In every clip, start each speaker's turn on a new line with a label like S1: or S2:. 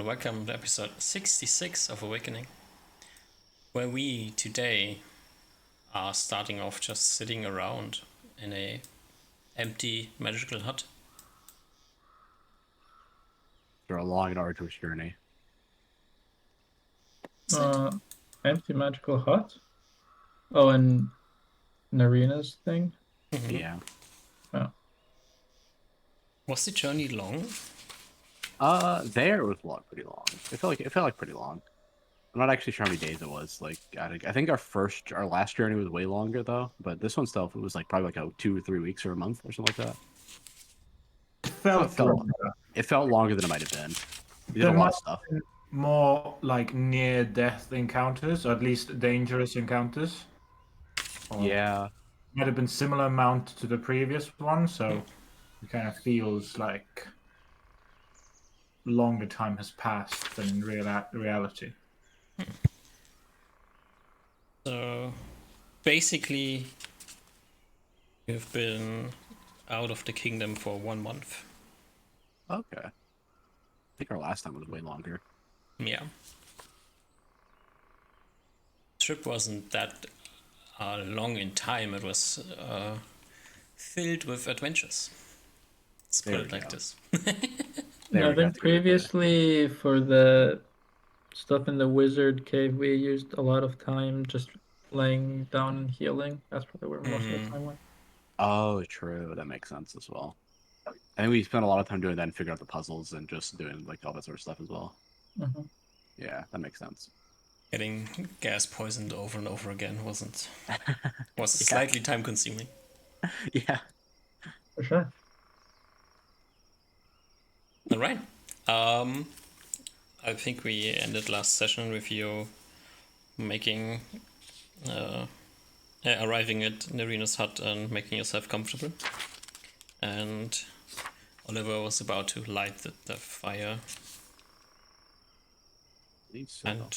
S1: Welcome to episode 66 of Awakening, where we today are starting off just sitting around in a empty magical hut.
S2: After a long and arduous journey.
S3: Empty magical hut. Oh, and Narina's thing.
S2: Yeah.
S3: Oh,
S1: Was the journey long?
S2: There was pretty long. It felt like pretty long. I'm not actually sure how many days it was. Like, I think our last journey was way longer though. But this one itself, it was like probably like 2 or 3 weeks or a month or something like that.
S4: It
S2: So it
S4: felt
S2: felt
S4: longer.
S2: it felt longer than it might have been. We did
S4: There
S2: a lot
S4: might
S2: of stuff.
S4: have been more like near-death encounters, or at least dangerous encounters. Or
S2: Yeah.
S4: might have been similar amount to the previous one, so it kind of feels like longer time has passed than in reality.
S1: So basically, you've been out of the kingdom for 1 month.
S2: Okay. I think our last time was way longer.
S1: Yeah. Trip wasn't that long in time, it was filled with adventures. Let's put
S2: There
S1: it
S2: we
S1: like
S2: go.
S1: this.
S2: There
S3: I
S2: we go.
S3: think previously for the stuff in the wizard cave, we used a lot of time just laying down and healing. That's probably where most of the time went.
S2: Oh, true. That makes sense as well. I think we spent a lot of time doing that and figuring out the puzzles and just doing like all that sort of stuff as well.
S3: Mm-hmm.
S2: Yeah, that makes sense.
S1: Getting gas poisoned over and over again was
S2: Yeah.
S1: slightly time consuming.
S2: Yeah.
S3: For sure.
S1: All right. I think we ended last session with you making, arriving at Narina's hut and making yourself comfortable. And Oliver was about to light the fire.
S2: So.
S1: And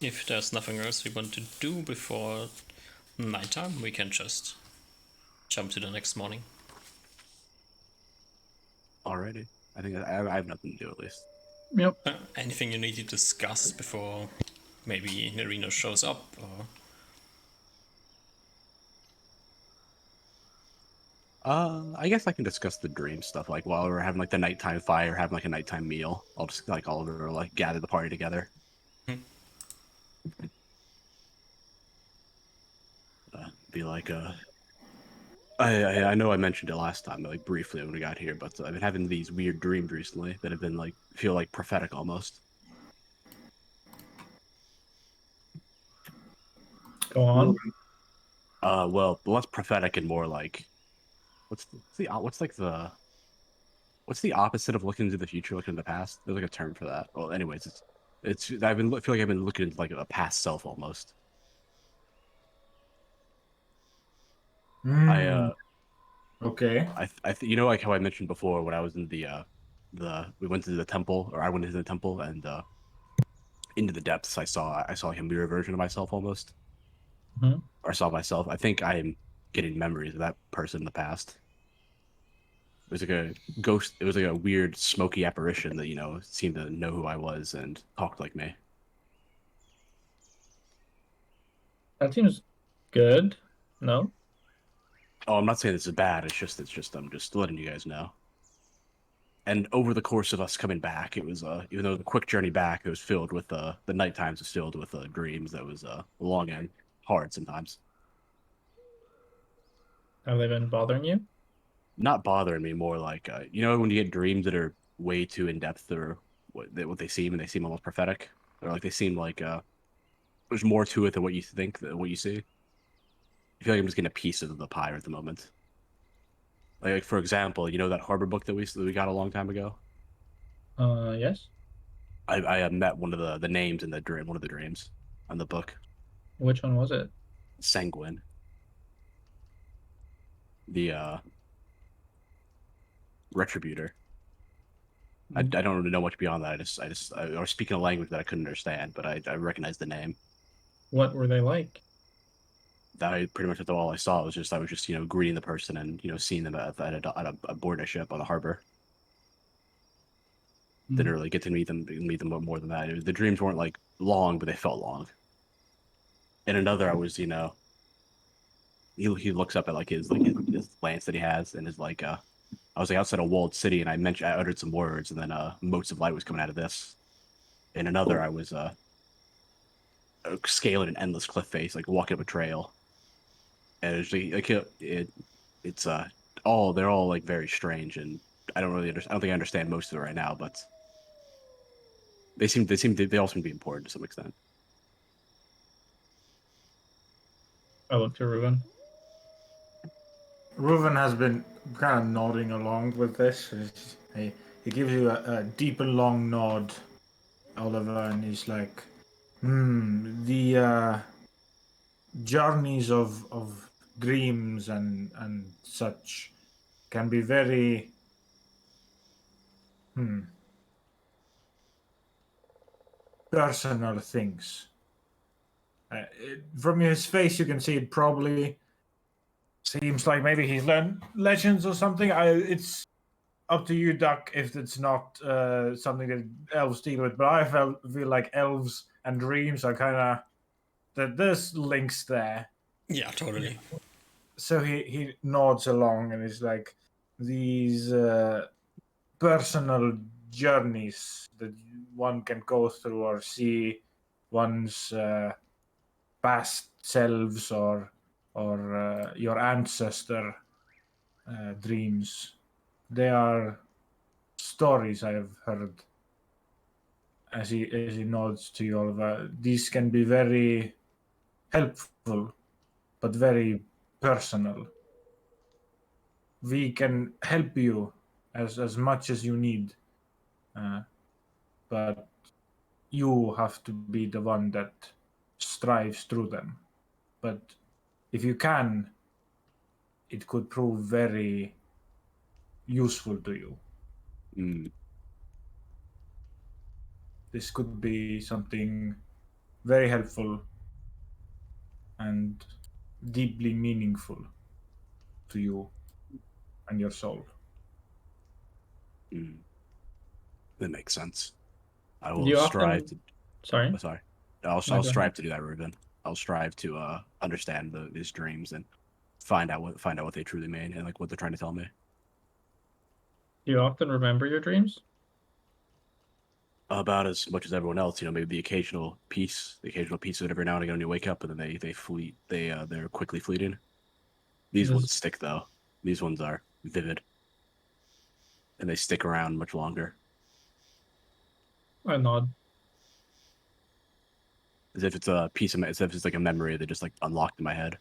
S1: if there's nothing else we want to do before nighttime, we can just jump to the next morning.
S2: Alrighty. I think I have nothing to do at least.
S3: Yep.
S1: Anything you need to discuss before maybe Narina shows up? Or...
S2: I guess I can discuss the dream stuff, like while we're having like the nighttime fire, having like a nighttime meal. I'll just like all of it or like gather the party together. Be like I know I mentioned it last time, like briefly when we got here, but I've been having these weird dreams recently that have been like feel like prophetic almost.
S3: Go on.
S2: Well, less prophetic and more like what's the opposite of looking into the future, looking into the past? There's like a term for that. Well, anyways, feel like I've been looking into like a past self almost.
S4: Okay.
S2: You know, like how I mentioned before when I was in we went to the temple, or I went into the temple and into the depths. I saw like a mirror version of myself almost,
S3: Mm-hmm.
S2: or I saw myself. I think I'm getting memories of that person in the past. It was like a ghost. It was like a weird smoky apparition that seemed to know who I was and talked like me.
S3: That seems good. No?
S2: Oh, I'm not saying this is bad. It's just I'm just letting you guys know. And over the course of us coming back, it was even though the quick journey back, it was filled with the night times was filled with dreams that was long and hard sometimes.
S3: Have they been bothering you?
S2: Not bothering me, more like when you get dreams that are way too in depth or what they seem, and they seem almost prophetic, or like they seem like there's more to it than what you think, than what you see. I feel like I'm just getting a piece of the pie at the moment. Like for example, that harbor book that we got a long time ago.
S3: Yes.
S2: I met one of the names in the dream, one of the dreams on the book.
S3: Which one was it?
S2: Sanguine. The retributor. I don't really know much beyond that. I was speaking a language that I couldn't understand, but I recognized the name.
S3: What were they like?
S2: That pretty much that's all I saw. I was just greeting the person and seeing them at aboard a ship on the harbor. Didn't really get to meet them more than that. The dreams weren't like long, but they felt long. In another, I was, he looks up at like his lance that he has, and is like, I was like outside a walled city, and I uttered some words, and then motes of light was coming out of this. In another, I was scaling an endless cliff face, like walking up a trail, and it's they're all like very strange, and I don't think I understand most of it right now, but they all seem to be important to some extent.
S3: I look to Ruben.
S4: Reuven has been kind of nodding along with this. He gives you a deep and long nod, Oliver, and he's like, the journeys of dreams and such can be very personal things. From his face, you can see it probably seems like maybe he's learned legends or something. It's up to you, Duck, if it's not something that elves deal with. But I feel like elves and dreams are kind of that there's links there.
S1: Yeah, totally.
S4: So he nods along and is like, these personal journeys that one can go through or see one's past selves or your ancestor dreams. They are stories I have heard. As he nods to you, Oliver, these can be very helpful, but very personal. We can help you as much as you need, but you have to be the one that strives through them. But if you can, it could prove very useful to you. This could be something very helpful and deeply meaningful to you and your soul.
S2: That makes sense. I
S3: Do
S2: will
S3: you
S2: strive
S3: often-
S2: to.
S3: Sorry.
S2: Oh, sorry. I'll
S3: No, go
S2: strive
S3: ahead.
S2: to do that, Ruben. I'll strive to understand these dreams and find out what they truly mean and like what they're trying to tell me.
S3: Do you often remember your dreams?
S2: About as much as everyone else, maybe the occasional piece of it every now and again when you wake up, and then they fleet. They're quickly fleeting. These
S3: Yes.
S2: ones stick though. These ones are vivid, and they stick around much longer.
S3: I nod.
S2: As if it's a piece of, as if it's like a memory that just like unlocked in my head.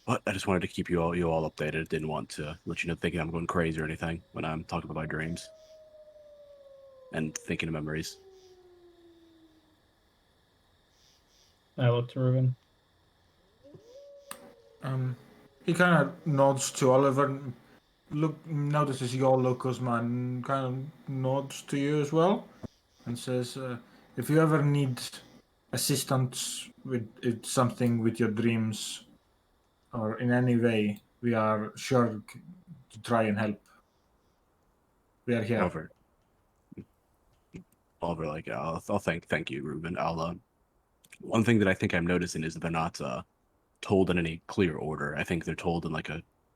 S2: But I just wanted to keep you all updated. Didn't want to let you know thinking I'm going crazy or anything when I'm talking about my dreams and thinking of memories.
S3: I look to Ruben.
S4: He kind of nods to Oliver, notices your look, Uzma, and kind of nods to you as well, and says, "If you ever need assistance with something with your dreams, or in any way, we are sure to try and help. We are here."
S2: Oliver, like I'll thank you, Ruben. One thing that I think I'm noticing is that they're not told in any clear order. I think they're told in like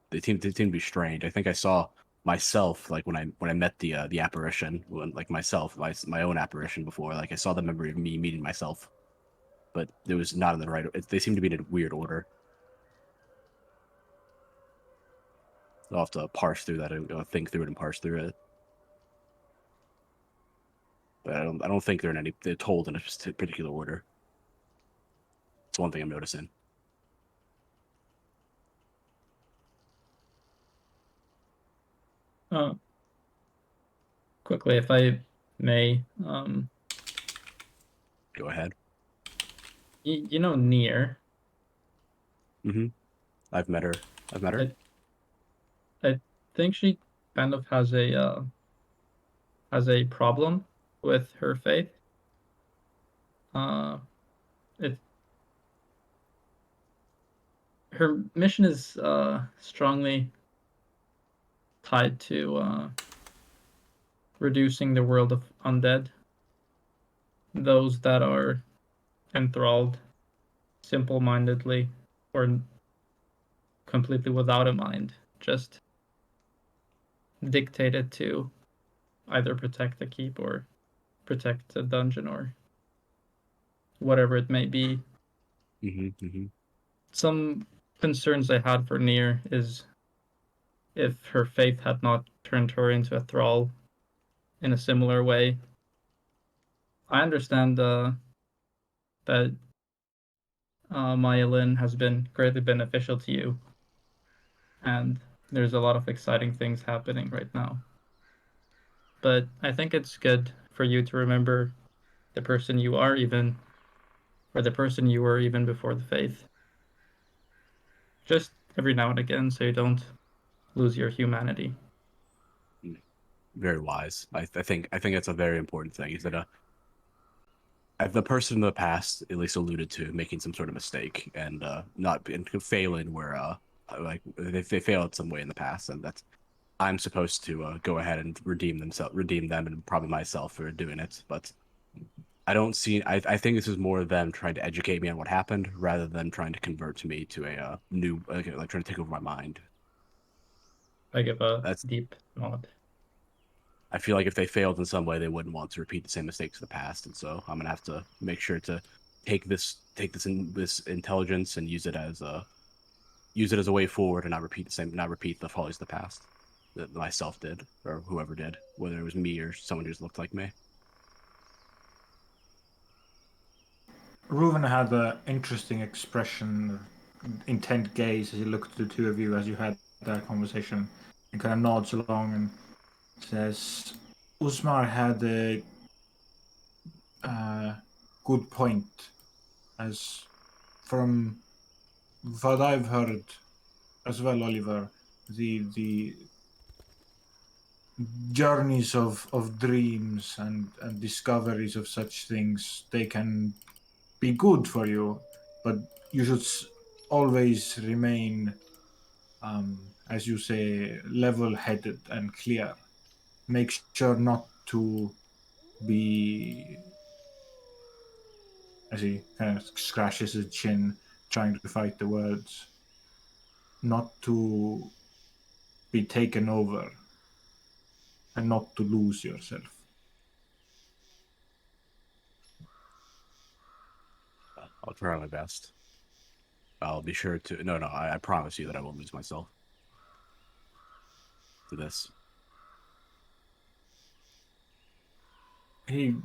S2: they seem to be strange. I think I saw myself like when I met the apparition, my own apparition before. Like I saw the memory of me meeting myself, but it was not in the right. They seem to be in a weird order. I'll have to parse through that, think through it, and parse through it. But I don't think they're told in a particular order. It's one thing I'm noticing.
S3: Quickly, if I may,
S2: Go ahead.
S3: you know Nier.
S2: I've met her.
S3: I think she kind of has a problem with her faith. her mission is strongly tied to reducing the world of undead. Those that are enthralled simple-mindedly or completely without a mind, just dictated to either protect the keep or protect the dungeon or whatever it may be. Some concerns I had for Nier is if her faith had not turned her into a thrall in a similar way. I understand that myelin has been greatly beneficial to you, and there's a lot of exciting things happening right now. But I think it's good for you to remember the person you are, even, or the person you were even before the faith. Just every now and again, so you don't lose your humanity.
S2: Very wise. I think that's a very important thing. Is that the person in the past at least alluded to making some sort of mistake and not failing where like they failed in some way in the past, and that's I'm supposed to go ahead and redeem them, and probably myself for doing it. But I don't see. I think this is more them trying to educate me on what happened rather than trying to convert me to a new like trying to take over my mind.
S3: I give a
S2: That's
S3: deep nod.
S2: I feel like if they failed in some way, they wouldn't want to repeat the same mistakes of the past, and so I'm gonna have to make sure to take this intelligence and use it as a way forward, and not repeat the follies of the past that myself did or whoever did, whether it was me or someone who just looked like me.
S4: Reuven had an interesting expression, intent gaze as he looked at the two of you as you had that conversation, and kind of nods along and says, Usmar had a good point, as from what I've heard as well, Oliver, the journeys of dreams and discoveries of such things, they can be good for you, but you should always remain, as you say, level-headed and clear. Make sure not to be, as he kind of scratches his chin, trying to fight the words, not to be taken over and not to lose yourself.
S2: I'll try my best. I'll be sure to. No, I promise you that I won't lose myself to this.
S4: He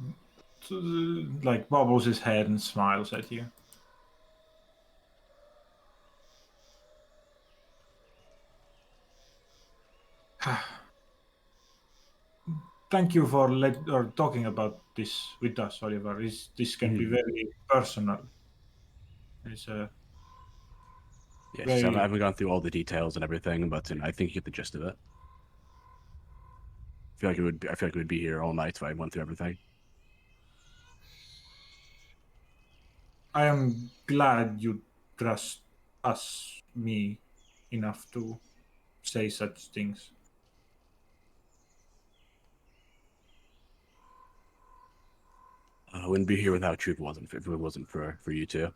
S4: like bobbles his head and smiles at you. Thank you for talking about this with us, Oliver. This can be very personal. It's a
S2: Yes, I haven't gone through all the details and everything, but I think you get the gist of it. I feel like it would be here all night if I went through everything.
S4: I am glad you trust me, enough to say such things.
S2: I wouldn't be here without you if it wasn't for you two.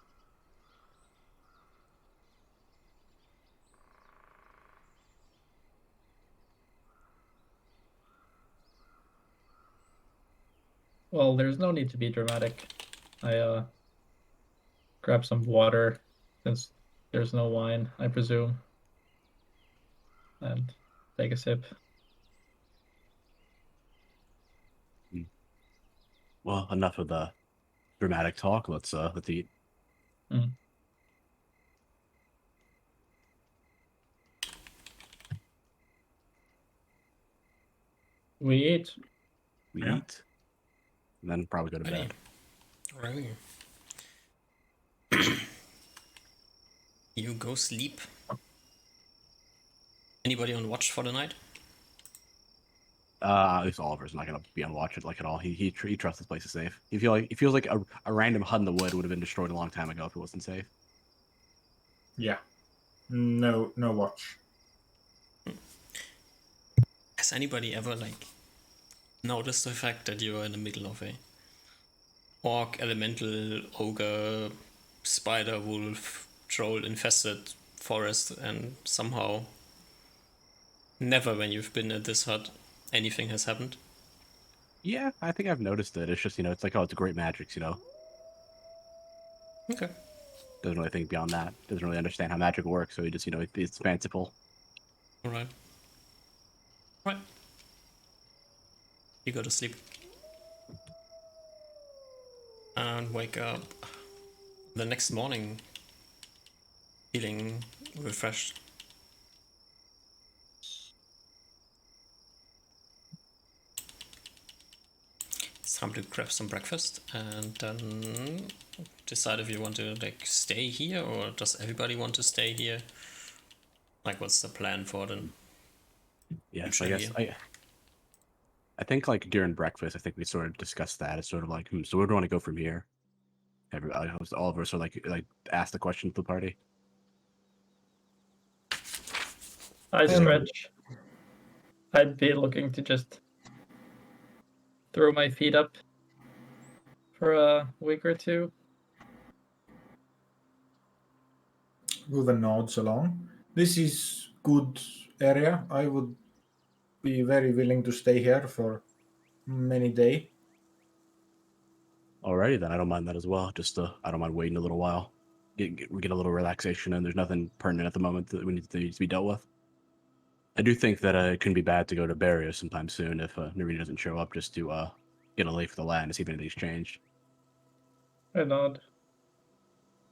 S3: Well, there's no need to be dramatic. I grab some water since there's no wine, I presume, and take a sip.
S2: Well, enough of the dramatic talk. Let's eat.
S3: We eat.
S2: We
S4: Yeah.
S2: eat, and then probably go to bed.
S1: Right. You go sleep. Anybody on watch for the night?
S2: At least Oliver's not gonna be on watch it like at all. He trusts this place is safe. He feels like a random hut in the wood would have been destroyed a long time ago if it wasn't safe.
S4: Yeah. No watch.
S1: Has anybody ever like noticed the fact that you're in the middle of a orc, elemental, ogre, spider, wolf, troll infested forest, and somehow never when you've been at this hut anything has happened?
S2: Yeah, I think I've noticed it. It's just, it's like, oh, it's great magics,
S1: Okay.
S2: Doesn't really think beyond that. Doesn't really understand how magic works, so he just, it's fanciful.
S1: Alright. Right. You go to sleep. And wake up the next morning feeling refreshed. It's time to grab some breakfast and then decide if you want to like stay here or does everybody want to stay here? Like what's the plan for them?
S2: Yeah, so I guess I think like during breakfast, I think we sort of discussed that. It's sort of like, so where do we want to go from here? All of us are like ask the question to the party.
S3: I
S4: Yeah.
S3: stretch. I'd be looking to just throw my feet up for a week or two.
S4: Ruven nods along. This is good area. I would be very willing to stay here for many days.
S2: Alrighty, then I don't mind that as well. Just I don't mind waiting a little while. We get a little relaxation, and there's nothing pertinent at the moment that needs to be dealt with. I do think that it couldn't be bad to go to Barrier sometime soon if Narita doesn't show up, just to get a lay for the land to see if anything's changed.
S3: I nod.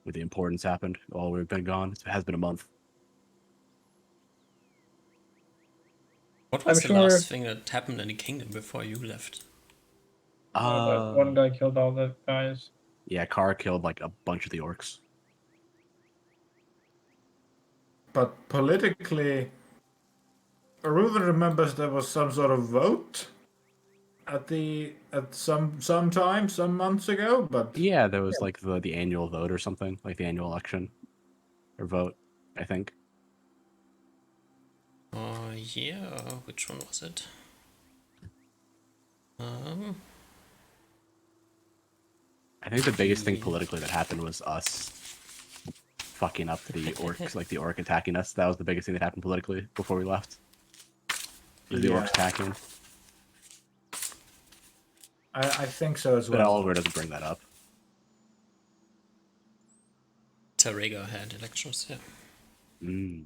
S2: With the importance happened while we've been gone. It has been a month.
S1: What was
S3: I'm
S1: the last
S3: sure-
S1: thing that happened in the kingdom before you left?
S3: That one guy killed all the guys.
S2: Yeah, Kara killed like a bunch of the orcs.
S4: But politically, Ruven remembers there was some sort of vote at some time some months ago. But
S2: Yeah, there was like the annual vote or something, like the annual election or vote, I think.
S1: Yeah, which one was it?
S2: I think the biggest thing politically that happened was us fucking up the orcs, like the orc attacking us. That was the biggest thing that happened politically before we left. The orcs attacking.
S4: I think so as
S2: But
S4: well.
S2: Oliver doesn't bring that up.
S1: Tarrega had elections, yeah.
S2: Mm.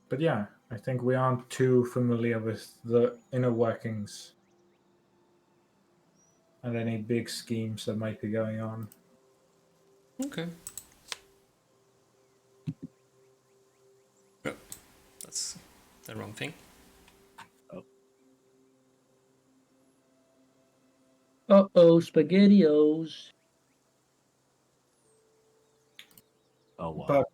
S4: But yeah, I think we aren't too familiar with the inner workings and any big schemes that might be going on.
S1: Okay. Oh, that's the wrong thing.
S3: Uh-oh, SpaghettiOs.
S2: Oh, wow.
S4: But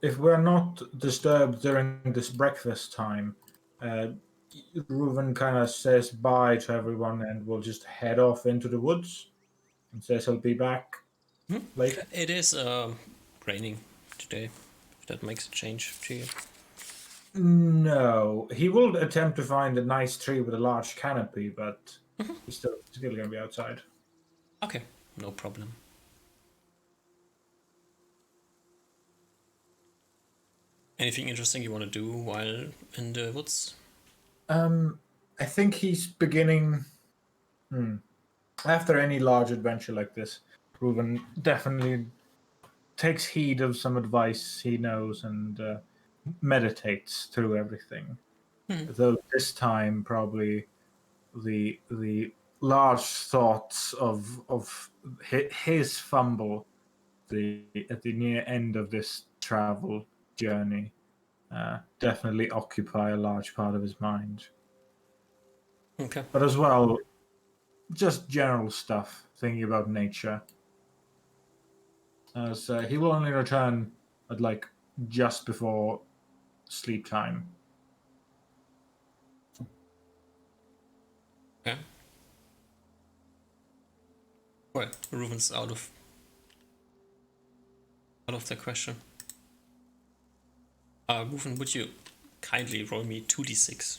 S4: if we're not disturbed during this breakfast time, Reuven kind of says bye to everyone and will just head off into the woods and says he'll be back later.
S1: It is raining today. If that makes a change to you.
S4: No, he will attempt to find a nice tree with a large canopy, but he's still going to be outside.
S1: Okay, no problem. Anything interesting you want to do while in the woods?
S4: I think he's beginning. After any large adventure like this, Reuven definitely takes heed of some advice he knows and meditates through everything. Though this time, probably the large thoughts of his fumble at the near end of this travel journey definitely occupy a large part of his mind.
S1: Okay.
S4: But as well, just general stuff, thinking about nature. As he will only return at like just before sleep time.
S1: Okay. Well, Reuven's out of the question. Reuven, would you kindly roll me 2d6?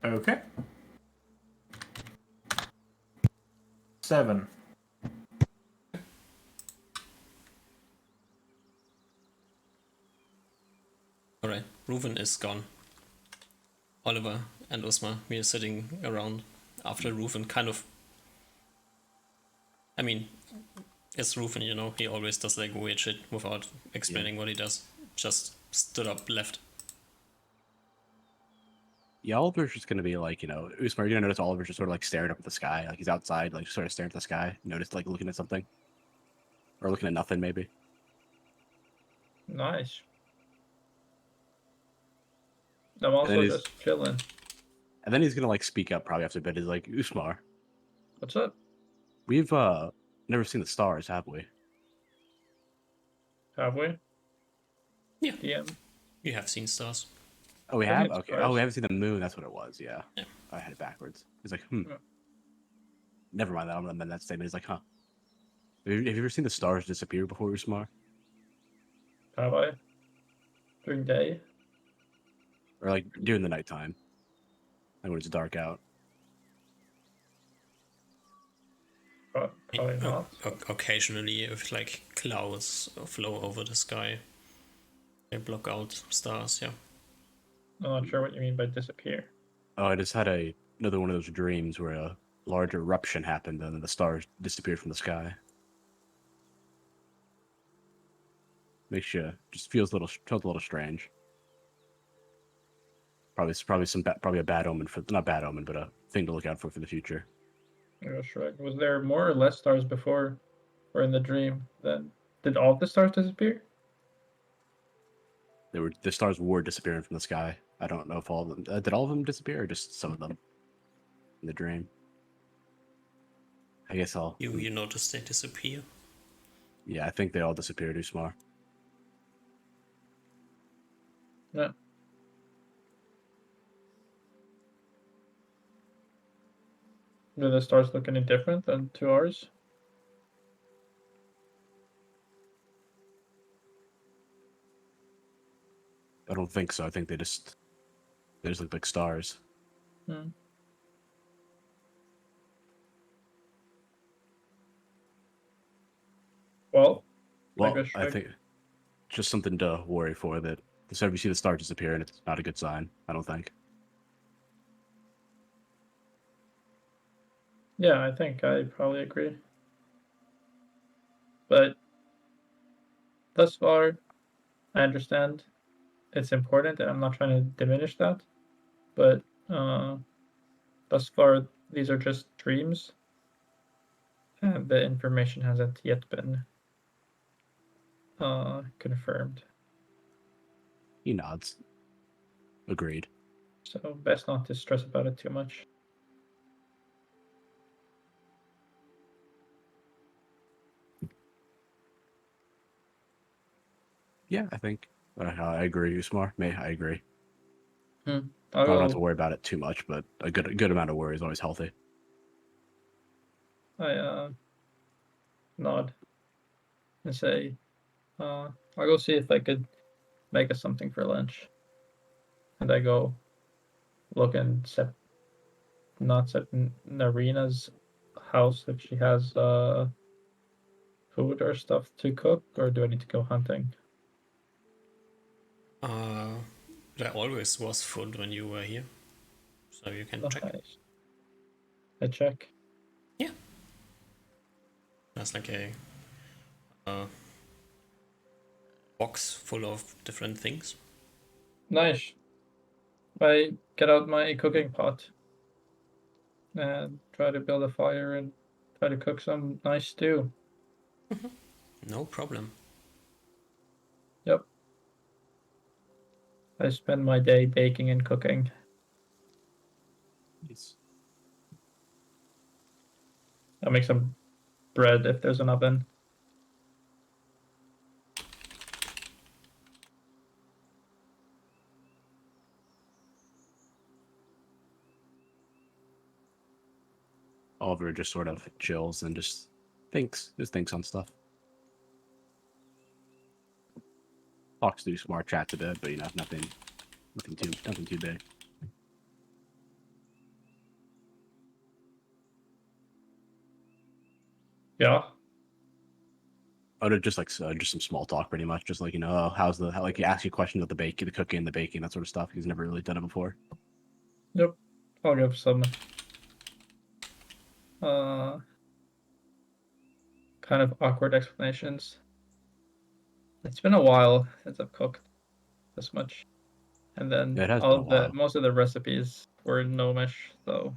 S4: Okay. 7.
S1: Alright, Reuven is gone. Oliver and Usma, we are sitting around after Reuven kind of... I mean, it's Reuven, you know, he always does like weird shit without explaining what he does. Just stood up, left.
S2: Yeah, Oliver's just gonna be like, Usmar, you're gonna notice Oliver's just sort of like staring up at the sky, like he's outside, like sort of staring at the sky. Notice like looking at something, or looking at nothing, maybe.
S3: Nice. I'm also
S2: he's-
S3: just chilling.
S2: And then he's gonna like speak up probably after a bit. He's like, Usmar,
S3: What's up?
S2: we've never seen the stars, have we?
S3: Have we?
S1: Yeah.
S3: DM.
S1: You have seen stars.
S2: Oh, we
S3: I've
S2: have?
S3: seen
S2: Okay.
S3: stars.
S2: Oh, we haven't seen the moon. That's what it was. Yeah.
S1: Yeah.
S2: I had it backwards. He's like,
S3: Yeah.
S2: Never mind that. I'm gonna amend that statement. He's like, huh. Have you ever seen the stars disappear before, Usmar?
S3: Have I? During day?
S2: Or like during the nighttime, like when it's dark out.
S3: Probably not.
S1: Occasionally, if like clouds flow over the sky, they block out stars. Yeah.
S3: I'm not sure what you mean by disappear.
S2: Oh, I just had another one of those dreams where a large eruption happened and then the stars disappeared from the sky. Makes you just feels a little strange. Probably a bad omen for not bad omen, but a thing to look out for the future.
S3: Yeah, sure. Was there more or less stars before or in the dream? Then did all the stars disappear?
S2: The stars were disappearing from the sky. I don't know if all of them did all of them disappear or just some of them in the dream. I guess
S1: You notice they disappear.
S2: Yeah, I think they all disappeared, Usmar.
S3: Yeah. Do the stars look any different than to ours?
S2: I don't think so. I think they just look like stars.
S3: Hmm. Well,
S2: Well,
S3: guess
S2: I think just something to worry for that. So if you see the stars disappear, and it's not a good sign. I don't think.
S3: yeah, I think I probably agree. But thus far, I understand it's important, and I'm not trying to diminish that. But thus far, these are just dreams, and the information hasn't yet been confirmed.
S2: He nods. Agreed.
S3: So best not to stress about it too much.
S2: Yeah, I think. I agree, Usmar. I agree.
S3: I
S2: Probably not have to
S3: will.
S2: worry about it too much, but a good amount of worry is always healthy.
S3: I nod and say, I'll go see if I could make us something for lunch. And I go look in Narina's house if she has food or stuff to cook, or do I need to go hunting?
S1: There always was food when you were here, so you can check.
S3: Nice. I check.
S1: Yeah. There's like a box full of different things.
S3: Nice. I get out my cooking pot and try to build a fire and try to cook some nice stew.
S1: No problem.
S3: Yep. I spend my day baking and cooking.
S2: Nice.
S3: I'll make some bread if there's an oven.
S2: Oliver just sort of chills and just thinks on stuff. Talks to Smart, chats a bit, but nothing too big.
S3: Yeah.
S2: Oh, just just some small talk, pretty much. Just like how's like he asks you questions of the cooking, the baking, that sort of stuff. He's never really done it before.
S3: Yep. I'll give some kind of awkward explanations. It's been a while since I've cooked this much, and then
S2: Yeah, it has been a while.
S3: most of the recipes were in Gnomish, so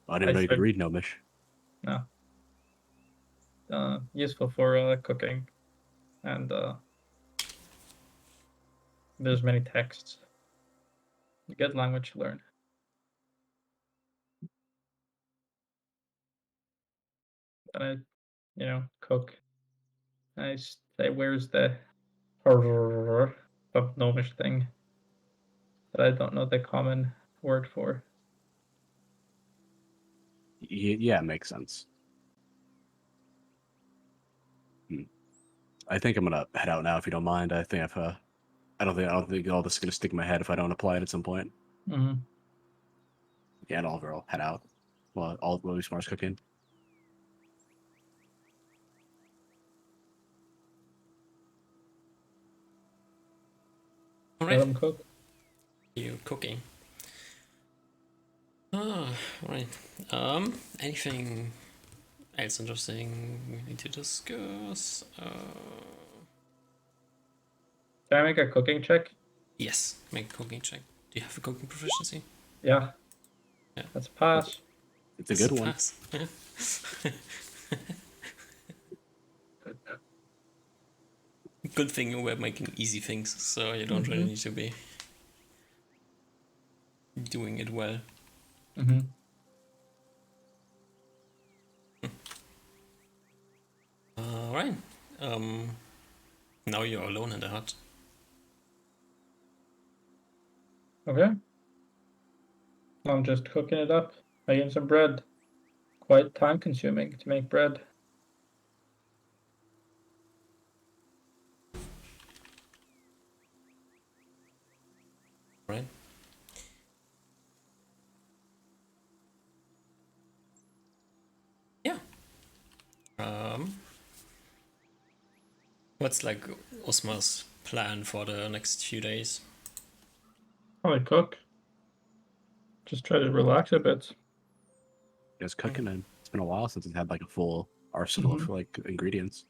S2: I didn't know you could read Gnomish.
S3: no. Useful for cooking, and there's many texts. A good language to learn. And I, cook. I say, where's the of Gnomish thing that I don't know the common word for.
S2: Yeah, it makes sense. I think I'm gonna head out now if you don't mind. I think I don't think all this is gonna stick in my head if I don't apply it at some point.
S3: Mm-hmm.
S2: Yeah, and Oliver will head out while Smart's cooking.
S1: All
S3: Let
S1: right.
S3: them cook.
S1: You cooking? Ah, right. Anything else interesting we need to discuss?
S3: Can I make a cooking check?
S1: Yes, make a cooking check. Do you have a cooking proficiency?
S3: Yeah.
S1: Yeah.
S3: That's a pass.
S2: It's a good one.
S1: Pass. Good thing you were making easy things, so you don't really need to be doing it well.
S3: Mm-hmm.
S1: Alright. Now you're alone in the hut.
S3: Okay. I'm just cooking it up, making some bread. Quite time consuming to make bread.
S1: Right? Yeah. What's like Osmar's plan for the next few days?
S3: Probably cook. Just try to relax a bit.
S2: Just cooking, and it's been a while since he's had like a full arsenal of like ingredients.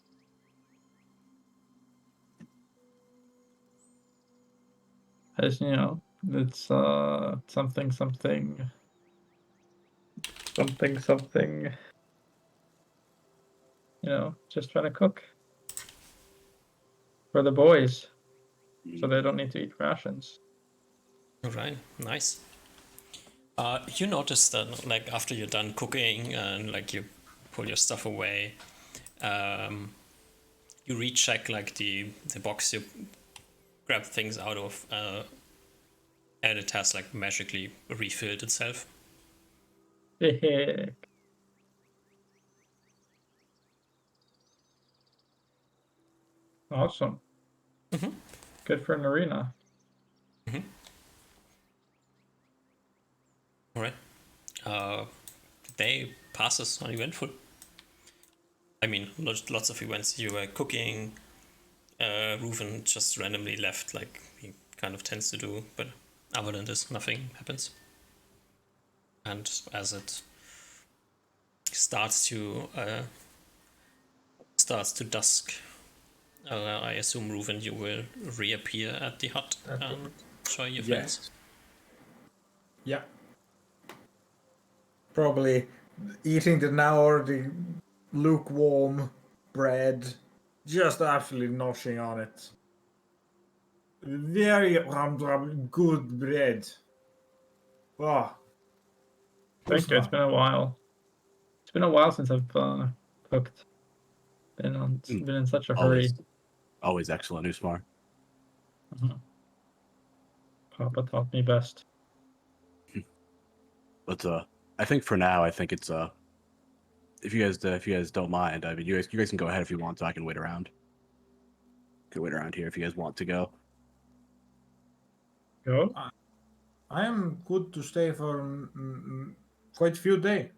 S3: As it's something. Just trying to cook for the boys, so they don't need to eat rations.
S1: Alright, nice. You notice that like after you're done cooking and like you pull your stuff away, you recheck like the box you grab things out of, and it has like magically refilled itself.
S3: Heck. Awesome. Good for an arena.
S1: Alright. The day passes uneventful. I mean, lots of events. You were cooking. Reuven just randomly left, like he kind of tends to do, but other than this, nothing happens. And as it starts to dusk, I assume Reuven, you will reappear at the hut and show your friends.
S4: Yeah. Probably eating the now already lukewarm bread, just absolutely noshing on it. Very good bread. Oh,
S3: Thank you. It's been a while. It's been a while since I've cooked. Been in such a hurry.
S2: Always excellent, Usmar.
S3: Papa taught me best.
S2: Let's I think for now, I think it's if you guys don't mind, I mean, you guys can go ahead if you want, so I can wait around. Can wait around here if you guys want to go.
S3: Go.
S4: I am good to stay for quite a few days.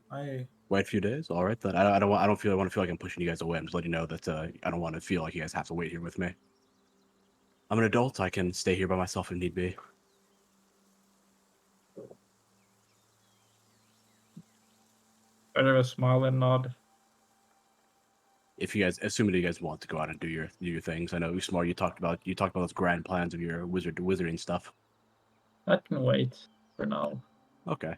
S2: Wait a few days. All right, then. I don't want to feel like I'm pushing you guys away. I'm just letting you know that I don't want to feel like you guys have to wait here with me. I'm an adult. I can stay here by myself if need be.
S3: Better a smile and nod.
S2: If you guys, assuming you guys want to go out and do your things, I know Usmar, you talked about those grand plans of your wizarding stuff.
S3: That can wait for now.
S2: Okay.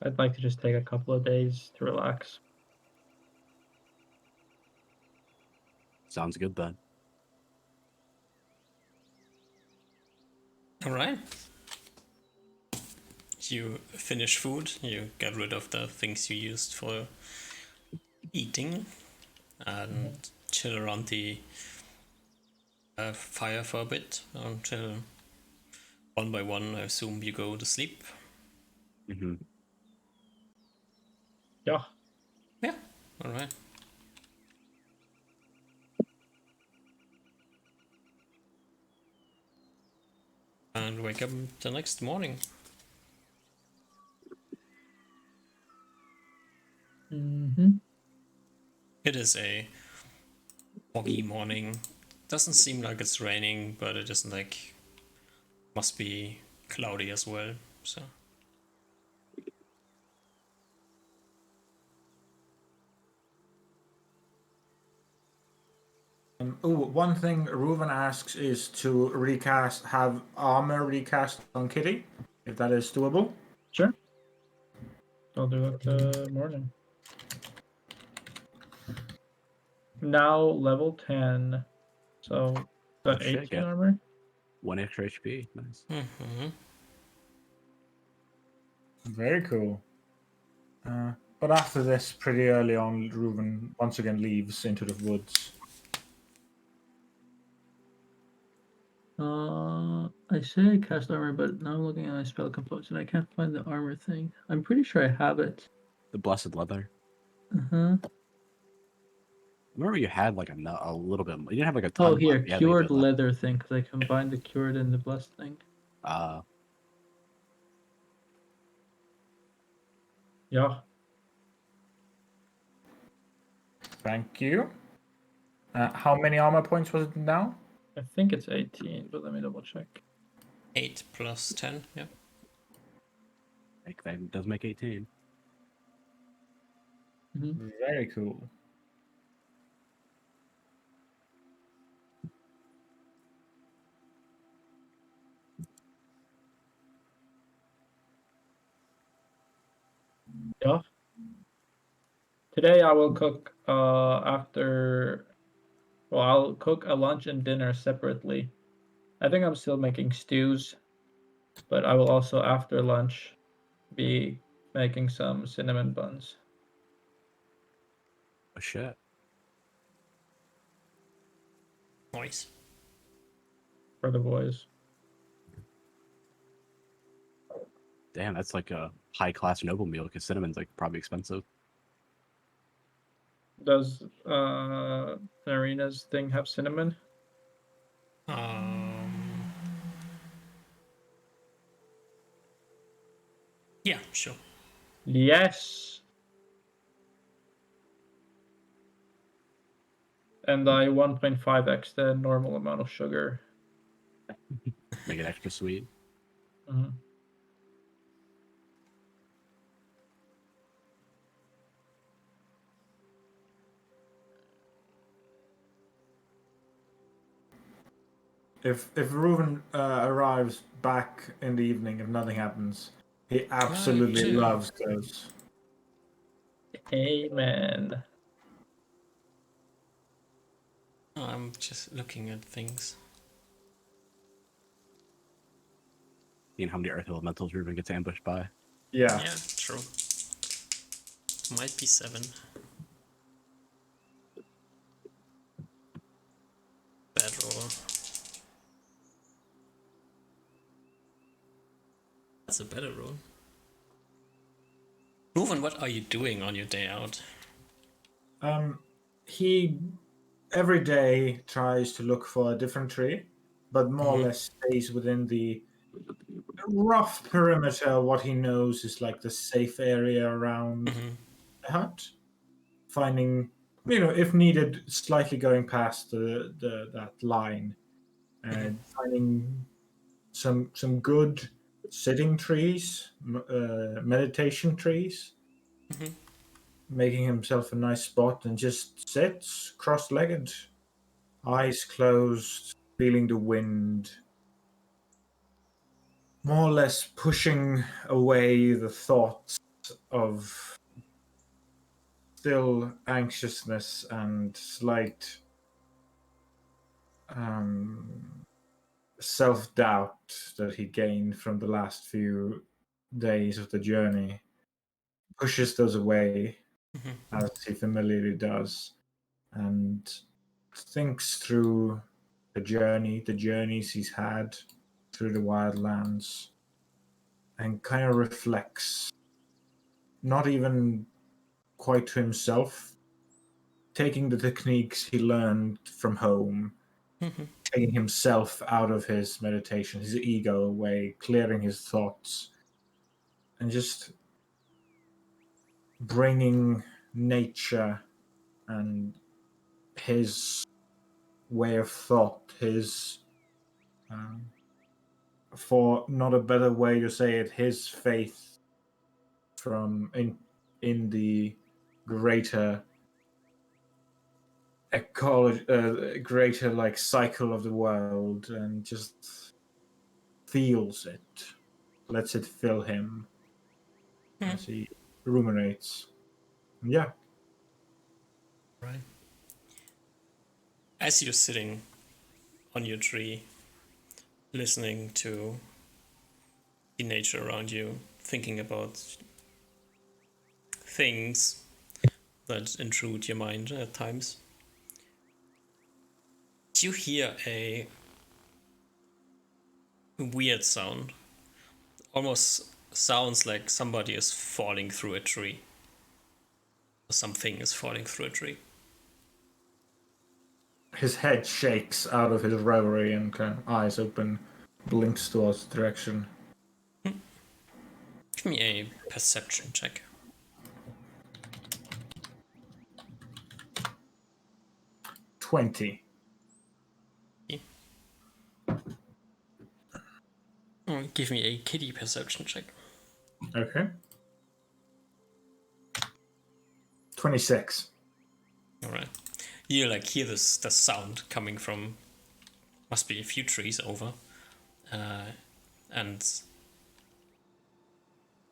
S3: I'd like to just take a couple of days to relax.
S2: Sounds good then.
S1: All right. You finish food. You get rid of the things you used for eating, and chill around the fire for a bit until one by one, I assume, you go to sleep.
S2: Mm-hmm.
S3: Yeah.
S1: Yeah. All right. And wake up the next morning.
S3: Mm-hmm.
S1: It is a foggy morning. Doesn't seem like it's raining, but it isn't like must be cloudy as well. So
S4: One thing Reuven asks is to have armor recast on Kitty, if that is doable.
S3: Sure. I'll do it morning. Now level 10. So got 18
S2: get
S3: armor.
S2: 1 extra HP. Nice.
S4: Very cool. But after this, pretty early on, Reuven once again leaves into the woods.
S3: I say I cast armor, but now I'm looking at my spell components and I can't find the armor thing. I'm pretty sure I have it.
S2: The blessed leather.
S3: Uh-huh.
S2: Remember you had like a little bit. You didn't have like a ton.
S3: Oh, here,
S2: left. You had, like, a
S3: cured
S2: bit left.
S3: leather thing, because I combined the cured and the blessed thing. Yeah.
S4: Thank you. How many armor points was it now?
S3: I think it's 18, but let me double check.
S1: 8 plus 10. Yeah.
S2: That does make 18.
S3: Mm-hmm.
S4: Very cool.
S3: Yeah. Today I will cook after. Well, I'll cook a lunch and dinner separately. I think I'm still making stews, but I will also after lunch be making some cinnamon buns
S2: Oh shit.
S1: Nice.
S3: for the boys.
S2: Damn, that's like a high class noble meal because cinnamon's like probably expensive.
S3: Does Narina's thing have cinnamon?
S1: Yeah, sure.
S3: Yes. And I 1.5x the normal amount of sugar.
S2: Make it extra sweet.
S3: Mm-hmm.
S4: If Reuven arrives back in the evening, if nothing happens, he absolutely
S1: too.
S4: loves those.
S3: Amen.
S1: I'm just looking at things.
S2: Seeing how many earth elementals Ruben gets ambushed by.
S4: Yeah.
S1: Yeah, true. Might be 7. Bad roll. That's a better roll. Ruven, what are you doing on your day out?
S4: He every day tries to look for a different tree, but more or less stays within the rough perimeter. What he knows is like the safe area around the hut, finding, if needed, slightly going past that line, and finding some good sitting trees, meditation trees, making himself a nice spot and just sits cross-legged, eyes closed, feeling the wind, more or less pushing away the thoughts of still anxiousness and slight self-doubt that he gained from the last few days of the journey. Pushes those away as he familiarly does, and thinks through the journeys he's had through the wildlands, and kind of reflects, not even quite to himself, taking the techniques he learned from home, taking himself out of his meditation, his ego away, clearing his thoughts, and just bringing nature and his way of thought, his, for not a better way to say it, his faith from in the greater ecology, greater like cycle of the world, and just feels it, lets it fill him as he ruminates. Yeah.
S1: Right. As you're sitting on your tree, listening to the nature around you, thinking about things that intrude your mind at times, you hear a weird sound. Almost sounds like somebody is falling through a tree. Or something is falling through a tree.
S4: His head shakes out of his reverie and kind of eyes open, blinks towards the direction.
S1: Give me a perception check.
S4: 20.
S1: Give me a kitty perception check.
S4: Okay. 26.
S1: Alright. You hear the sound coming from, must be a few trees over, and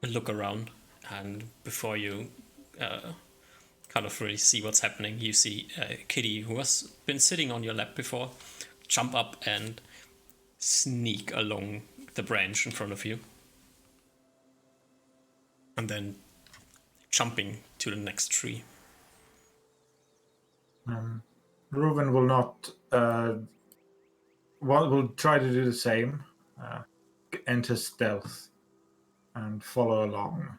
S1: look around, and before you kind of really see what's happening, you see a kitty who has been sitting on your lap before jump up and sneak along the branch in front of you, and then jumping to the next tree.
S4: Reuven will not. Will try to do the same. Enter stealth and follow along.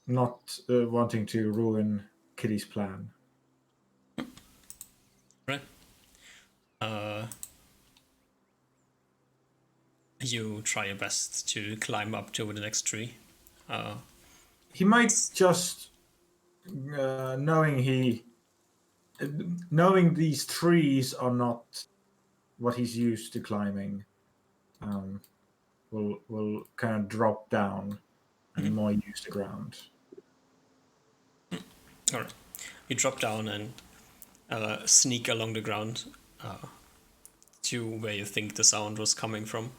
S4: Not wanting to ruin Kitty's plan.
S1: Right. You try your best to climb up to the next tree.
S4: He might just, knowing these trees are not what he's used to climbing, will kind of drop down and more use the ground.
S1: All right. You drop down and sneak along the ground to where you think the sound was coming from.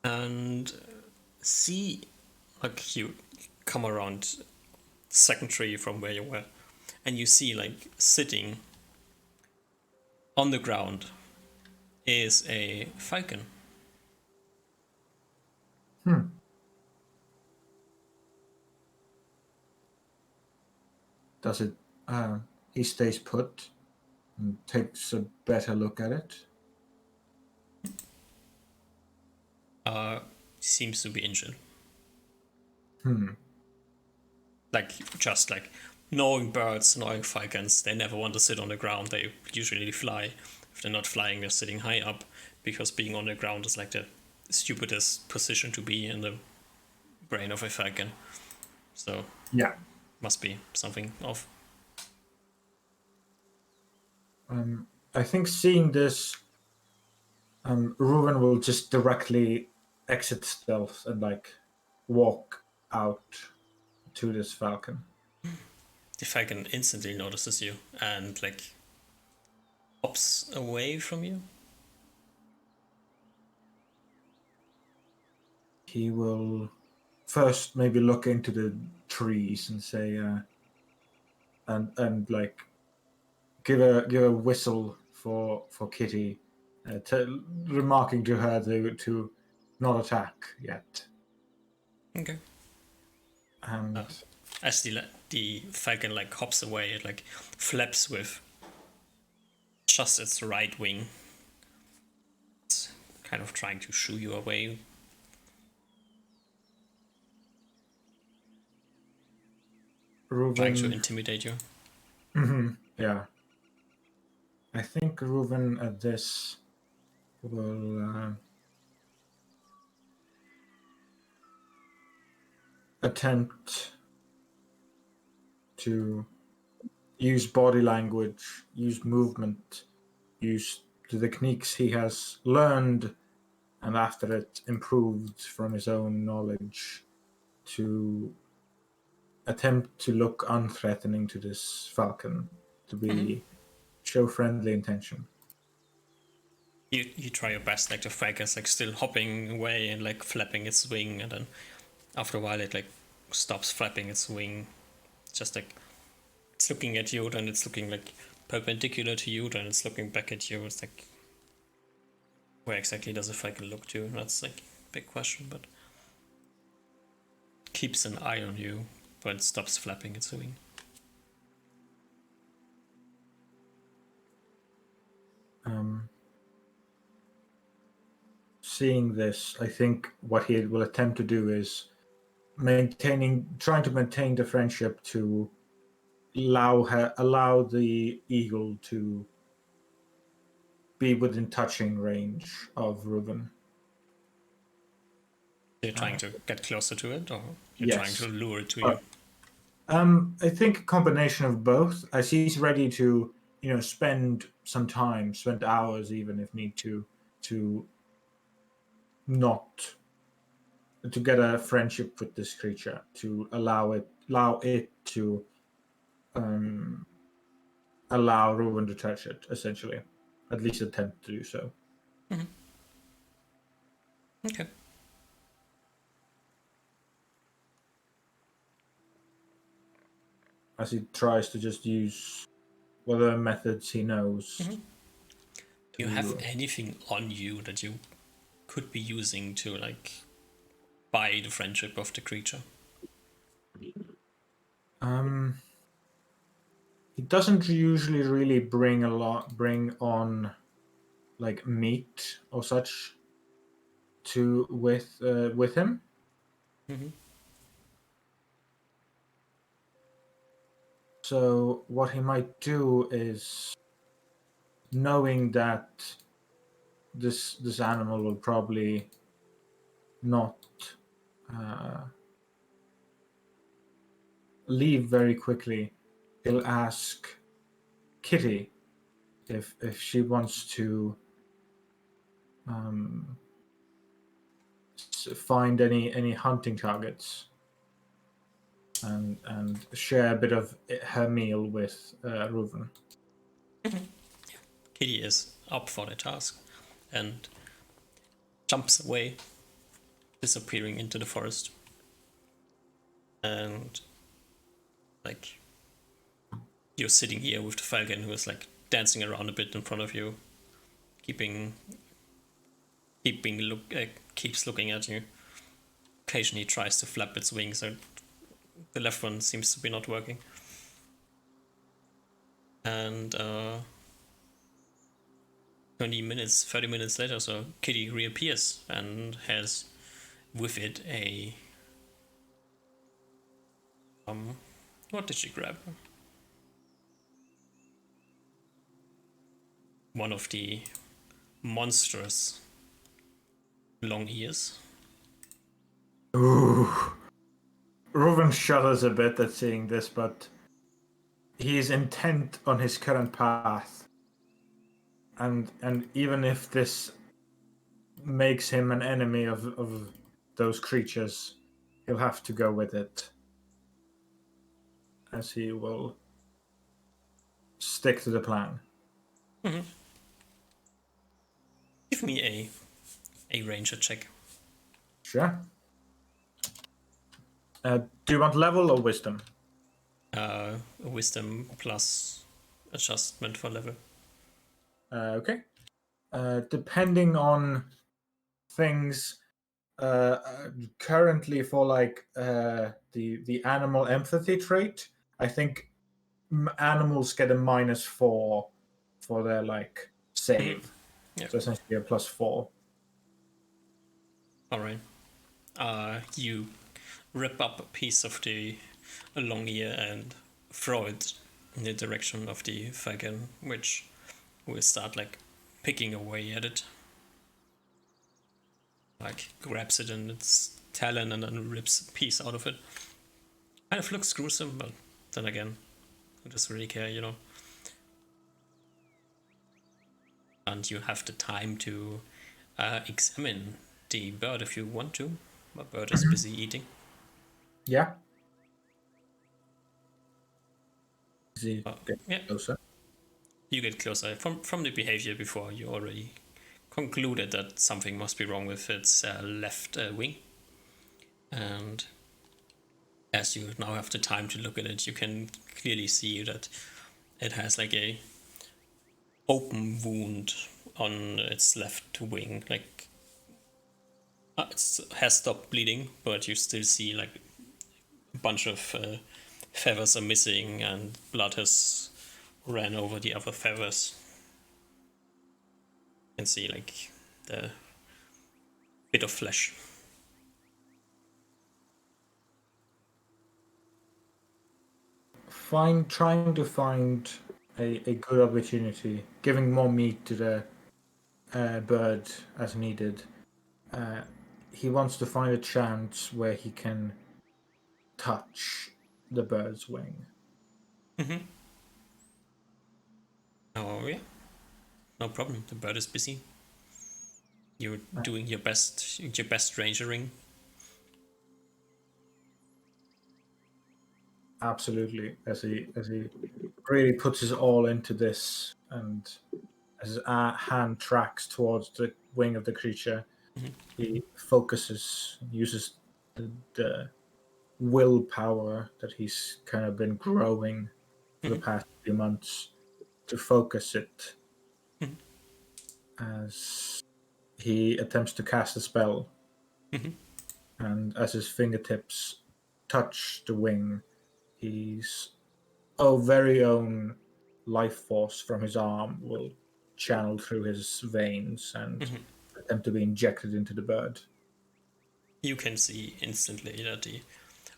S1: And see, you come around the second tree from where you were, and you see sitting on the ground is a falcon.
S4: Does it? He stays put and takes a better look at it.
S1: seems to be injured. Like, just like, knowing birds, knowing falcons, they never want to sit on the ground. They usually fly. If they're not flying, they're sitting high up, because being on the ground is like the stupidest position to be in the brain of a falcon. So
S4: Yeah.
S1: must be something off.
S4: I think seeing this, Ruben will just directly exit stealth and like walk out to this falcon.
S1: The falcon instantly notices you and like hops away from you.
S4: He will first maybe look into the trees and say, and like give a whistle for Kitty, remarking to her to not attack yet.
S1: Okay.
S4: And
S1: As the falcon like hops away, it like flaps with just its right wing. It's kind of trying to shoo you away.
S4: Reuven,
S1: Trying to intimidate you.
S4: Yeah. I think Reuven at this will attempt to use body language, use movement, use the techniques he has learned and after it improved from his own knowledge to attempt to look unthreatening to this falcon, to be show friendly intention.
S1: You try your best, like the falcon's like still hopping away and like flapping its wing, and then after a while it like stops flapping its wing. Just like it's looking at you, then it's looking like perpendicular to you, then it's looking back at you. It's like, where exactly does a falcon look to? That's like a big question, but keeps an eye on you, but it stops flapping its wing.
S4: Seeing this, I think what he will attempt to do is trying to maintain the friendship to allow the eagle to be within touching range of Reuven.
S1: You're trying to get closer to it, or you're
S4: Yes.
S1: trying to lure it to you?
S4: I think a combination of both, as he's ready to, spend some time, spend hours even if need to not to get a friendship with this creature, to allow it to allow Reuven to touch it, essentially. At least attempt to do so.
S1: Okay.
S4: As he tries to just use whatever methods he knows.
S1: Do you have anything on you that you could be using to like buy the friendship of the creature?
S4: He doesn't usually really bring on like meat or such with him. So what he might do is, knowing that this animal will probably not leave very quickly, he'll ask Kitty if she wants to find any hunting targets and share a bit of her meal with Reuven.
S1: Kitty is up for the task and jumps away, disappearing into the forest. And like you're sitting here with the falcon, who is like dancing around a bit in front of you, keeps looking at you. Occasionally tries to flap its wings, so the left one seems to be not working. And 20 minutes, 30 minutes later, so Kitty reappears and has with it a what did she grab? One of the monstrous long ears.
S4: Ooh. Reuven shudders a bit at seeing this, but he is intent on his current path. And even if this makes him an enemy of those creatures, he'll have to go with it. As he will stick to the plan.
S1: Mm-hmm. Give me a ranger check.
S4: Sure. Do you want level or wisdom?
S1: Wisdom plus adjustment for level.
S4: Okay. Depending on things, currently for like the animal empathy trait, I think animals get a -4 for their like save.
S1: Mm-hmm. Yeah.
S4: So essentially a +4.
S1: All right. You rip up a piece of the long ear and throw it in the direction of the falcon, which will start like picking away at it. Like grabs it in its talon and then rips a piece out of it. Kind of looks gruesome, but then again, who does really care, you know? And you have the time to examine the bird if you want to. My bird is busy eating.
S4: Yeah. Is he
S1: Yeah.
S4: closer?
S1: You get closer. From the behavior before, you already concluded that something must be wrong with its left wing. And as you now have the time to look at it, you can clearly see that it has like a open wound on its left wing. Like it has stopped bleeding, but you still see like a bunch of feathers are missing and blood has ran over the other feathers. You can see like the bit of flesh.
S4: Trying to find a good opportunity, giving more meat to the bird as needed. He wants to find a chance where he can touch the bird's wing.
S1: Mm-hmm. Oh yeah, no problem. The bird is busy. You're doing your best rangering.
S4: Absolutely, as he really puts his all into this, and as his hand tracks towards the wing of the creature, he focuses, uses the willpower that he's kind of been growing for the past few months to focus it as he attempts to cast a spell. And as his fingertips touch the wing, his very own life force from his arm will channel through his veins and attempt to be injected into the bird.
S1: You can see instantly that the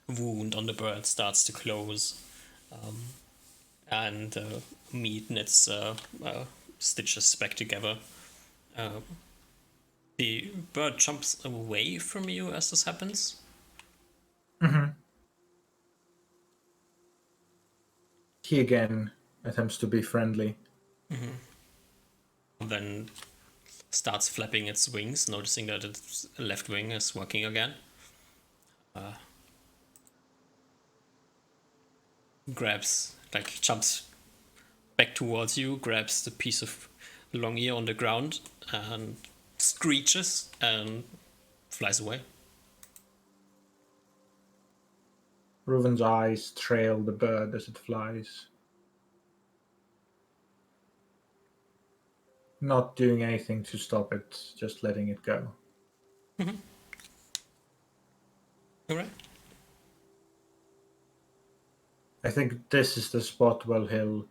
S1: wound on the bird starts to close, and meat knits stitches back together. The bird jumps away from you as this happens.
S4: He again attempts to be friendly.
S1: Then starts flapping its wings, noticing that its left wing is working again. Jumps back towards you, grabs the piece of long ear on the ground, and screeches and flies away.
S4: Reuven's eyes trail the bird as it flies. Not doing anything to stop it, just letting it go.
S1: Alright.
S4: I think this is the spot where he'll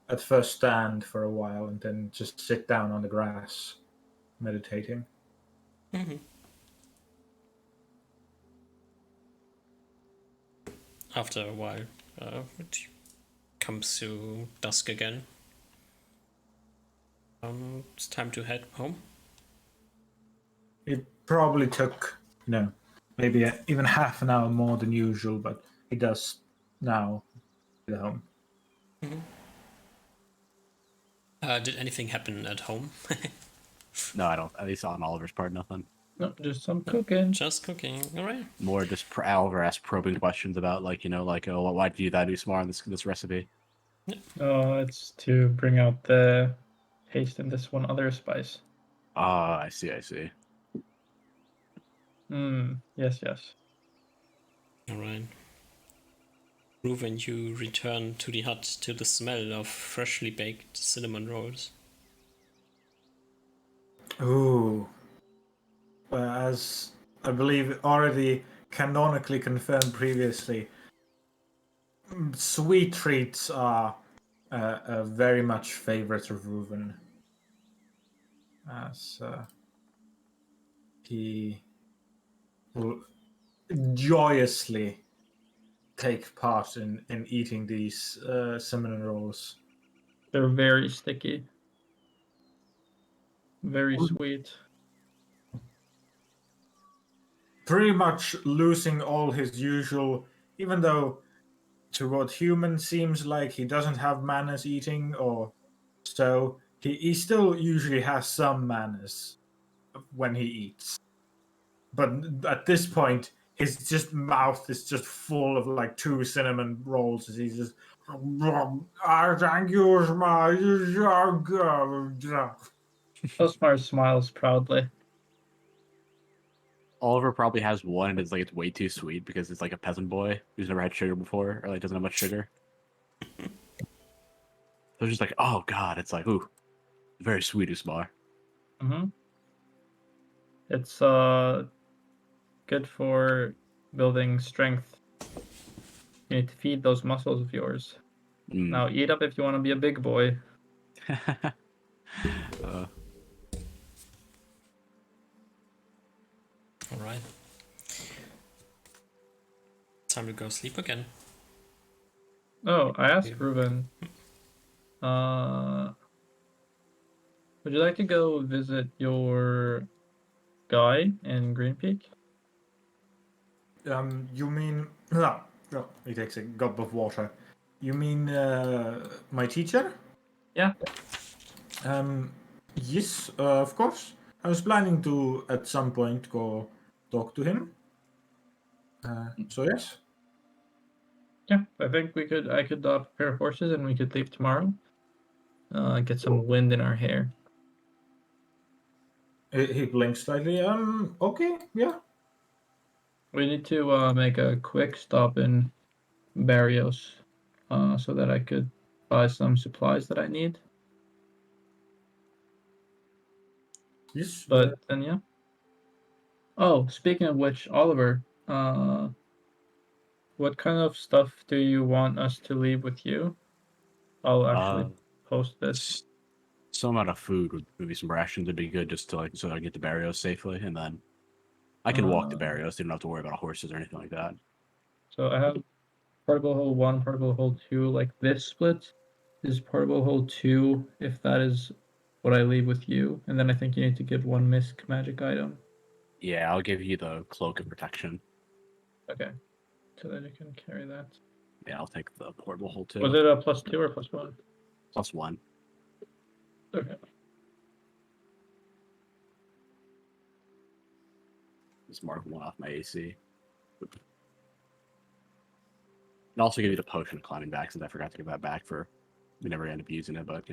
S4: at first stand for a while and then just sit down on the grass, meditating.
S1: Mm-hmm. After a while, it comes to dusk again. It's time to head home.
S4: It probably took, maybe even half an hour more than usual, but he does now get home.
S1: Did anything happen at home?
S2: No, I don't. At least on Oliver's part, nothing.
S3: No, just some cooking.
S1: Just cooking. All right.
S2: More just Oliver asked probing questions about oh, why do you that do smart on this recipe?
S3: It's to bring out the taste in this one other spice.
S2: Ah, I see.
S3: Yes.
S1: All right. Reuven, you return to the hut to the smell of freshly baked cinnamon rolls.
S4: Ooh. As I believe already canonically confirmed previously, sweet treats are a very much favorite of Reuven. As he will joyously take part in eating these cinnamon rolls.
S3: They're very sticky. Very sweet.
S4: Pretty much losing all his usual, even though to what human seems like he doesn't have manners eating, or so, he still usually has some manners when he eats. But at this point, his just mouth is just full of like 2 cinnamon rolls as he's just thank you,
S3: Osmar smiles proudly.
S2: Oliver probably has one, and it's way too sweet because it's like a peasant boy who's never had sugar before, or doesn't have much sugar. So it's just like, oh god, it's like, ooh, very sweet Usmar.
S3: It's good for building strength. You need to feed those muscles of yours. Now eat up if you want to be a big boy.
S1: All right. Time to go sleep again.
S3: Oh, I asked Reuven. Would you like to go visit your guy in Green Peak?
S4: You mean no? He takes a gulp of water. You mean my teacher?
S3: Yeah.
S4: Yes, of course. I was planning to at some point go talk to him. So yes.
S3: Yeah, I think I could prepare horses and we could leave tomorrow. Get some wind in our hair.
S4: He blinks slightly. Okay, yeah.
S3: We need to make a quick stop in Barrios, so that I could buy some supplies that I need.
S4: Yes.
S3: But then yeah. Oh, speaking of which, Oliver, what kind of stuff do you want us to leave with you? I'll actually post this.
S2: Some amount of food would maybe some rations would be good just to so I can get to Barrios safely, and then I can walk to Barrios. You don't have to worry about horses or anything like that.
S3: So I have particle hole 1, particle hole 2, like this split is particle hole 2, if that is what I leave with you. And then I think you need to give 1 misc magic item.
S2: Yeah, I'll give you the cloak of protection.
S3: Okay. So that you can carry that.
S2: Yeah, I'll take the portable hole too.
S3: Was it a +2 or +1?
S2: +1.
S3: Okay.
S2: Just mark 1 off my AC. And also give you the potion of climbing back since I forgot to give that back we never end up using it, but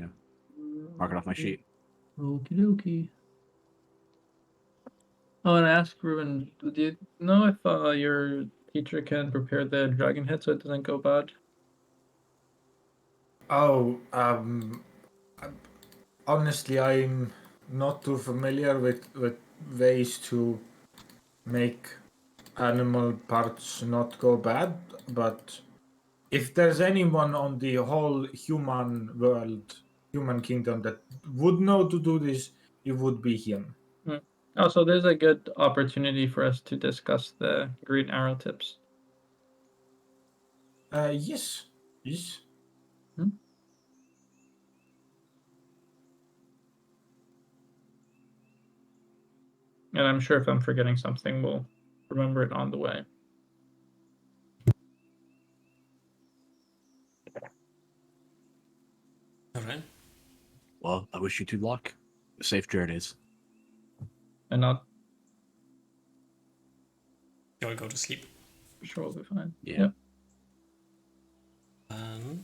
S2: mark it off my sheet.
S3: Okie dokie. Oh, and I asked Ruben, do you know if your teacher can prepare the dragon head so it doesn't go bad?
S4: Oh, honestly, I'm not too familiar with ways to make animal parts not go bad, but if there's anyone on the whole human world, human kingdom that would know to do this, it would be him.
S3: Also, there's a good opportunity for us to discuss the green arrow tips.
S4: Yes.
S3: And I'm sure if I'm forgetting something, we'll remember it on the way.
S1: All right.
S2: Well, I wish you two luck. Safe journeys.
S3: And not
S1: You all go to sleep.
S3: sure we'll be fine.
S2: Yeah.
S3: Yep.
S1: And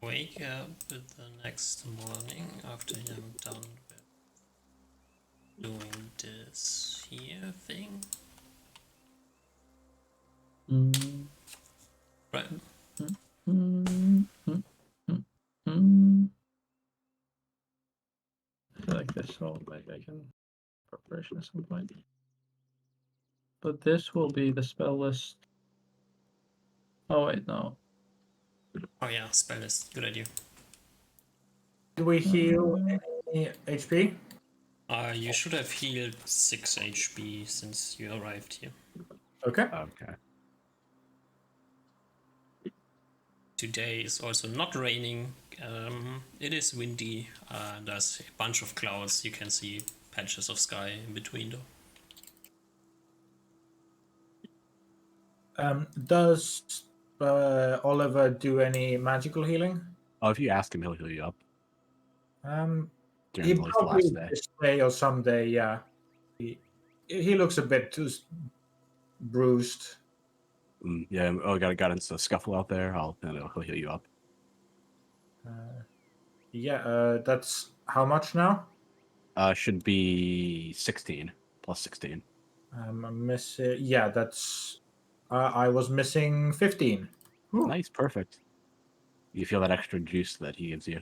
S1: wake up with the next morning after you're done with doing this here thing.
S3: Mm.
S1: Right.
S3: Mm, mm, mm, mm. I feel like this will like I can preparation at some point. But this will be the spell list. Oh wait, no.
S1: Oh yeah, spell list. Good idea.
S4: Do we heal any HP?
S1: You should have healed 6 HP since you arrived here.
S4: Okay.
S2: Okay.
S1: Today is also not raining. It is windy. There's a bunch of clouds. You can see patches of sky in between though.
S4: Does Oliver do any magical healing?
S2: Oh, if you ask him, he'll heal you up
S4: He
S2: during at least the
S4: probably
S2: last day.
S4: this day or someday, yeah. He looks a bit too bruised.
S2: Yeah. Oh, got into a scuffle out there. He'll heal you up.
S4: That's how much now?
S2: Should be 16 plus 16.
S4: I'm missing. Yeah, that's. I was missing 15. Whew.
S2: Nice, perfect. You feel that extra juice that he gives you.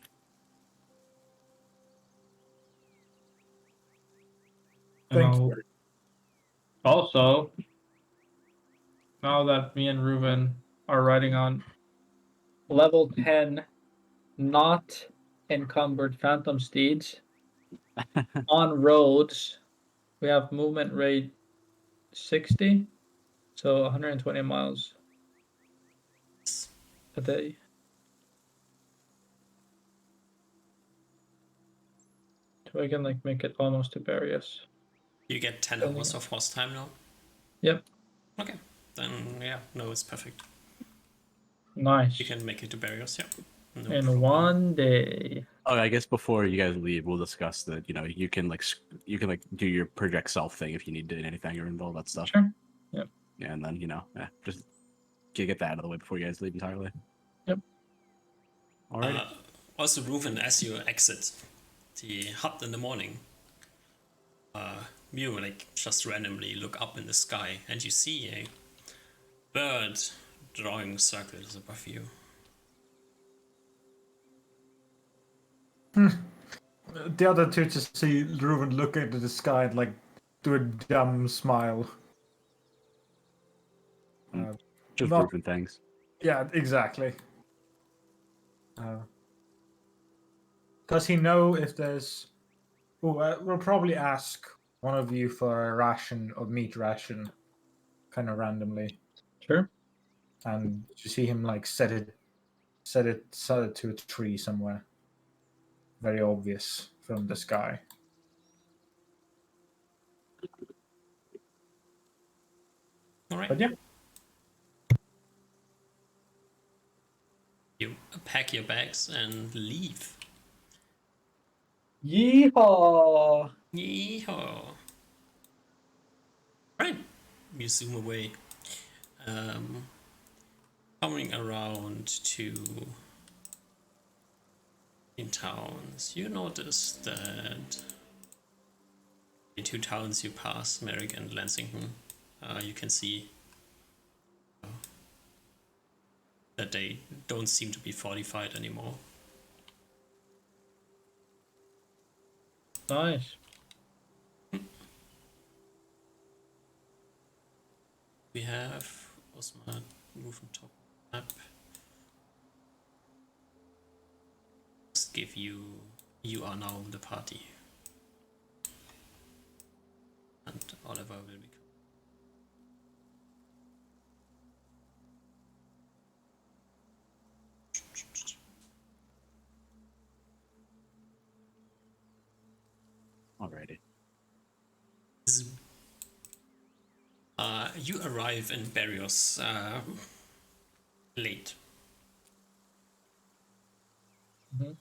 S4: Thank
S3: And
S4: you.
S3: also, now that me and Ruben are riding on level 10, not encumbered phantom steeds on roads, we have movement rate 60, so 120 miles a day. So I can like make it almost to Barrios.
S1: You get 10
S3: Oh,
S1: hours
S3: yeah.
S1: of horse time now.
S3: Yep.
S1: Okay, then yeah, no, it's perfect.
S3: Nice.
S1: You can make it to Barrios, yeah. No
S3: In
S1: problem.
S3: one day.
S2: Oh, I guess before you guys leave, we'll discuss that. You can do your project self thing if you need to do anything or all that stuff.
S3: Sure.
S2: Yeah, and then just get that out of the way before you guys leave entirely.
S3: Yep.
S2: Alright.
S1: Also, Reuven, as you exit the hut in the morning, you like just randomly look up in the sky and you see a bird drawing circles above you.
S4: The other two just see Reuben look into the sky and like do a dumb smile.
S2: Just
S4: not-
S2: roofing things.
S4: Yeah, exactly. Does he know if there's? We'll probably ask one of you for a ration of meat ration, kind of randomly,
S3: Sure.
S4: and you see him like set it to a tree somewhere. Very obvious from the sky.
S1: All right.
S4: But yeah,
S1: You pack your bags and leave.
S3: Yeehaw!
S1: Yeehaw! Right, you zoom away. Coming around to in towns, you notice that the two towns you pass, Merrick and Lansington, you can see that they don't seem to be fortified anymore.
S3: Nice.
S1: We have Osman move on top map. Just give you. You are now the party. And Oliver will become.
S2: Alrighty.
S1: You arrive in Barrios late.
S3: Mhm.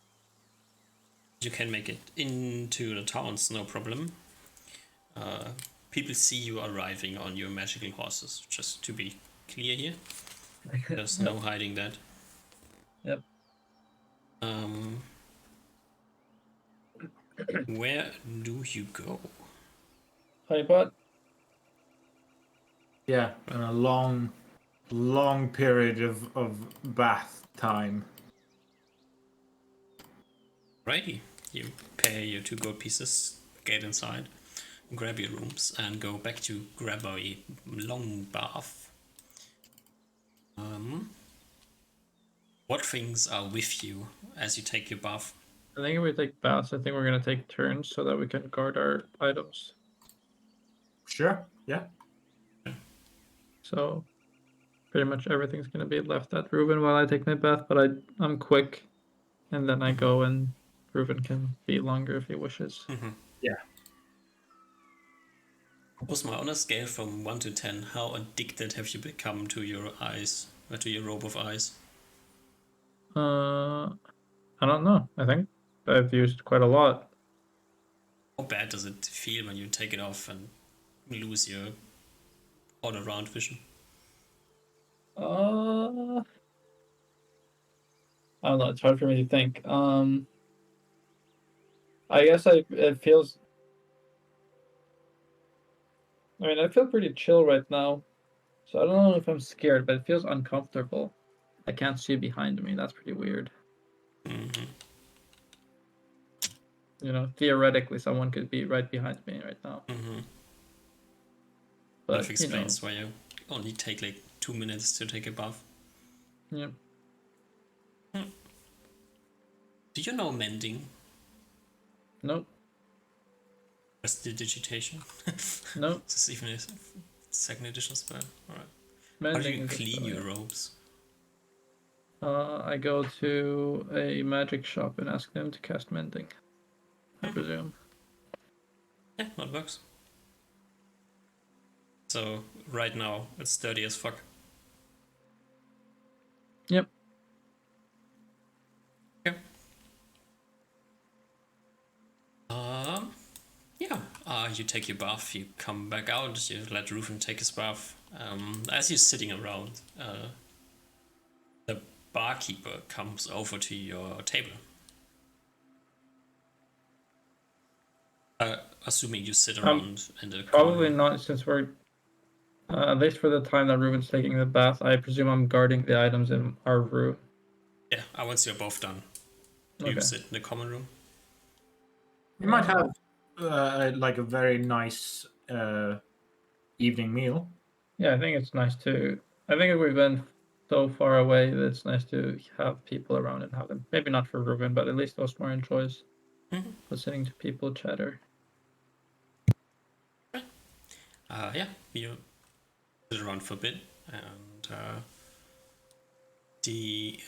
S1: You can make it into the towns, no problem. People see you arriving on your magical horses, just to be clear here. There's no hiding that.
S3: Yep.
S1: Where do you go?
S3: Honeypot?
S4: Yeah, and a long period of bath time.
S1: Righty. You pay your 2 gold pieces, get inside, grab your rooms, and go back to grab a long bath. What things are with you as you take your bath?
S3: I think if we take baths, I think we're gonna take turns so that we can guard our items.
S4: Sure. Yeah.
S3: So pretty much everything's gonna be left at Reuben while I take my bath, but I'm quick, and then I go and Reuben can be longer if he wishes.
S4: Yeah.
S1: Osmar, on a scale from 1 to 10, how addicted have you become to your eyes, or to your robe of eyes?
S3: I don't know. I think I've used quite a lot.
S1: How bad does it feel when you take it off and lose your all-around vision?
S3: I don't know. It's hard for me to think. I guess it feels. I mean, I feel pretty chill right now, so I don't know if I'm scared, but it feels uncomfortable. I can't see behind me. That's pretty weird. You know, theoretically, someone could be right behind me right now.
S1: That
S3: But
S1: explains why you only take like 2 minutes to take a bath.
S3: Yeah.
S1: Do you know mending?
S3: Nope.
S1: Prestidigitation?
S3: Nope.
S1: Is this even a second edition spell? Alright. How do
S3: Mending
S1: you
S3: is a
S1: clean
S3: spell,
S1: your
S3: yeah.
S1: robes?
S3: I go to a magic shop and ask them to cast mending, I presume.
S1: Yeah, that works. So, right now, it's dirty as fuck.
S3: Yep.
S1: Okay. Yeah. You take your bath, you come back out, you let Rufin take his bath. As you're sitting around, the barkeeper comes over to your table. Assuming you sit around in the
S3: Probably
S1: corner.
S3: not, since we're at least for the time that Ruben's taking the bath. I presume I'm guarding the items in our room.
S1: Yeah, once you're both done, you
S3: Okay.
S1: sit in the common room.
S4: You might have like a very nice evening meal.
S3: Yeah, I think it's nice to. I think if we've been so far away, it's nice to have people around and have them. Maybe not for Ruben, but at least Osmar enjoys listening to people chatter.
S1: Yeah, you sit around for a bit, and the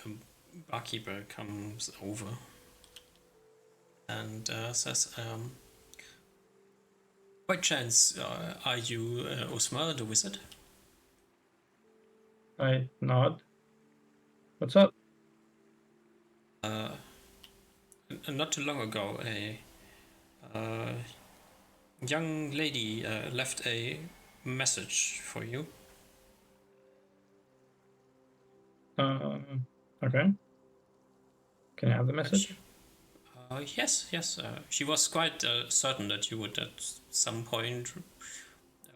S1: barkeeper comes over and says, by chance, are you Osmar the wizard?
S3: I nod. What's up?
S1: Not too long ago, a young lady left a message for you.
S3: Okay. Can I have the message?
S1: Yes. She was quite certain that you would at some point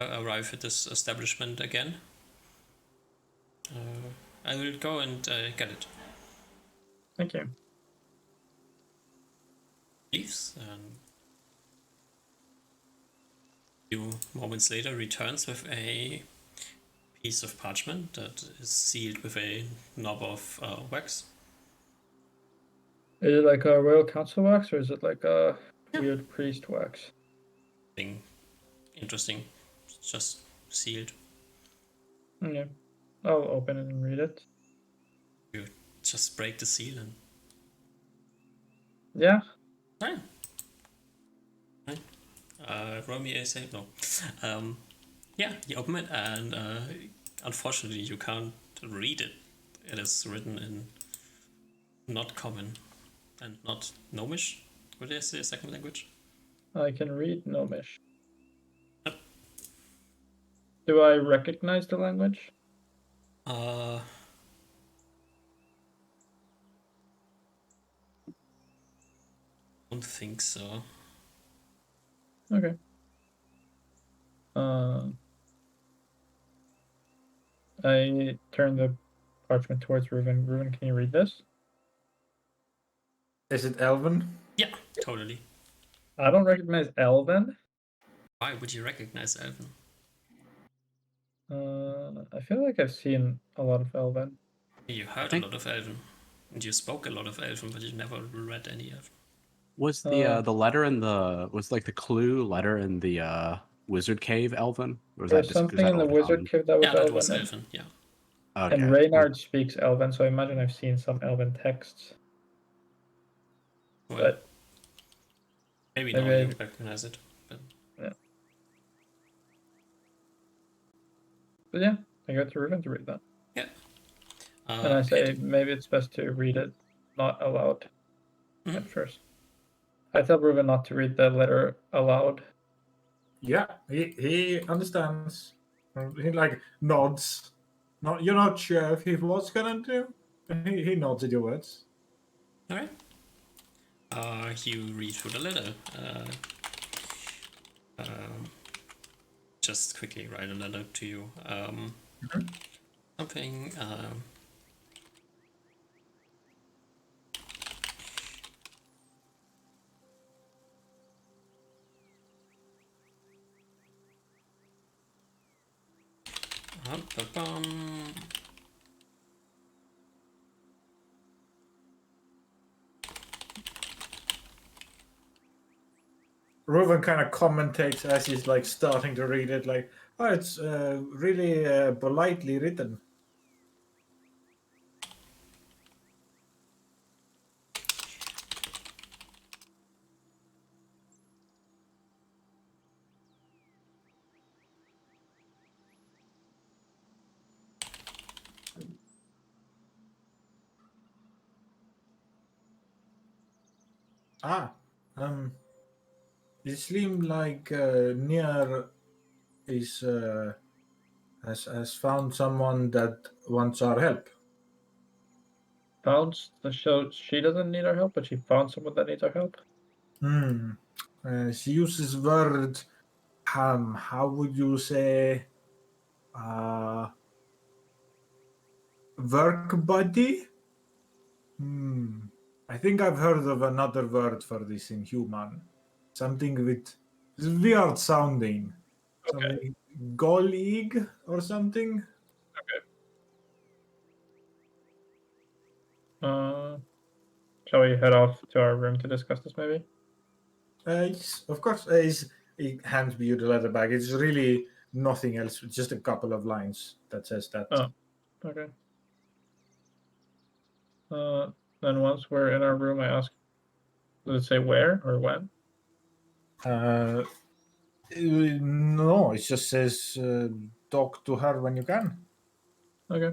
S1: arrive at this establishment again. I will go and get it.
S3: Thank you.
S1: Leaves, and a few moments later returns with a piece of parchment that is sealed with a knob of wax.
S3: Is it like a royal council wax, or is it like a
S1: Yeah.
S3: weird priest wax?
S1: Thing interesting. It's just sealed.
S3: Yeah, I'll open it and read it.
S1: You just break the seal and
S3: Yeah.
S1: fine. Roll me a save. No. Yeah, you open it and unfortunately you can't read it. It is written in not common and not Gnomish. What is the second language?
S3: I can read Gnomish.
S1: Yep.
S3: Do I recognize the language?
S1: Don't think so.
S3: Okay. I turn the parchment towards Reuven. Reuven, can you read this?
S4: Is it Elven?
S1: Yeah, totally.
S3: I don't recognize Elven.
S1: Why would you recognize Elven?
S3: I feel like I've seen a lot of Elven.
S1: You heard a lot of Elven, and you spoke a lot of Elven, but you never read any Elven.
S2: Was the letter in the was like the clue letter in the wizard cave Elven, or was that
S3: There's
S2: just
S3: something in the wizard cave that was
S1: Yeah, that
S3: Elven.
S1: was Elven. Yeah.
S2: Okay.
S3: And Reynard speaks Elven, so I imagine I've seen some Elven texts.
S1: Well,
S3: But
S1: maybe now
S3: maybe
S1: you recognize it. But
S3: yeah, I go to Reuven to read that.
S1: yeah.
S3: And I say maybe it's best to read it not aloud at first. I tell Reuven not to read the letter aloud.
S4: Yeah, he understands. He like nods. Not you're not sure if he was gonna do. He nods at your words.
S1: All right. You read through the letter. Just quickly write a letter to you. Something.
S4: Reuven kind of commentates as he's like starting to read it, like, "Oh, it's really politely written." It seemed like Nier is has found someone that wants our help.
S3: Found the show she doesn't need our help, but she found someone that needs our help.
S4: She uses word. How would you say? Work buddy. I think I've heard of another word for this in human. Something with weird sounding.
S3: Okay.
S4: Something colleague or something.
S3: Shall we head off to our room to discuss this, maybe?
S4: Yes, of course. He hands me the letter bag. It's really nothing else. It's just a couple of lines that says that.
S3: Oh, okay. Then once we're in our room, I ask, does it say where or when?
S4: No, it just says talk to her when you can.
S3: Okay.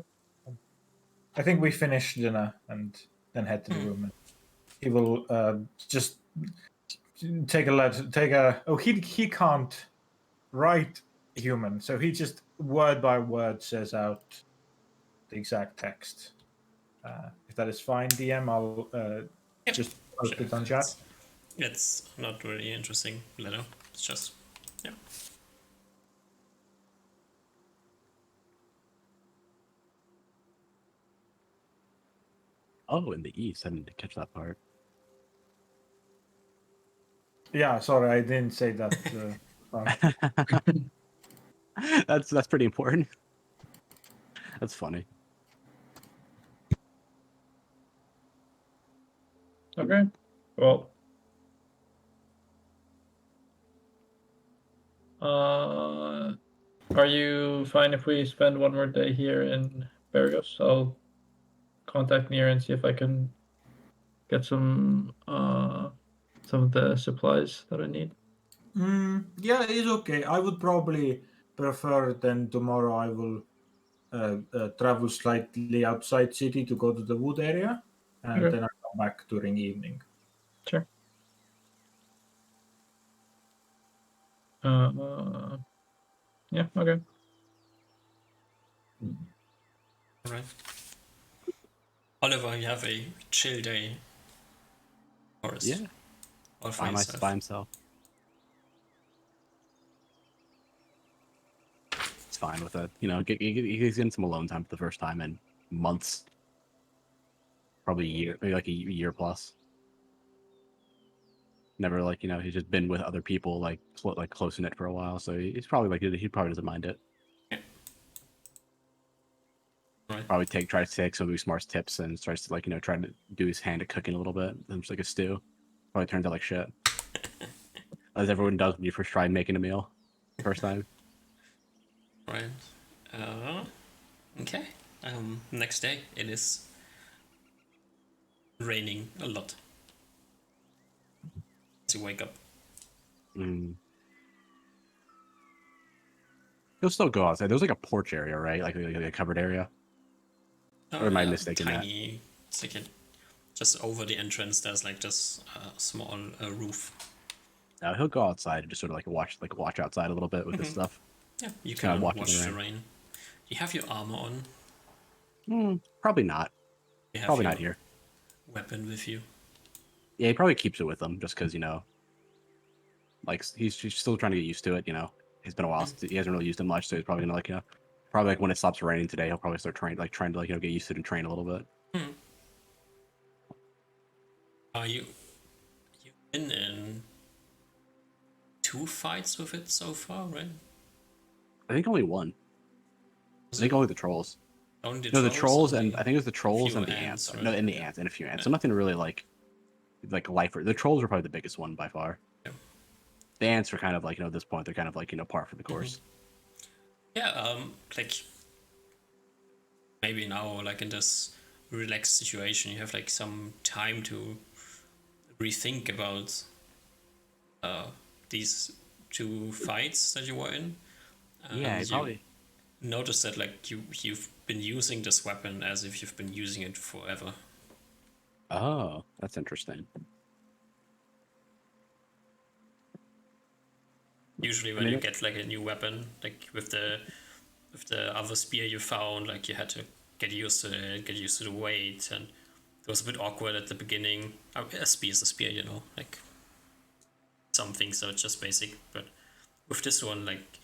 S4: I think we finish dinner and then head to the room. He will just take a letter. Oh, he can't write human, so he just word by word says out the exact text. If that is fine, DM, I'll just post it on chat.
S1: It's not really interesting letter. It's just, yeah.
S2: Oh, in the east. I didn't catch that part.
S4: Yeah, sorry, I didn't say that.
S2: That's pretty important. That's funny.
S3: Okay. Well. Are you fine if we spend one more day here in Burgos? I'll contact Nier and see if I can get some of the supplies that I need.
S4: Yeah, it's okay. I would probably prefer then tomorrow I will travel slightly outside city to go to the wood area, and
S3: Okay.
S4: then I come back during evening.
S3: Sure. Uh, yeah, okay.
S1: Alright. Oliver, you have a chill day. Forest.
S2: Yeah.
S1: All for yourself.
S2: By himself. It's fine with it. You know, he's getting some alone time for the first time in months. Probably a year, maybe like a year plus. Never like, you know, he's just been with other people like close knit for a while, so he's probably like he probably doesn't mind it.
S1: Yeah. Right.
S2: Probably try to take some of Smart's tips and starts to like, you know, try to do his hand at cooking a little bit. And just like a stew. Probably turns out like shit. As everyone does when you first try making a meal. First time.
S1: Right. Okay. Next day it is raining a lot. As you wake up.
S2: He'll still go outside. There was like a porch area, right? Like a covered area. Or am I mistaken?
S1: Tiny, it's like just over the entrance. There's like just a small roof.
S2: He'll go outside and just sort of like watch outside a little bit with this stuff.
S1: Yeah, you
S2: Just
S1: can
S2: kinda
S1: watch
S2: watching the
S1: the rain. You have your armor on.
S2: Probably not.
S1: You have
S2: Probably
S1: your
S2: not here.
S1: weapon with you.
S2: Yeah, he probably keeps it with him just because, you know, like he's still trying to get used to it. You know, it's been a while since he hasn't really used it much, so he's probably gonna like, you know, probably like when it stops raining today, he'll probably start trying to like, you know, get used to it and train a little bit.
S1: You've been in 2 fights with it so far, right?
S2: I think only one. I think only the trolls.
S1: Only
S2: The trolls and I think it was the
S1: a
S2: trolls
S1: few
S2: and the
S1: ants,
S2: ants.
S1: right?
S2: No, and the ants and a few ants. So nothing really like life. The trolls were probably the biggest one by far.
S1: Yeah.
S2: The ants are kind of like, you know, at this point they're kind of like, you know, par for the course.
S1: Yeah, like maybe now, like in this relaxed situation, you have like some time to rethink about these 2 fights that you were in.
S2: Yeah,
S1: You
S2: probably.
S1: notice that like you've been using this weapon as if you've been using it forever.
S2: Oh, that's interesting.
S1: Usually when you get like a new weapon, like with the other spear you found, like you had to get used to it, get used to the weight, and it was a bit awkward at the beginning. A spear is a spear, you know, like some things are just basic, but with this one, like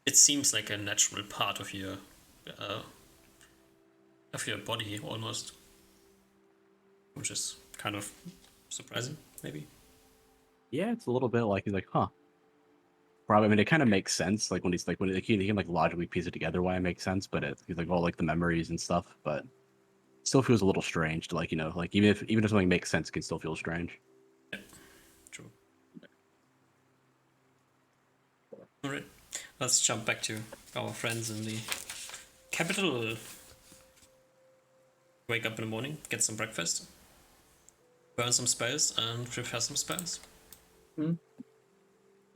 S1: it seems like a natural part of your body almost, which is kind of surprising, maybe.
S2: Yeah, it's a little bit like he's like, huh. Probably. I mean, it kind of makes sense. Like when he's like he can like logically piece it together why it makes sense. But he's like, well, like the memories and stuff. But it still feels a little strange to like, you know, like even if something makes sense, it can still feel strange.
S1: Yeah, true. All right, let's jump back to our friends in the capital. Wake up in the morning, get some breakfast, burn some spells, and prepare some spells.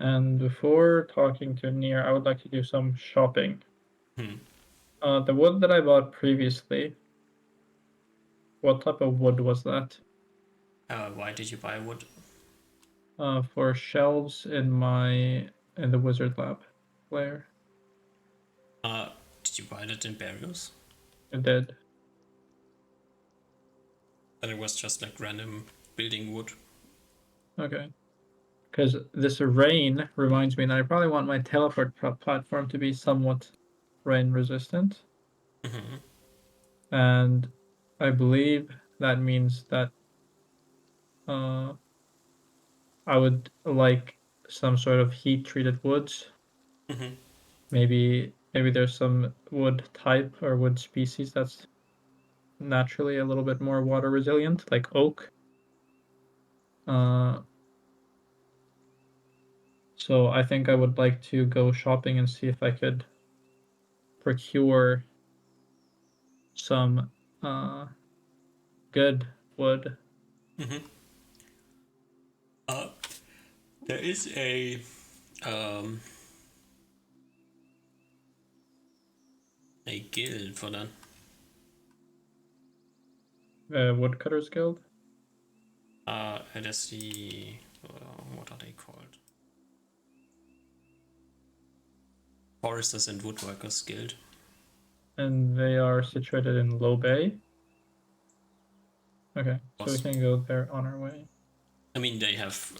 S3: And before talking to Nier, I would like to do some shopping. The wood that I bought previously, what type of wood was that?
S1: Why did you buy wood?
S3: For shelves in the wizard lab layer.
S1: Did you buy that in burials?
S3: I did.
S1: Then it was just like random building wood.
S3: Okay. Because this rain reminds me that I probably want my teleport platform to be somewhat rain resistant. And I believe that means that I would like some sort of heat treated woods. Maybe maybe there's some wood type or wood species that's naturally a little bit more water resilient, like oak. So I think I would like to go shopping and see if I could procure some good wood.
S1: Mm-hmm. There is a guild for that.
S3: Woodcutters Guild.
S1: It is the what are they called? Foresters and Woodworkers Guild.
S3: And they are situated in Low Bay. Okay, so we can go there on our way.
S1: I mean, they have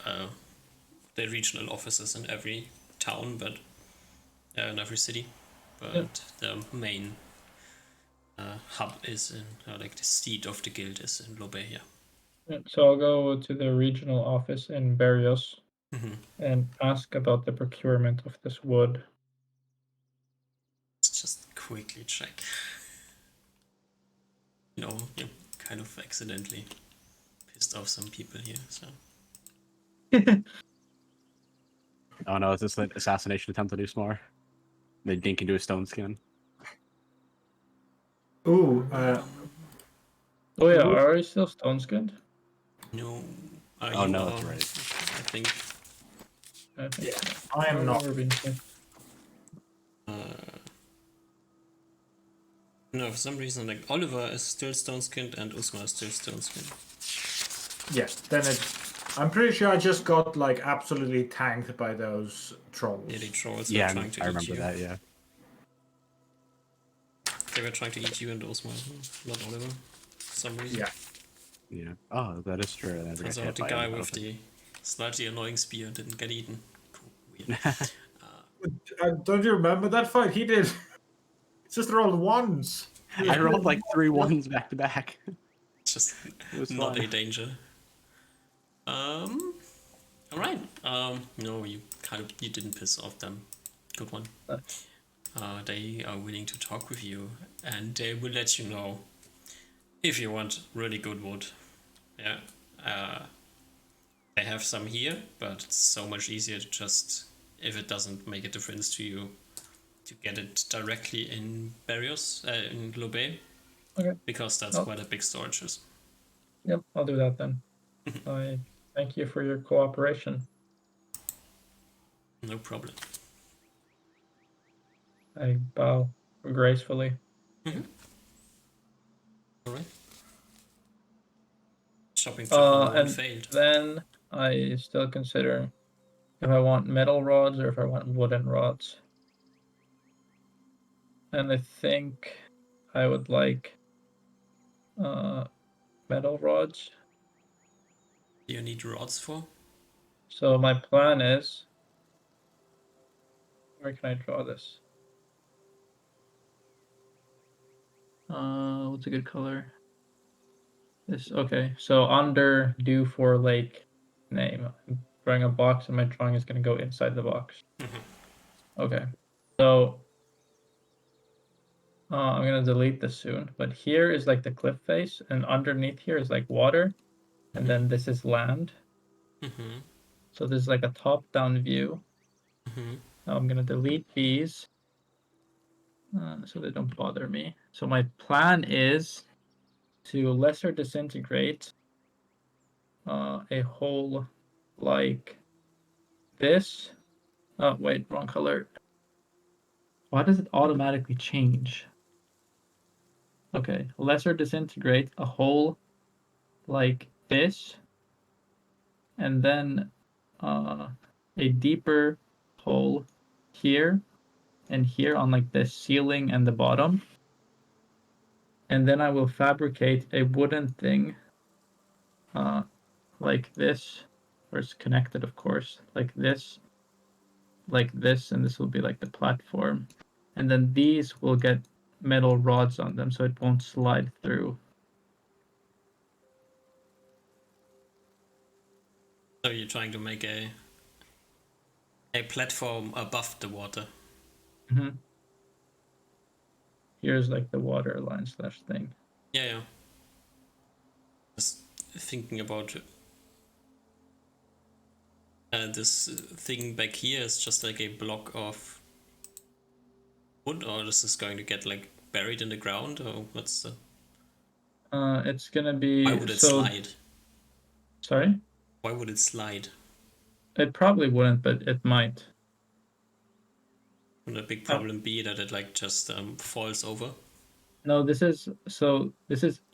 S1: their regional offices in every town, but in every city. But the main hub is in, like the seat of the guild is in Lobeia.
S3: Yeah, so I'll go to the regional office in Barrios and ask about the procurement of this wood.
S1: Let's just quickly check. You know, you kind of accidentally pissed off some people here, so.
S2: Oh no, is this an assassination attempt on Usmar? They dink into a stone skin.
S4: Ooh,
S3: Oh yeah, are you still stone skinned?
S1: No.
S2: Oh no, that's right.
S1: I think.
S4: yeah, I am not.
S1: No, for some reason, like Oliver is still stone skinned and Usma is still stone skinned.
S4: Yes, then I'm pretty sure I just got like absolutely tanked by those trolls.
S1: Yeah, the trolls
S2: Yeah,
S1: were trying to
S2: I
S1: eat
S2: remember
S1: you.
S2: that. Yeah.
S1: They were trying to eat you and Usma, not Oliver, for some reason.
S4: Yeah.
S2: Yeah. Oh, that is true. I
S1: Turns out the guy with the slightly annoying spear didn't get eaten. Cool. Weird.
S4: Don't you remember that fight? He did. Just rolled ones.
S2: I rolled like 3 ones back to back.
S1: Just
S2: was
S1: not
S2: fun.
S1: a danger. Alright. No, you didn't piss off them. Good one. They are willing to talk with you, and they will let you know if you want really good wood. Yeah. They have some here, but it's so much easier to just, if it doesn't make a difference to you, to get it directly in Barrios, in Globe.
S3: Okay.
S1: Because that's quite a big storages.
S3: Yep, I'll do that then. I thank you for your cooperation.
S1: No problem.
S3: I bow gracefully.
S1: Alright. Shopping trip number 1
S3: and
S1: failed.
S3: Then I still consider if I want metal rods or if I want wooden rods. And I think I would like metal rods.
S1: Do you need rods for?
S3: So my plan is, where can I draw this? What's a good color? This, okay. So under due for lake name, I'm drawing a box and my drawing is going to go inside the box. Okay. So I'm going to delete this soon, but here is like the cliff face and underneath here is like water. And then this is land. So there's like a top-down view. Now I'm gonna delete these so they don't bother me. So my plan is to lesser disintegrate a hole like this. Oh wait, wrong color. Why does it automatically change? Okay, lesser disintegrate a hole like this, and then a deeper hole here and here on like the ceiling and the bottom. And then I will fabricate a wooden thing like this, where it's connected, of course, like this, and this will be like the platform. And then these will get metal rods on them so it won't slide through.
S1: So you're trying to make a platform above the water.
S3: here's like the water line slash thing.
S1: Yeah. Just thinking about this thing back here is just like a block of wood, or is this going to get like buried in the ground, or what's the?
S3: It's gonna be.
S1: Why would it slide?
S3: Sorry?
S1: Why would it slide?
S3: It probably wouldn't, but it might.
S1: Would a big problem be that it like just falls over?
S3: No, this is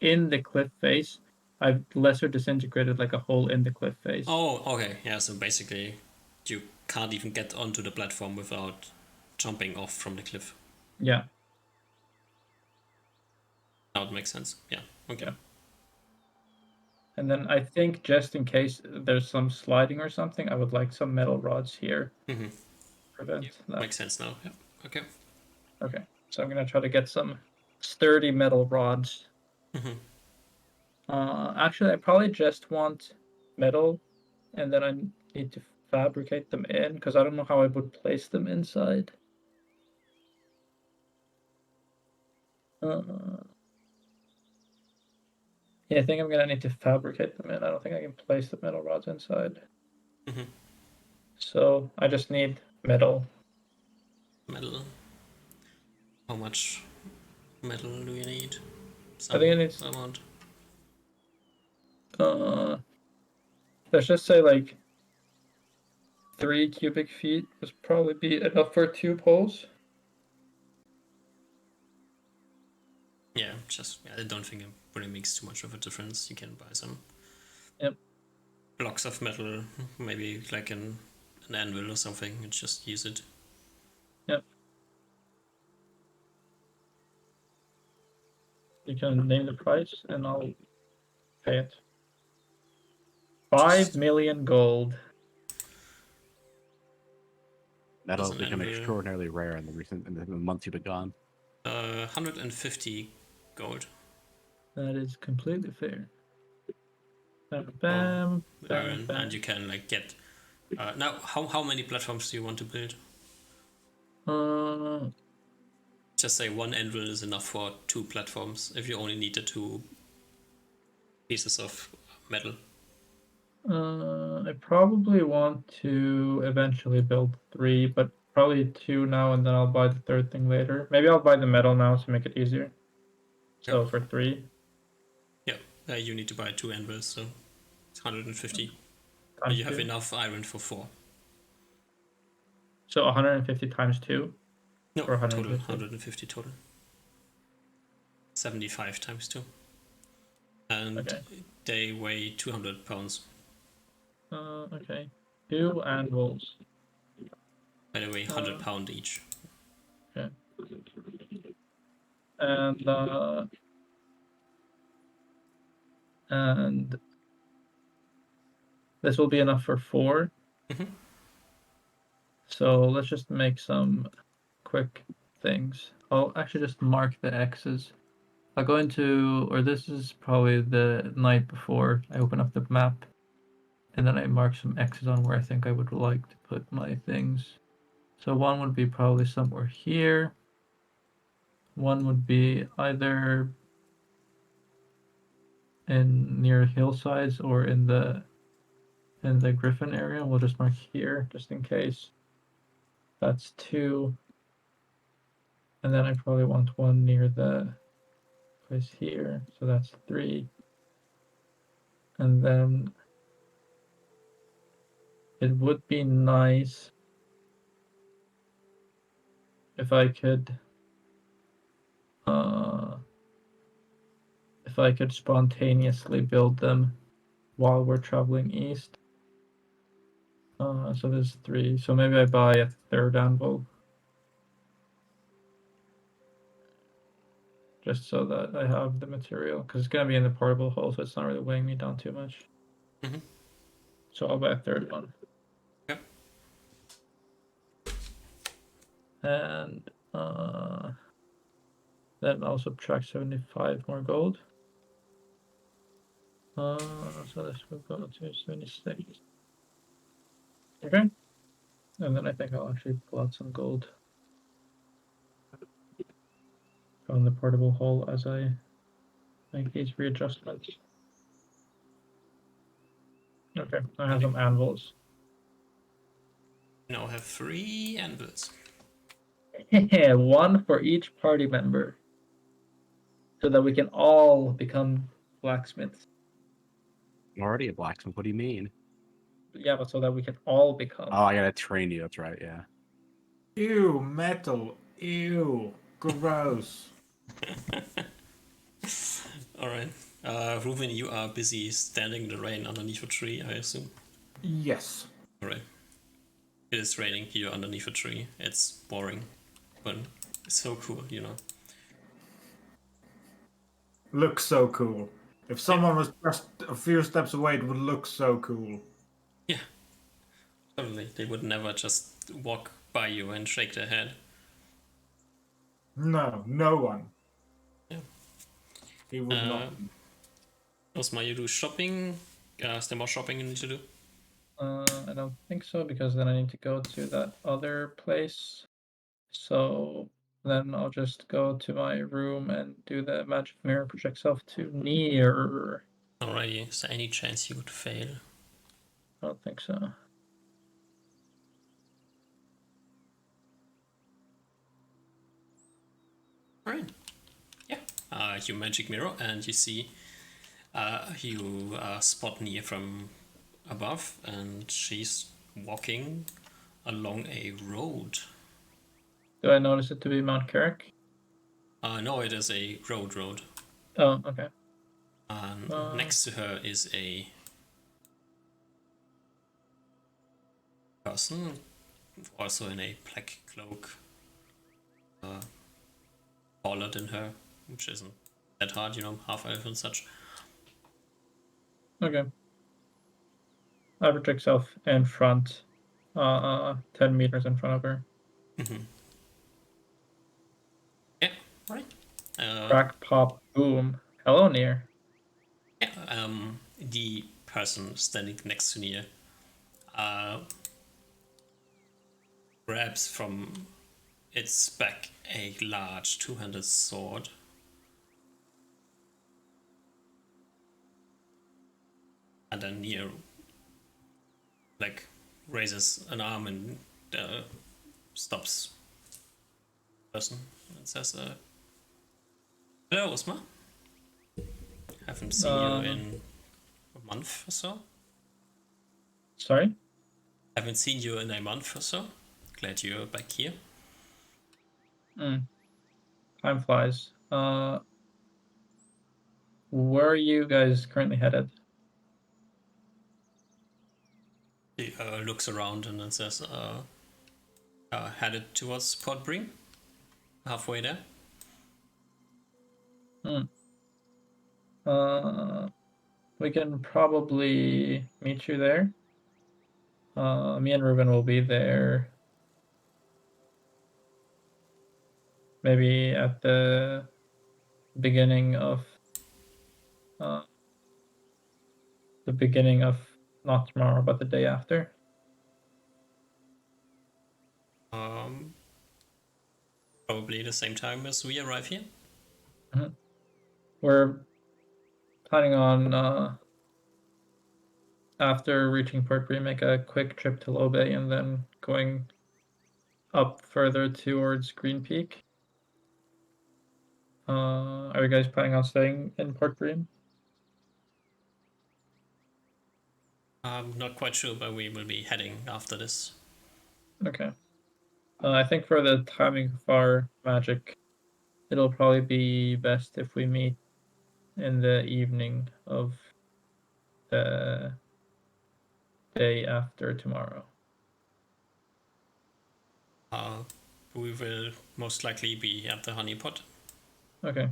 S3: in the cliff face. I've lesser disintegrated like a hole in the cliff face.
S1: Oh, okay. Yeah, so basically you can't even get onto the platform without jumping off from the cliff.
S3: Yeah.
S1: That would make sense. Yeah, okay.
S3: Yeah. And then I think just in case there's some sliding or something, I would like some metal rods here.
S1: Mm-hmm.
S3: Prevent that.
S1: Makes sense now. Yeah, okay.
S3: Okay, so I'm gonna try to get some sturdy metal rods.
S1: Mm-hmm.
S3: Actually, I probably just want metal, and then I need to fabricate them in, because I don't know how I would place them inside. Yeah, I think I'm gonna need to fabricate them in. I don't think I can place the metal rods inside.
S1: Mm-hmm.
S3: So I just need metal.
S1: Metal. How much metal do you need?
S3: I think I need
S1: amount.
S3: Let's just say like 3 cubic feet would probably be enough for 2 poles.
S1: Yeah, I don't think it really makes too much of a difference. You can buy some blocks of metal, maybe like an anvil or something, and just use it.
S3: Yep. You can name the price and I'll pay it. 5 million gold.
S2: That'll
S1: Doesn't
S2: become
S1: anvil.
S2: extraordinarily rare in the months you've been gone.
S1: 150 gold.
S3: That is completely fair. Bam, bam, bam, bam.
S1: And you can like get. Now, how many platforms do you want to build? Just say 1 anvil is enough for 2 platforms if you only need the 2 pieces of metal.
S3: I probably want to eventually build 3, but probably 2 now, and then I'll buy the 3rd thing later. Maybe I'll buy the metal now to make it easier. So for 3.
S1: Yeah, you need to buy 2 anvils, so it's 150.
S3: Times
S1: You have
S3: 2.
S1: enough iron for 4.
S3: So 150 times 2?
S1: No,
S3: or
S1: total
S3: 150?
S1: 150 total. 75 times 2. And they weigh 200 pounds.
S3: Okay. 2 anvils.
S1: By the way, 100 pound each.
S3: Okay. And this will be enough for 4.
S1: Mhm.
S3: So let's just make some quick things. I'll actually just mark the X's. I'll go into, or this is probably the night before I open up the map, and then I mark some X's on where I think I would like to put my things. So one would be probably somewhere here. One would be either in near hillsides or in the Griffin area. We'll just mark here just in case. That's 2. And then I probably want one near the place here. So that's 3. And then it would be nice if I could spontaneously build them while we're traveling east. So there's 3. So maybe I buy a 3rd anvil. Just so that I have the material, because it's gonna be in the portable hole, so it's not really weighing me down too much.
S1: Mhm.
S3: So I'll buy a 3rd one.
S1: Yep.
S3: And then I'll subtract 75 more gold. So this will go to 76. Okay. And then I think I'll actually pull out some gold. on the portable hole as I make these readjustments. Okay, I have some anvils.
S1: Now have 3 anvils.
S3: One for each party member, so that we can all become blacksmiths.
S2: I'm already a blacksmith. What do you mean?
S3: Yeah, but so that we can all become.
S2: Oh, I gotta train you. That's right. Yeah.
S4: Ew, metal. Ew, gross.
S1: Alright. Reuven, you are busy standing in the rain underneath a tree, I assume.
S4: Yes.
S1: Alright. It is raining here underneath a tree. It's boring, but it's so cool, you know.
S4: Looks so cool. If someone was just a few steps away, it would look so cool.
S1: Yeah. Totally. They would never just walk by you and shake their head.
S4: No, no one.
S1: Yeah.
S4: He would not.
S1: Osmar, you do shopping? Is there more shopping you need to do?
S3: I don't think so, because then I need to go to that other place. So then I'll just go to my room and do the magic mirror, project self to near.
S1: Alrighty, is there any chance you would fail?
S3: I don't think so.
S1: Alright. Yeah. You magic mirror and you see you spot Nia from above, and she's walking along a road.
S3: Do I notice it to be Mount Carrick?
S1: No, it is a road.
S3: Oh, okay.
S1: Next to her is a person, also in a black cloak, taller than her, which isn't that hard, you know, half elf and such.
S3: Okay. I project self in front, 10 meters in front of her.
S1: Mm-hmm. Yeah, right.
S3: Crack, pop, boom. Hello, near.
S1: Yeah, the person standing next to Nia grabs from its back a large two-handed sword. And then Nia raises an arm and stops the person and says, "Hello, Osma. Haven't seen you in a month or so.
S3: Sorry?
S1: Haven't seen you in a month or so. Glad you're back here."
S3: Time flies. Where are you guys currently headed?
S1: He looks around and then says, headed towards Port Breen. Halfway there.
S3: We can probably meet you there. Me and Ruben will be there. Maybe at the beginning of not tomorrow, but the day after.
S1: Probably the same time as we arrive here.
S3: We're planning on after reaching Port Bree, make a quick trip to Low Bay and then going up further towards Green Peak. Are you guys planning on staying in Port Bree?
S1: I'm not quite sure where we will be heading after this.
S3: Okay. I think for the timing of our magic, it'll probably be best if we meet in the evening of the day after tomorrow.
S1: We will most likely be at the honeypot.
S3: Okay.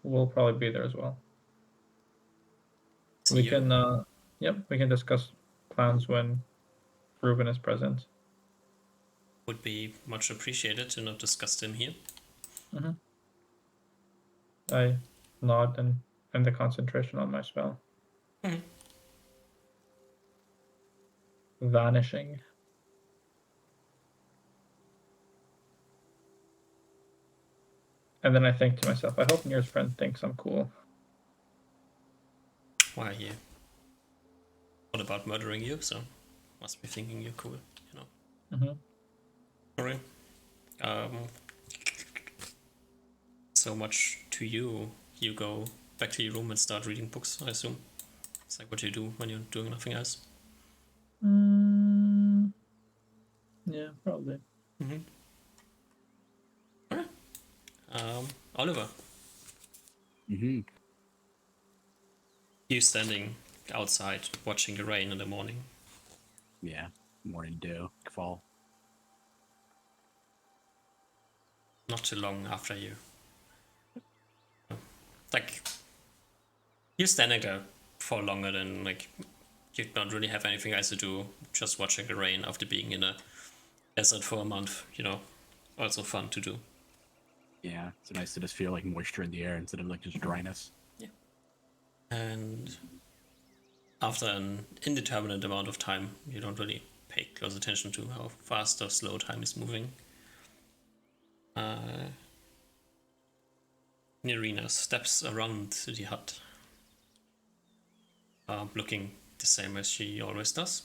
S3: We'll probably be there as well.
S1: See
S3: We
S1: you.
S3: can, we can discuss plans when Ruben is present.
S1: Would be much appreciated to not discuss them here.
S3: I nod and end the concentration on my spell. Vanishing. And then I think to myself, I hope Nir's friend thinks I'm cool.
S1: Why he thought about murdering you, so must be thinking you're cool, you know.
S3: Mm-hmm.
S1: Alright. So much to you. You go back to your room and start reading books, I assume. It's like what you do when you're doing nothing else.
S3: Yeah, probably.
S1: Mm-hmm. Alright. Oliver,
S2: Mm-hmm.
S1: you standing outside watching the rain in the morning.
S2: Yeah. Morning dew, fall.
S1: Not too long after you. Like, you're standing there for longer than, like, you don't really have anything else to do, just watching the rain after being in a desert for a month, you know. Also fun to do.
S2: Yeah, it's nice to just feel like moisture in the air instead of like just dryness.
S1: Yeah. And after an indeterminate amount of time, you don't really pay close attention to how fast or slow time is moving. Nirina steps around the hut, looking the same as she always does.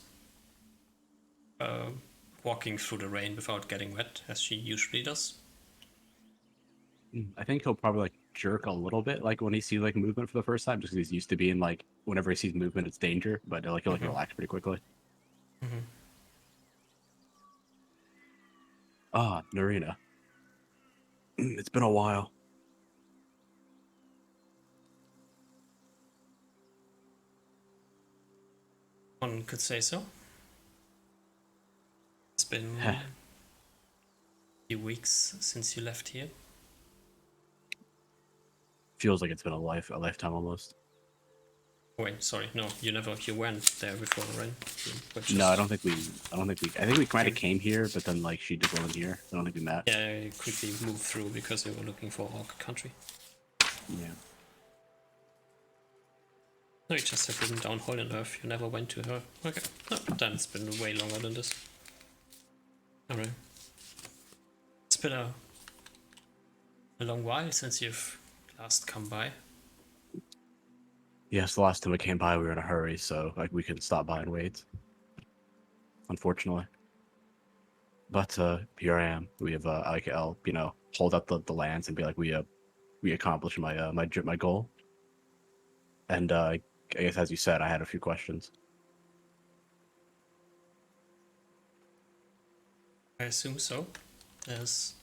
S1: Walking through the rain without getting wet, as she usually does.
S2: I think he'll probably like jerk a little bit, like when he sees like movement for the first time, just because he's used to being like whenever he sees movement, it's danger. But like he'll like relax pretty quickly.
S1: Mm-hmm.
S2: Ah, Narina. It's been a while.
S1: One could say so. It's been
S2: Heh.
S1: a few weeks since you left here.
S2: Feels like it's been a lifetime almost.
S1: Wait, sorry, no, you went there before, right?
S2: No, I think we might have came here, but then like she just wasn't here. I don't think we met.
S1: Yeah, you quickly moved through because you were looking for Orc country.
S2: Yeah.
S1: No, you just have written down Hole in Earth. You never went to her. Okay, no, then it's been way longer than this. Alright. It's been a long while since you've last come by.
S2: Yes, the last time we came by, we were in a hurry, so like we couldn't stop by and wait. Unfortunately. But here I am. We have like I'll hold up the lands and be like we accomplished my goal. And I guess as you said, I had a few questions.
S1: I assume so. There's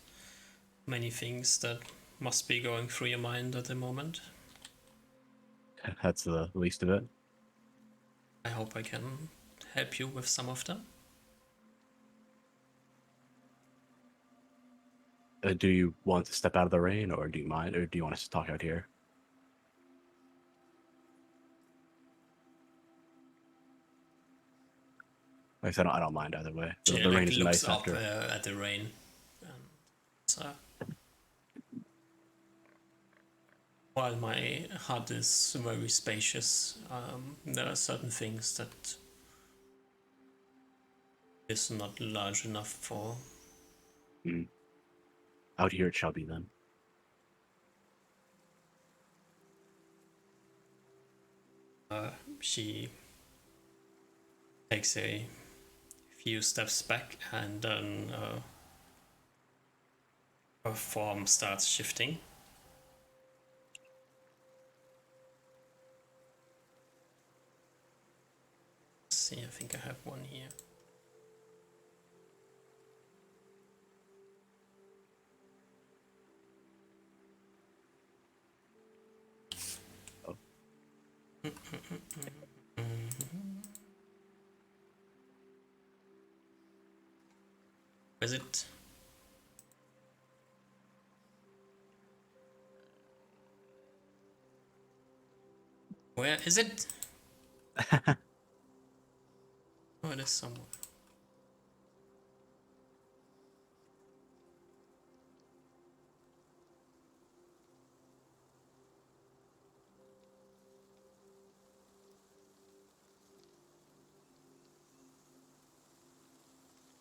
S1: many things that must be going through your mind at the moment.
S2: That's the least of it.
S1: I hope I can help you with some of them.
S2: Do you want to step out of the rain, or do you mind, or do you want us to talk out here? Like I said, I don't mind either way.
S1: She
S2: The rain is
S1: looks
S2: nice
S1: up
S2: after.
S1: at the rain. So, while my hut is very spacious, there are certain things that is not large enough for.
S2: Out here it shall be then.
S1: She takes a few steps back and then her form starts shifting. Let's see, I think I have one here.
S2: Oh.
S1: Is it? Where is it? Oh, it is somewhere.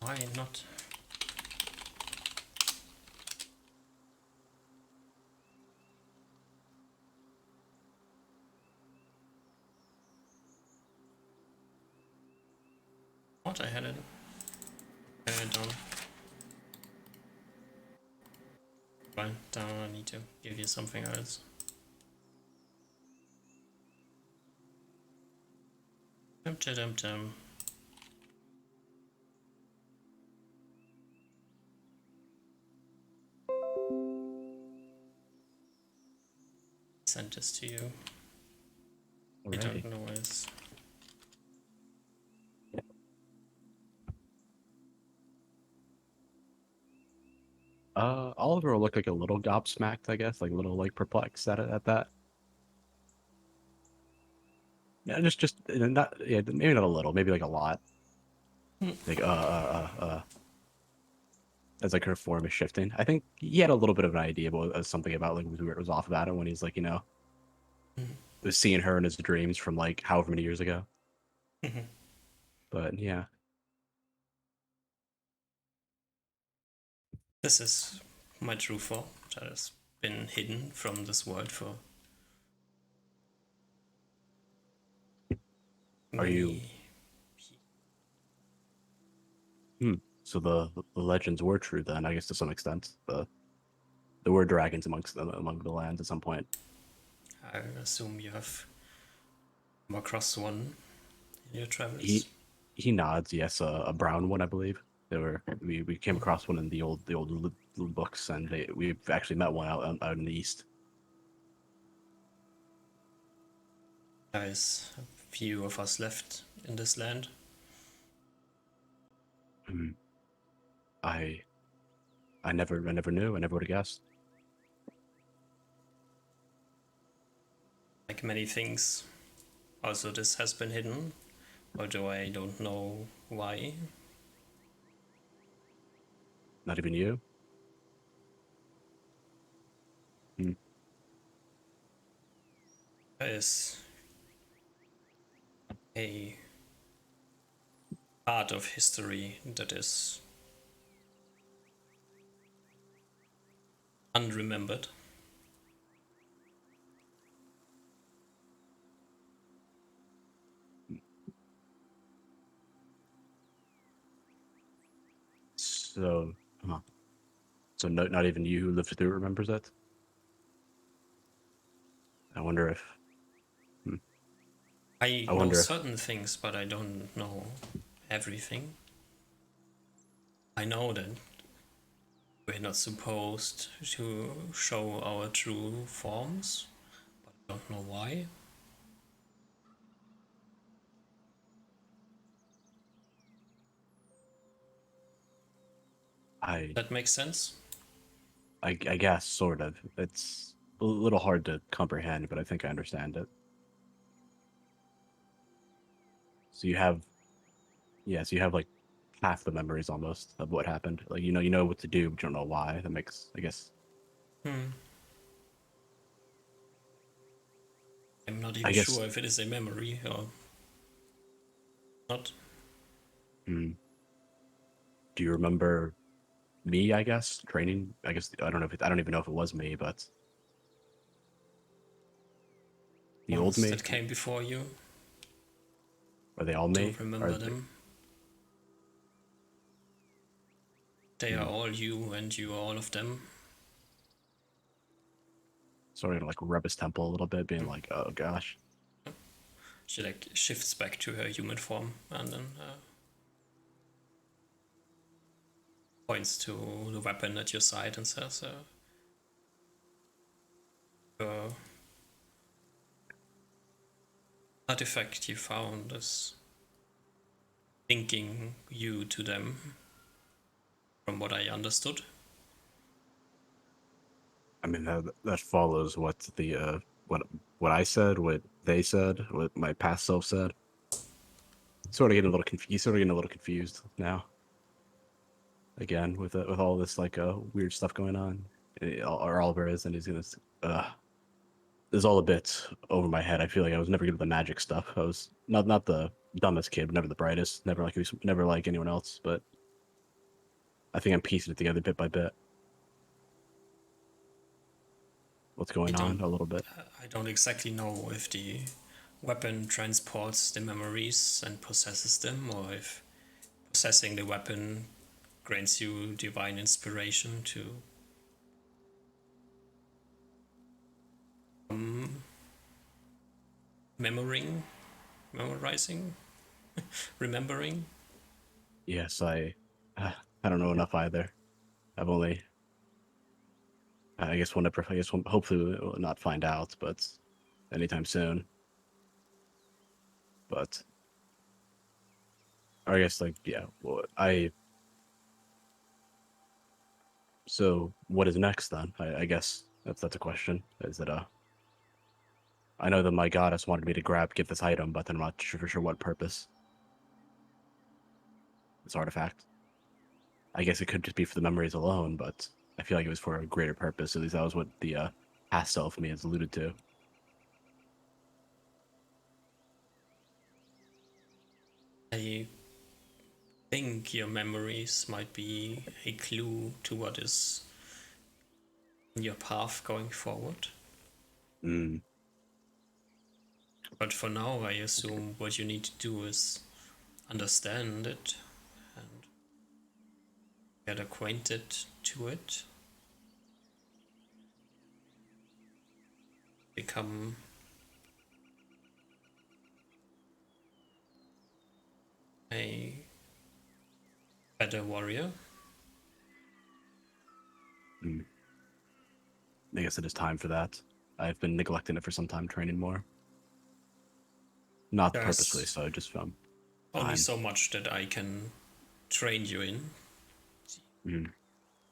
S1: Why not? thought I had it. I don't. Fine, now I need to give you something else. Dum. Send this to you. I don't
S2: Alrighty.
S1: know why it's...
S2: Oliver will look like a little gobsmacked, I guess, like a little like perplexed at that. Yeah, just not yeah, maybe not a little, maybe like a lot. Like as like her form is shifting. I think he had a little bit of an idea about something about like was off about it when he's like, was seeing her in his dreams from like however many years ago. But yeah.
S1: This is my true form that has been hidden from this world for
S2: Are you so the legends were true then, I guess to some extent. There were dragons among the lands at some point.
S1: I assume you have come across one in your travels.
S2: He nods, yes, a brown one, I believe. We came across one in the old books, and we've actually met one out in the east.
S1: There's a few of us left in this land.
S2: I never knew. I never would have guessed.
S1: Like many things, also this has been hidden, although I don't know why.
S2: Not even you.
S1: There is a part of history that is unremembered.
S2: So, so not even you who lived through it remembers it. I wonder if.
S1: I know
S2: wonder if
S1: certain things, but I don't know everything. I know that we're not supposed to show our true forms, but I don't know why. That makes sense?
S2: I guess sort of. It's a little hard to comprehend, but I think I understand it. So you have, so you have like half the memories almost of what happened. Like you know what to do, but you don't know why. That makes, I guess.
S1: I'm not even sure if it is a memory or not.
S2: Do you remember me? I guess training. I guess I don't know if I don't even know if it was me, but the old me.
S1: That came before you.
S2: Are they all me?
S1: Don't remember them. They are all you, and you are all of them.
S2: Sort of like rub his temple a little bit, being like, "Oh gosh."
S1: She like shifts back to her human form and then points to the weapon at your side and says, "The artifact you found is linking you to them, from what I understood."
S2: I mean that follows what the what I said, what they said, what my past self said. Sort of getting a little confused now. Again, with all this like weird stuff going on, or Oliver is, and he's gonna. It's all a bit over my head. I feel like I was never good at the magic stuff. I was not the dumbest kid, but never the brightest. Never like anyone else. But I think I'm piecing it together bit by bit. What's going on a little bit.
S1: I don't exactly know if the weapon transports the memories and possesses them, or if possessing the weapon grants you divine inspiration to memorizing, remembering.
S2: Yes, I don't know enough either. I've only I guess hopefully we'll not find out, but anytime soon. But I guess like yeah, well, so what is next then? I guess that's a question. Is it I know that my goddess wanted me to get this item, but I'm not sure for sure what purpose. This artifact. I guess it could just be for the memories alone, but I feel like it was for a greater purpose. At least that was what the past self me has alluded to.
S1: I think your memories might be a clue to what is in your path going forward.
S2: Mm.
S1: But for now, I assume what you need to do is understand it and get acquainted to it. Become a better warrior.
S2: Mm. I guess it is time for that. I've been neglecting it for some time, training more. Not
S1: There's
S2: purposely, so just
S1: only
S2: fine.
S1: so much that I can train you in.
S2: Mm.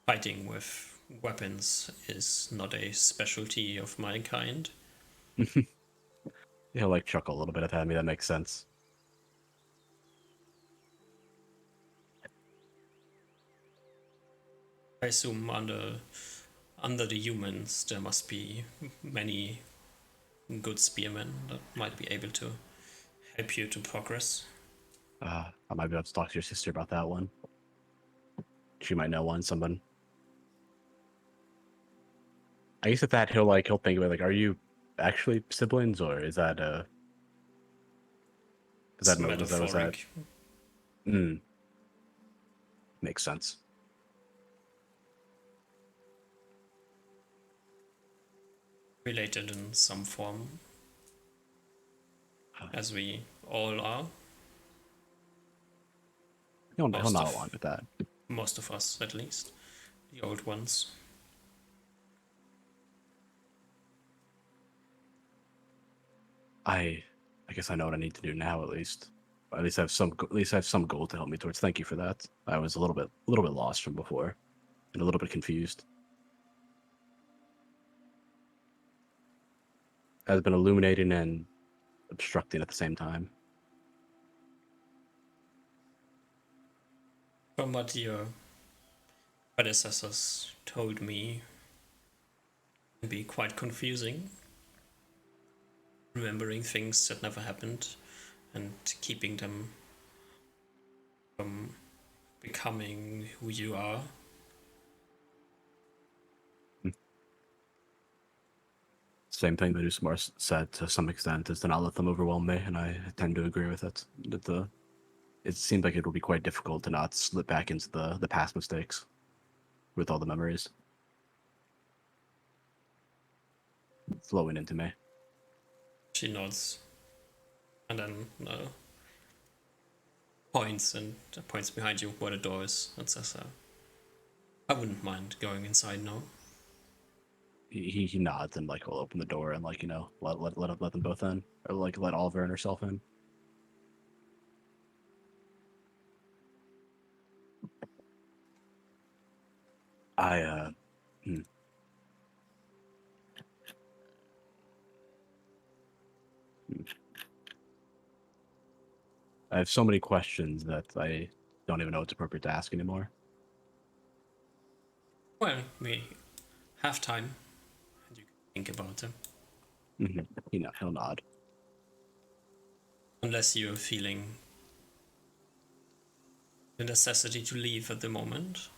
S1: Fighting with weapons is not a specialty of my kind.
S2: He'll like chuckle a little bit at me. That makes sense.
S1: I assume under the humans there must be many good spearmen that might be able to help you to progress.
S2: I might be able to talk to your sister about that one. She might know someone. I guess at that he'll think about like, are you actually siblings or is that
S1: It's
S2: was that?
S1: metaphoric.
S2: Mm. Makes sense.
S1: Related in some form, as we all are.
S2: He'll
S1: Most
S2: nod
S1: of-
S2: along with that.
S1: Most of us, at least. The old ones.
S2: I guess I know what I need to do now. At least I have some goal to help me towards. Thank you for that. I was a little bit lost from before, and a little bit confused. Has been illuminating and obstructing at the same time.
S1: From what your predecessors told me, it can be quite confusing. Remembering things that never happened and keeping them from becoming who you are.
S2: Same thing that Usmar said to some extent is to not let them overwhelm me, and I tend to agree with it. That it seems like it will be quite difficult to not slip back into the past mistakes with all the memories flowing into me.
S1: She nods and then points behind you where the door is and says, I wouldn't mind going inside now.
S2: He nods and will open the door and let them both in, or let Oliver and herself in. I have so many questions that I don't even know what's appropriate to ask anymore.
S1: Well, we have time and you can think about them.
S2: He'll nod.
S1: Unless you're feeling the necessity to leave at the moment.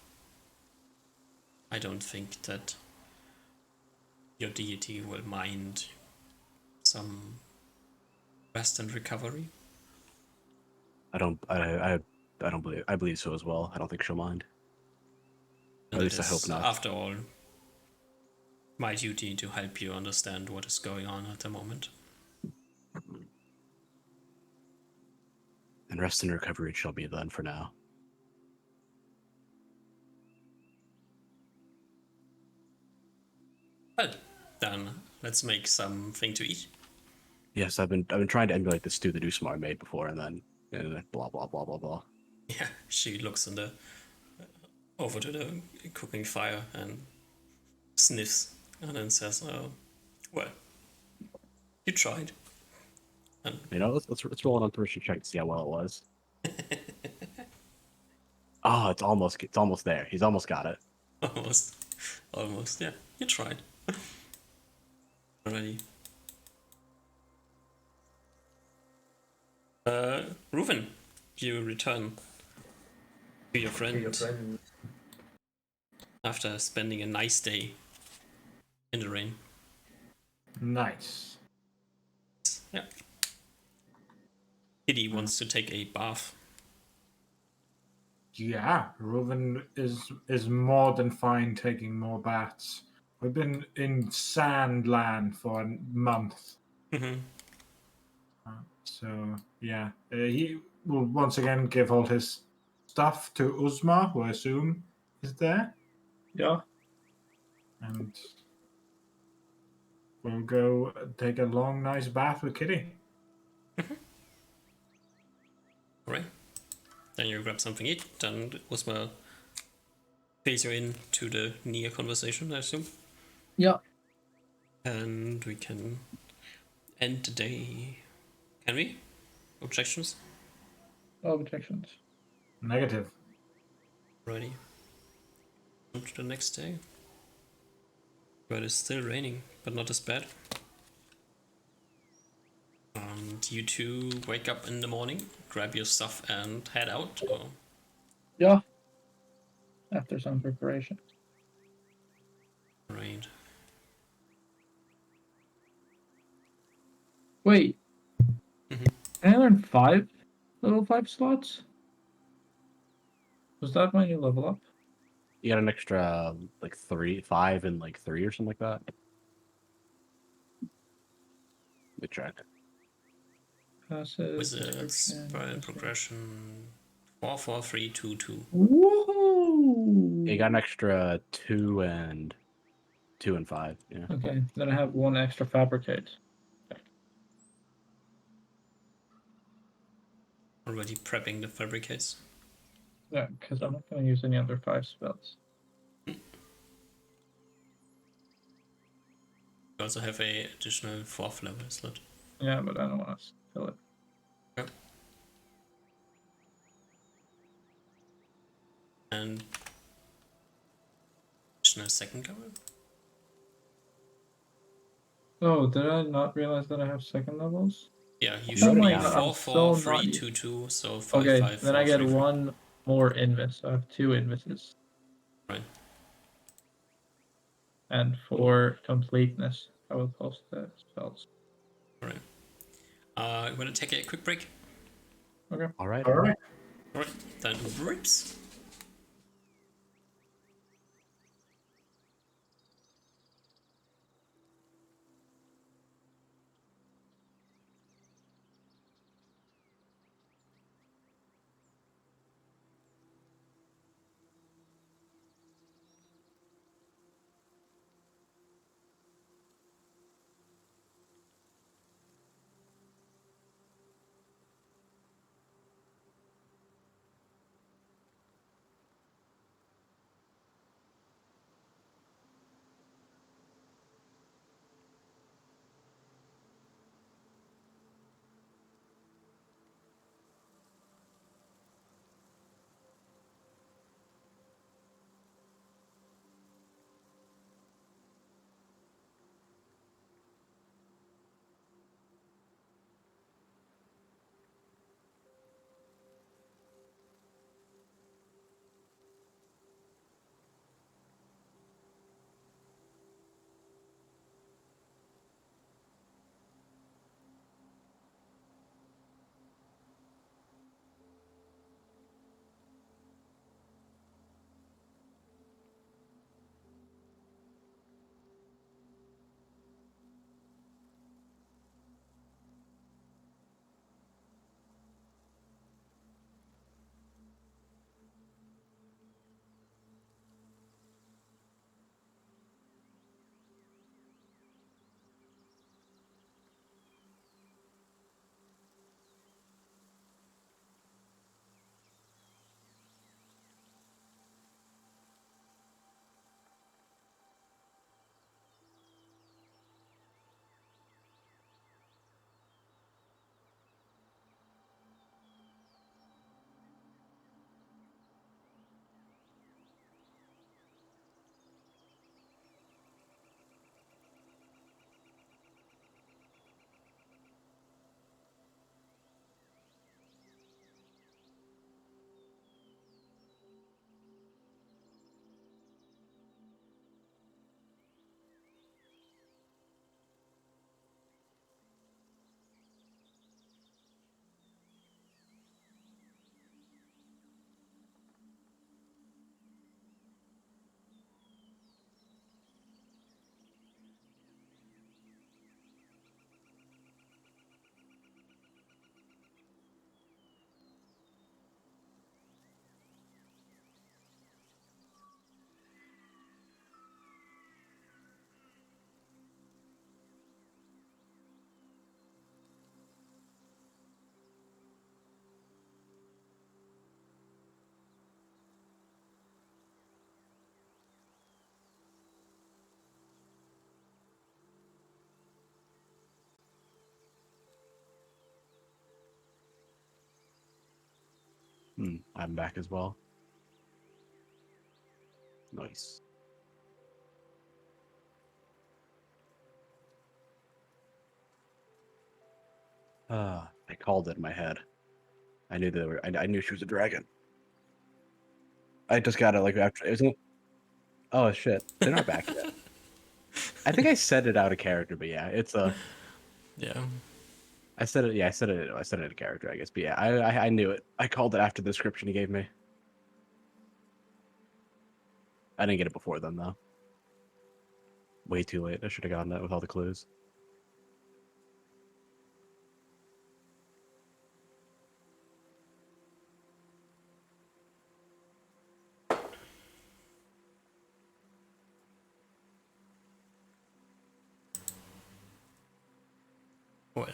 S1: I don't think that your deity will mind some rest and recovery.
S2: I I believe so as well. I don't think she'll mind.
S1: And
S2: At
S1: it
S2: least I hope
S1: is,
S2: not.
S1: after all, my duty to help you understand what is going on at the moment.
S2: And rest and recovery shall be then for now.
S1: Well, then let's make something to eat.
S2: Yes, I've been trying to emulate the stew that Usmar made before, and then blah blah blah blah blah.
S1: Yeah, she looks over to the cooking fire and sniffs and then says, "Oh, well, you tried." And
S2: Let's roll it on permission check to see how well it was. Oh, it's almost there. He's almost got it.
S1: almost, yeah, you tried. Already. Reuven, you return to your friend after spending a nice day in the rain.
S4: Nice.
S1: Yeah. Kitty wants to take a bath.
S4: Yeah, Reuven is more than fine taking more baths. We've been in Sandland for a month.
S1: Mm-hmm.
S4: So yeah, he will once again give all his stuff to Uzma, who I assume is there,
S3: Yeah.
S4: and we'll go take a long, nice bath with Kitty.
S1: Alright. Then you grab something to eat, then Usma pays you in to the Nia conversation, I assume.
S3: Yeah.
S1: And we can end the day. Can we? Objections?
S3: No objections.
S4: Negative.
S1: Alrighty. On to the next day. Where it's still raining, but not as bad. And you two wake up in the morning, grab your stuff and head out, or...
S3: Yeah. After some preparation.
S1: Right.
S3: Wait.
S1: Mhm.
S3: Can I learn 5 level 5 slots? Was that my new level up?
S2: You got an extra like 5 and like 3 or something like that. Let me check.
S3: Passive.
S1: Wizards,
S3: description,
S1: progression 4, 4, 3, 2, 2.
S3: Whoa!
S2: You got an extra 2 and 5. Yeah.
S3: Okay, then I have 1 extra fabricate.
S1: Already prepping the fabricates.
S3: Yeah, because I'm not going to use any other 5 spells.
S1: You also have a additional 4th level slot.
S3: Yeah, but I don't want to fill it.
S1: Yep. And additional 2nd level.
S3: Oh, did I not realize that I have 2nd levels?
S1: Yeah, you
S2: Oh
S1: should
S2: my
S1: be
S2: God,
S1: 4,
S3: I'm
S1: 4,
S3: so
S1: 3,
S3: naughty.
S1: 2, 2, so 5,
S3: Okay,
S1: 5, 4,
S3: then I get
S1: 3, 3.
S3: 1 more invis, so I have 2 invises.
S1: Right.
S3: And for completeness, I will post the spells.
S1: Alright. I'm gonna take a quick break.
S3: Okay.
S2: All right.
S4: All right.
S1: Alright, then rips.
S2: I'm back as well. Nice. I called it in my head. I knew they were. I knew she was a dragon. I just got it like after. Isn't it? Oh shit! They're not back yet. I think I said it out of character, but yeah, it's a.
S1: Yeah.
S2: I said it. Yeah, I said it. I said it in character, I guess. But yeah, I knew it. I called it after the description he gave me. I didn't get it before then though. Way too late. I should have gotten that with all the clues.
S1: Well.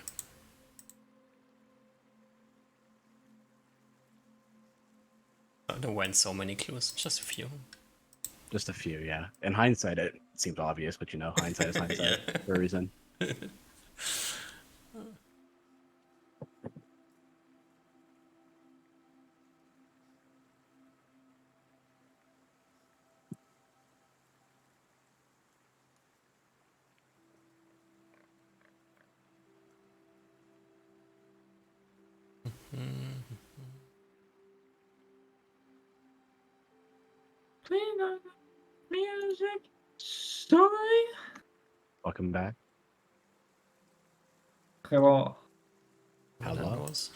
S1: There weren't so many clues, just a few.
S2: Just a few, yeah. In hindsight, it seems obvious, but you know, hindsight is hindsight for a reason.
S3: Playing on music. Story.
S2: Welcome back.
S3: Hello.
S1: Well, that
S2: Hello.
S1: was.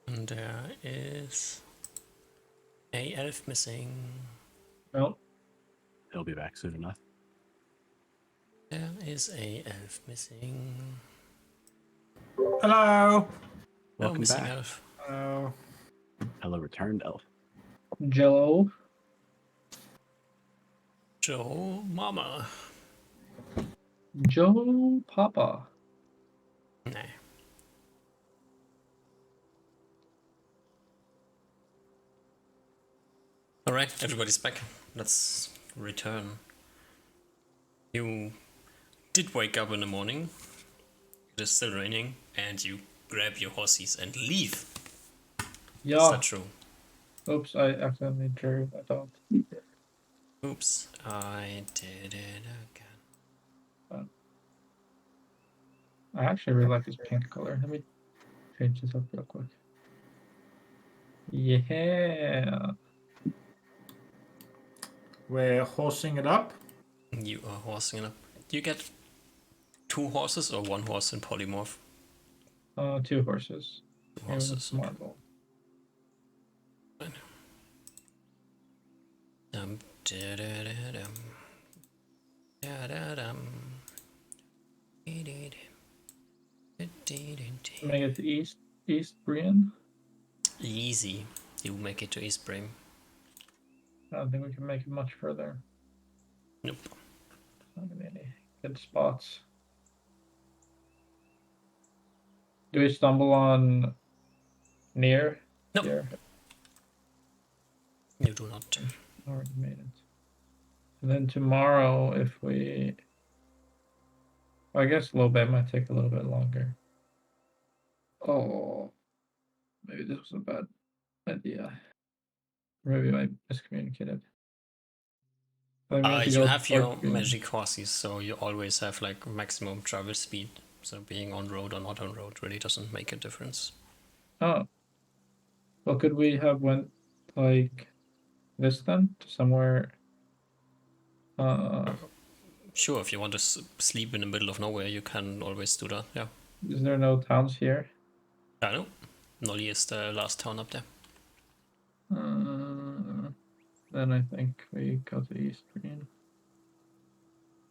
S1: And there is a elf missing.
S3: Well,
S2: He'll be back soon enough.
S1: There is a elf missing.
S4: Hello.
S2: Welcome
S1: missing
S2: back.
S1: elf.
S4: Hello.
S2: Hello, returned elf.
S3: Jello.
S1: Joe Mama.
S3: Joe Papa.
S1: Nah. Alright, everybody's back. Let's return. You did wake up in the morning. It is still raining, and you grab your horses and leave. Is
S3: Yeah.
S1: that true?
S3: Oops, I accidentally drew a dog.
S1: Oops, I did it again.
S3: I actually really like this pink color. Let me change this up real quick. Yeah.
S4: We're horsing it up.
S1: You are horsing it up. Do you get 2 horses or 1 horse in polymorph?
S3: 2 horses.
S1: 2
S3: Here with
S1: horses.
S3: marble.
S1: Okay. Dum da da da dum. Da da dum.
S3: Make it East Brian.
S1: Easy. You make it to East Brim.
S3: I don't think we can make it much further.
S1: Nope.
S3: Not gonna be any good spots. Do we stumble on near
S1: Nope.
S3: here?
S1: You do not.
S3: Already made it. And then tomorrow, if we, I guess low bet might take a little bit longer. Oh, maybe this was a bad idea. Maybe I miscommunicated.
S1: You have your magic horses, so you always have like maximum travel speed. So being on road or not on road really doesn't make a difference.
S3: Oh. Well, could we have went like this then to somewhere?
S1: Sure, if you want to sleep in the middle of nowhere, you can always do that. Yeah.
S3: Is there no towns here?
S1: I know. Nolly is the last town up there.
S3: Then I think we go to East Green.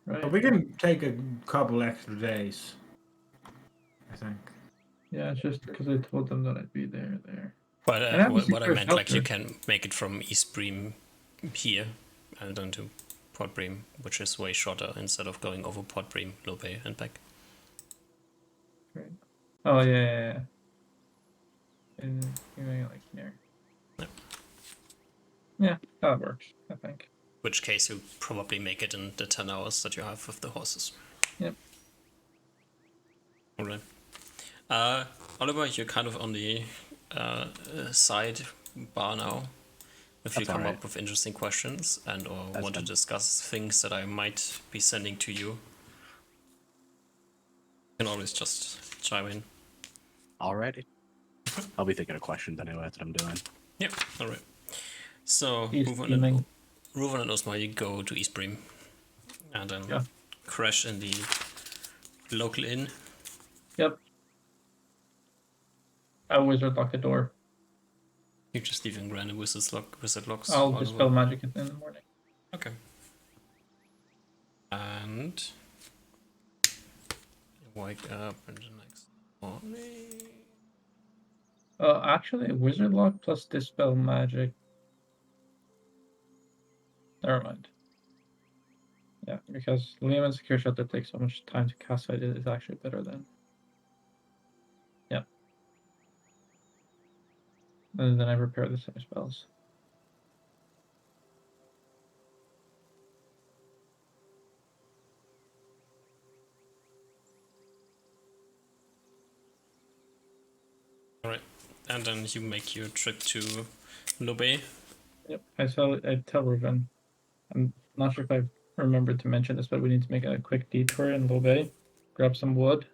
S3: Right.
S4: But we can take a couple extra days, I think.
S3: Yeah, it's just because I told them that I'd be there.
S1: But what I meant, like, you can make it from East Bream here and then to Port Bream, which is way shorter instead of going over Port Bream, Low Bay, and back.
S3: Great. Oh yeah. like here.
S1: Yep.
S3: Yeah, that works, I think.
S1: Which case you probably make it in the 10 hours that you have with the horses.
S3: Yep.
S1: Alright. Oliver, you're kind of on the side bar now. If you
S2: That's
S1: come
S2: alright.
S1: up with interesting questions and or
S2: That's
S1: want to
S2: fine.
S1: discuss things that I might be sending to you, you can always just chime in.
S2: Alrighty. I'll be thinking of questions anyway. That's what I'm doing.
S1: Yep, alright. So,
S3: He's
S1: Ruven and Osmar, you go to Eastbream and then
S3: Yeah.
S1: crash in the local inn.
S3: Yep. I wizard lock the door.
S1: You just even random wizard locks.
S3: I'll
S1: Oliver.
S3: dispel magic in the morning.
S1: Okay. And you wake up in the next morning.
S3: Actually, wizard lock plus dispel magic. Never mind. Yeah, because Liam and Secure Shelter takes so much time to cast, so it is actually better than. Yeah. And then I repair the same spells.
S1: Alright. And then you make your trip to Lobe.
S3: Yep. I tell Ruven. I'm not sure if I remembered to mention this, but we need to make a quick detour in Lobe. Grab some wood.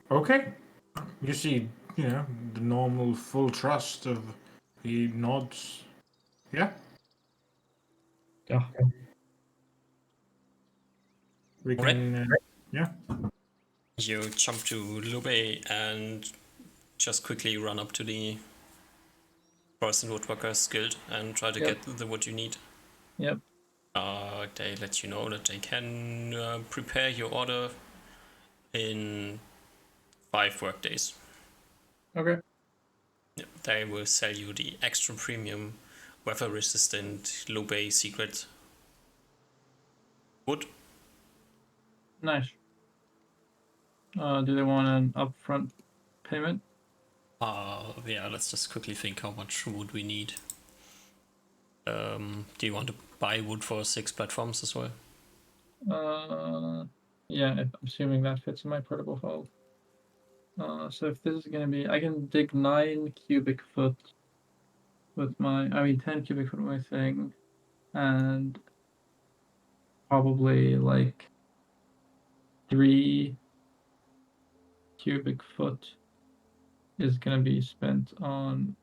S4: Okay. You see, the normal full trust of he nods. Yeah,
S3: Yeah.
S4: we
S1: Alright.
S4: can. Yeah.
S1: You jump to Lobe and just quickly run up to the Forest and Woodworkers Guild and try to
S3: Yep.
S1: get the wood you need.
S3: Yep.
S1: They let you know that they can prepare your order in 5 work days.
S3: Okay.
S1: Yep. They will sell you the extra premium, weather resistant, low bay secret wood.
S3: Nice. Do they want an upfront payment?
S1: Yeah, let's just quickly think how much wood we need. Do you want to buy wood for 6 platforms as well?
S3: Yeah, I'm assuming that fits in my portable file. So if this is gonna be, I can dig 9 cubic foot with 10 cubic foot with my thing, and probably like 3 cubic foot is gonna be spent on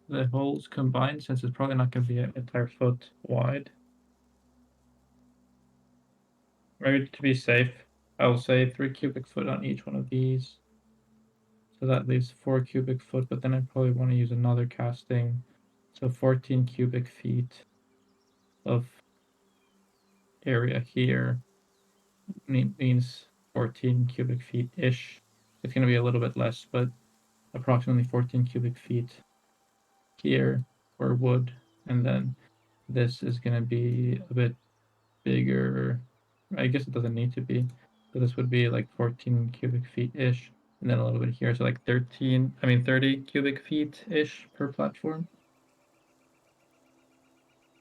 S3: the holes combined, since it's probably not gonna be an entire foot wide. Maybe to be safe, I'll say 3 cubic foot on each one of these. So that leaves 4 cubic foot, but then I probably want to use another casting. So 14 cubic feet of area here means 14 cubic feet-ish. It's going to be a little bit less, but approximately 14 cubic feet here for wood. And then this is going to be a bit bigger. I guess it doesn't need to be. So this would be like 14 cubic feet-ish. And then a little bit here. So like 30 cubic feet-ish per platform.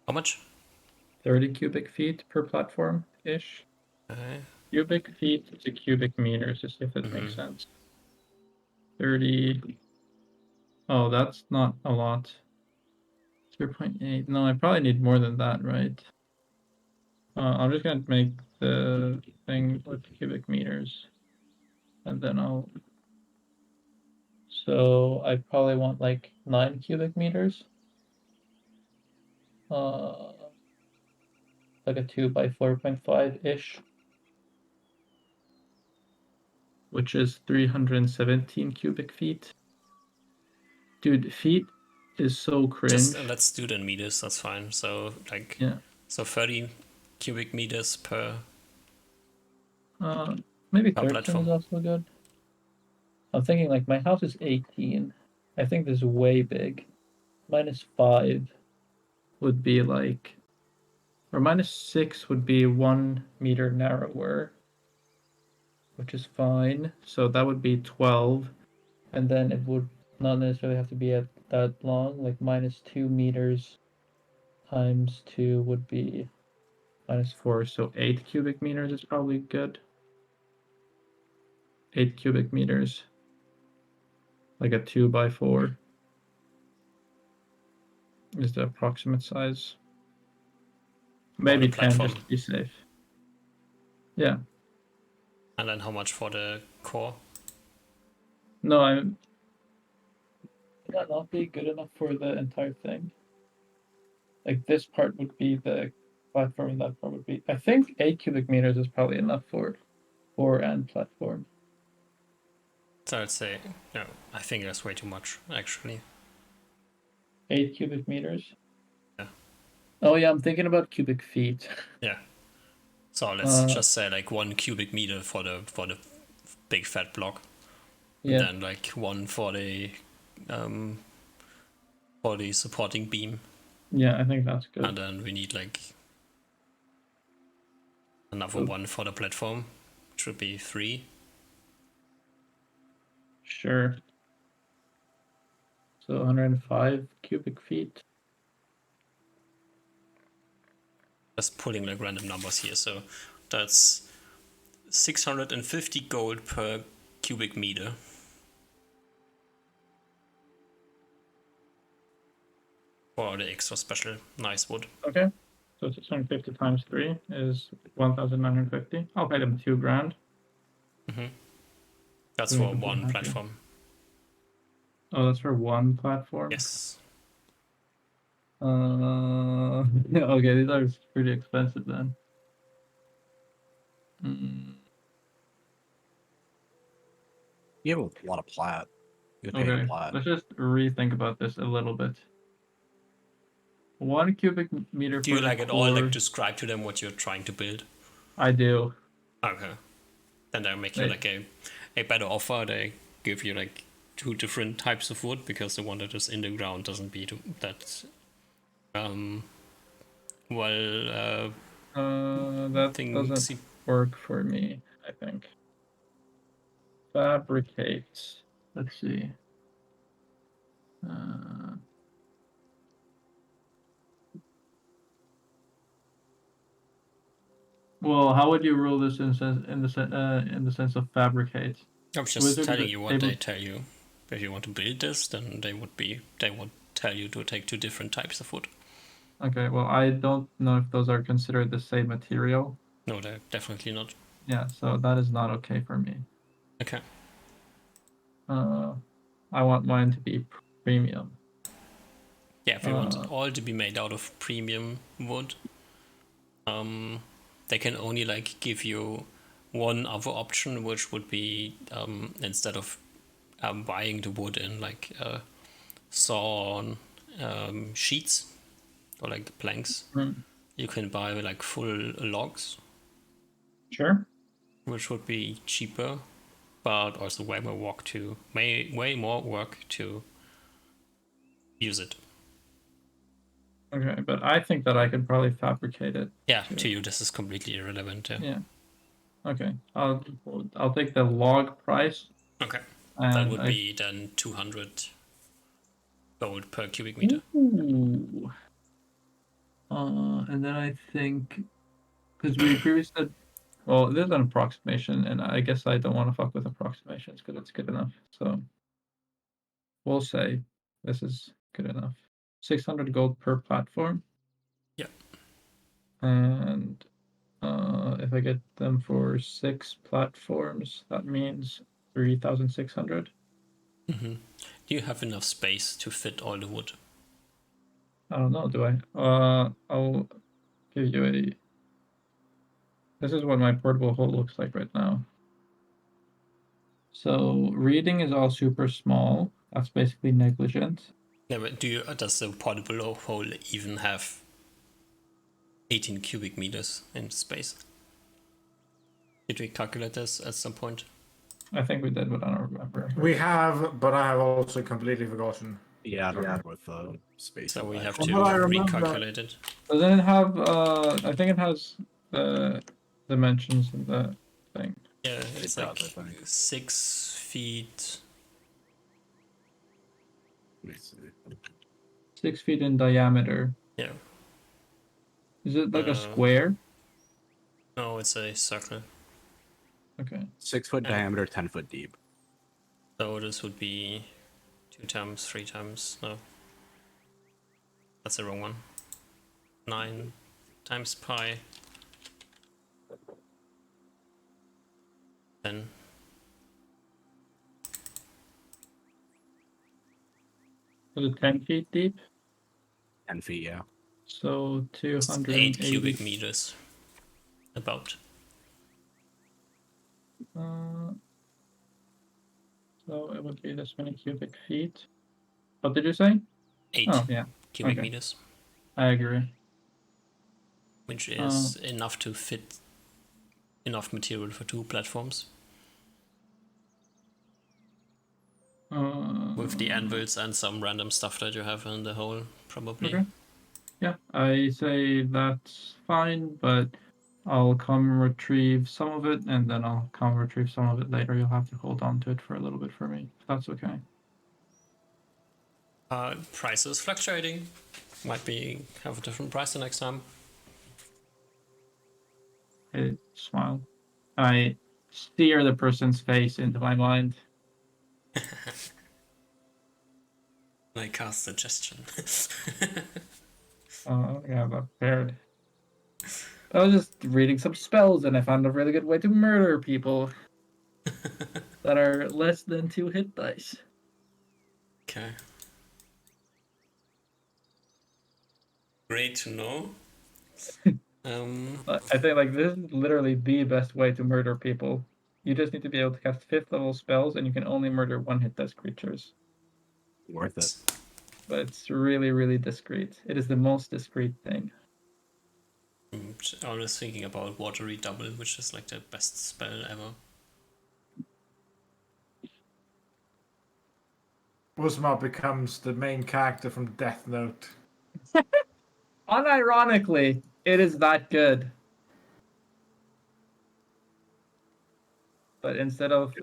S1: How much?
S3: 30 cubic feet per platform-ish.
S1: Okay.
S3: Cubic feet to cubic meters, just if it makes sense. 30. Oh, that's not a lot. 0.8. No, I probably need more than that, right? I'm just gonna make the thing with cubic meters, and then I'll. So I probably want like 9 cubic meters. Like a 2 by 4.5 ish, which is 317 cubic feet. Dude, feet is so cringe.
S1: Just let's do it in meters, that's fine. So like,
S3: yeah.
S1: So 30 cubic meters per.
S3: Maybe
S1: per
S3: 13
S1: platform.
S3: is also good. I'm thinking like my house is 18. I think this is way big. -5 would be like, or -6 would be 1 meter narrower. which is fine. So that would be 12, and then it would not necessarily have to be at that long. Like -2 meters times 2 would be -4, so 8 cubic meters is probably good. 8 cubic meters, like a 2x4 is the approximate size. Maybe 10
S1: platform.
S3: just to be safe. Yeah.
S1: And then how much for the core?
S3: No, would that not be good enough for the entire thing? Like this part would be the platform, and that part would be. I think 8 cubic meters is probably enough for core and platform.
S1: So I'd say, no, I think that's way too much, actually.
S3: 8 cubic meters?
S1: Yeah.
S3: Oh yeah, I'm thinking about cubic feet.
S1: Yeah. So let's just say like 1 cubic meter for the big fat block.
S3: Yeah.
S1: And then like 1 for the supporting beam.
S3: Yeah, I think that's good.
S1: And then we need like another 1 for the platform, which would be 3.
S3: Sure. So 105 cubic feet.
S1: Just pulling like random numbers here. So that's 650 gold per cubic meter. For the extra special nice wood.
S3: Okay. So 650 times 3 is 1,950. I'll pay them $2,000.
S1: That's
S3: Yeah,
S1: for
S3: I'm
S1: one
S3: happy.
S1: platform.
S3: Oh, that's for one platform?
S1: Yes.
S3: Yeah, okay, these are pretty expensive then.
S2: You have a lot of plat. You pay
S3: Okay,
S2: plat.
S3: let's just rethink about this a little bit. 1 cubic meter
S1: Do you
S3: for the
S1: like at all
S3: core.
S1: like describe to them what you're trying to build?
S3: I do.
S1: Okay. Then they make you
S3: Wait.
S1: like a better offer. They give you like 2 different types of wood because the one that is in the ground doesn't be that
S3: That
S1: things
S3: doesn't work for me, I think. Fabricate. Let's see. Well, how would you rule this in the sense of fabricate?
S1: I was just
S3: Wizard
S1: telling
S3: is
S1: you what
S3: able-
S1: they tell you. If you want to build this, then they would tell you to take 2 different types of wood.
S3: Okay, well, I don't know if those are considered the same material.
S1: No, they're definitely not.
S3: Yeah, so that is not okay for me.
S1: Okay.
S3: I want mine to be premium.
S1: Yeah, if you want it all to be made out of premium wood, they can only like give you one other option, which would be instead of buying the wood in like sawn sheets or like planks, you can buy like full logs.
S3: Sure.
S1: Which would be cheaper, but also way more work to use it.
S3: Okay, but I think that I could probably fabricate it.
S1: Yeah, to you this is completely irrelevant.
S3: Yeah. Okay, I'll take the log price.
S1: Okay.
S3: And
S1: that would be then 200 gold per cubic meter.
S3: Ooh. And then I think, because we previously said, well, there's an approximation, and I guess I don't want to fuck with approximations because it's good enough. So we'll say this is good enough. 600 gold per platform.
S1: Yeah.
S3: And if I get them for 6 platforms, that means 3,600.
S1: Do you have enough space to fit all the wood?
S3: I don't know, do I? I'll give you a... This is what my portable hole looks like right now. So reading is all super small. That's basically negligent.
S1: Yeah, but does the portable hole even have 18 cubic meters in space? Did we calculate this at some point?
S3: I think we did, but I don't remember.
S4: We have, but I have also completely forgotten.
S2: Yeah, I don't remember with space.
S1: So we have
S4: From
S1: to
S4: what I remember-
S1: recalculate it.
S3: Doesn't it have, I think it has the dimensions in the thing.
S1: Yeah, it's
S2: It
S1: like
S2: does, I think.
S1: 6 feet.
S2: Let me see.
S3: 6 feet in diameter.
S1: Yeah.
S3: Is it like a
S1: Uh,
S3: square?
S1: No, it's a circle.
S3: Okay.
S2: 6 foot
S1: And-
S2: diameter, 10 foot deep.
S1: So this would be 2 times, 3 times. No. That's the wrong one. 9 times pi. 10.
S3: Was it 10 feet deep?
S2: 10 feet, yeah.
S3: So
S1: It's 8
S3: 280.
S1: cubic meters. About.
S3: So it would be this many cubic feet. What did you say?
S1: 8
S3: Oh, yeah.
S1: cubic
S3: Okay.
S1: meters.
S3: I agree.
S1: Which is enough to fit enough material for 2 platforms. With the anvils and some random stuff that you have in the hole, probably.
S3: Okay. Yeah, I say that's fine, but I'll come retrieve some of it, and then I'll come retrieve some of it later. You'll have to hold on to it for a little bit for me, if that's okay.
S1: Prices fluctuating. Might be have a different price the next time.
S3: I smile. I steer the person's face into my mind.
S1: I cast suggestion.
S3: Yeah, I'm not prepared. I was just reading some spells, and I found a really good way to murder people that are less than 2 hit dice.
S1: Okay. Great to know.
S3: I think like this is literally the best way to murder people. You just need to be able to cast 5th level spells, and you can only murder 1 hit dice creatures.
S2: Worth it.
S3: But it's really, really discreet. It is the most discreet thing.
S1: I was thinking about Watery Double, which is like the best spell ever.
S4: Uzma becomes the main character from Death Note.
S3: Unironically, it is that good. But instead of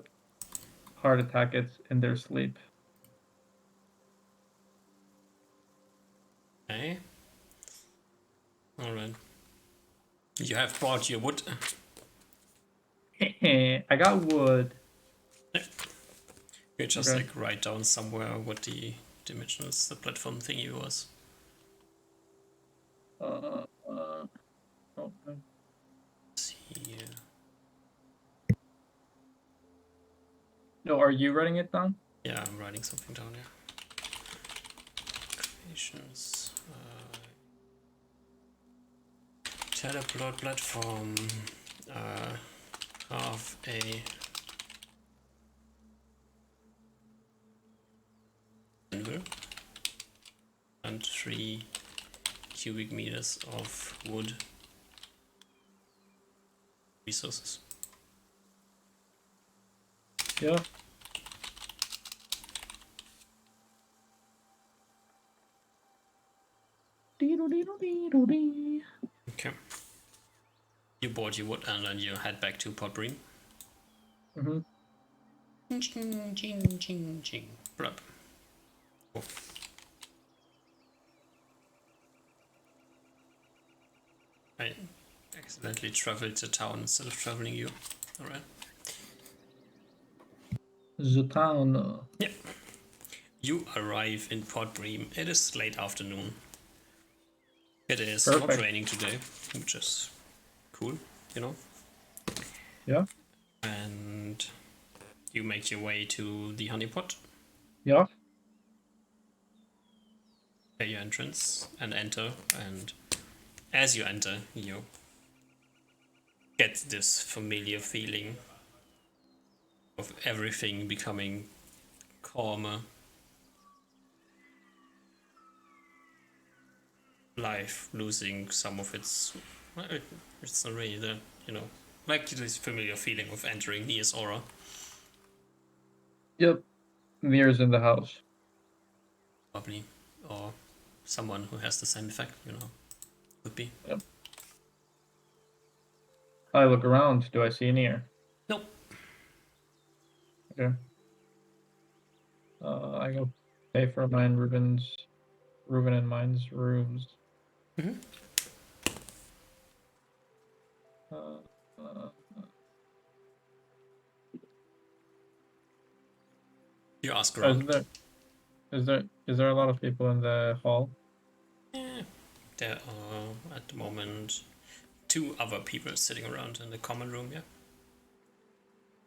S3: heart attack, it's in their sleep.
S1: Okay. Alright. You have brought your wood.
S3: I got wood.
S1: You just
S3: Okay.
S1: like write down somewhere what the dimensions, the platform thingy was.
S3: Oh,
S1: See.
S3: no, are you writing it down?
S1: Yeah, I'm writing something down here. Creations. Teleport platform. Half a anvil and 3 cubic meters of wood resources.
S3: Yeah.
S1: Okay. You bought your wood and then you head back to Podbream.
S3: Mm-hmm.
S1: Ching, ching, ching, ching. Blub. Cool. I accidentally traveled to town instead of traveling you. Alright.
S3: The town.
S1: Yeah. You arrive in Podbream. It is late afternoon. It is not
S3: Perfect.
S1: raining today, which is cool, you know?
S3: Yeah.
S1: And you make your way to the honeypot,
S3: Yeah.
S1: pay your entrance, and enter. And as you enter, you get this familiar feeling of everything becoming calmer. Life losing some of its. Well, it's not really the, you know, like this familiar feeling of entering Nia's aura.
S3: Yep. Mirrors in the house.
S1: Probably. Or someone who has the same effect, you know. Could be.
S3: I look around. Do I see Nier?
S1: Nope.
S3: Okay. I go pay for mine, Ruben and mine's rooms.
S1: Mhm.
S3: Uh, uh,
S1: You ask
S3: is
S1: around.
S3: there a lot of people in the hall?
S1: Yeah, there are at the moment 2 other people sitting around in the common room. Yeah.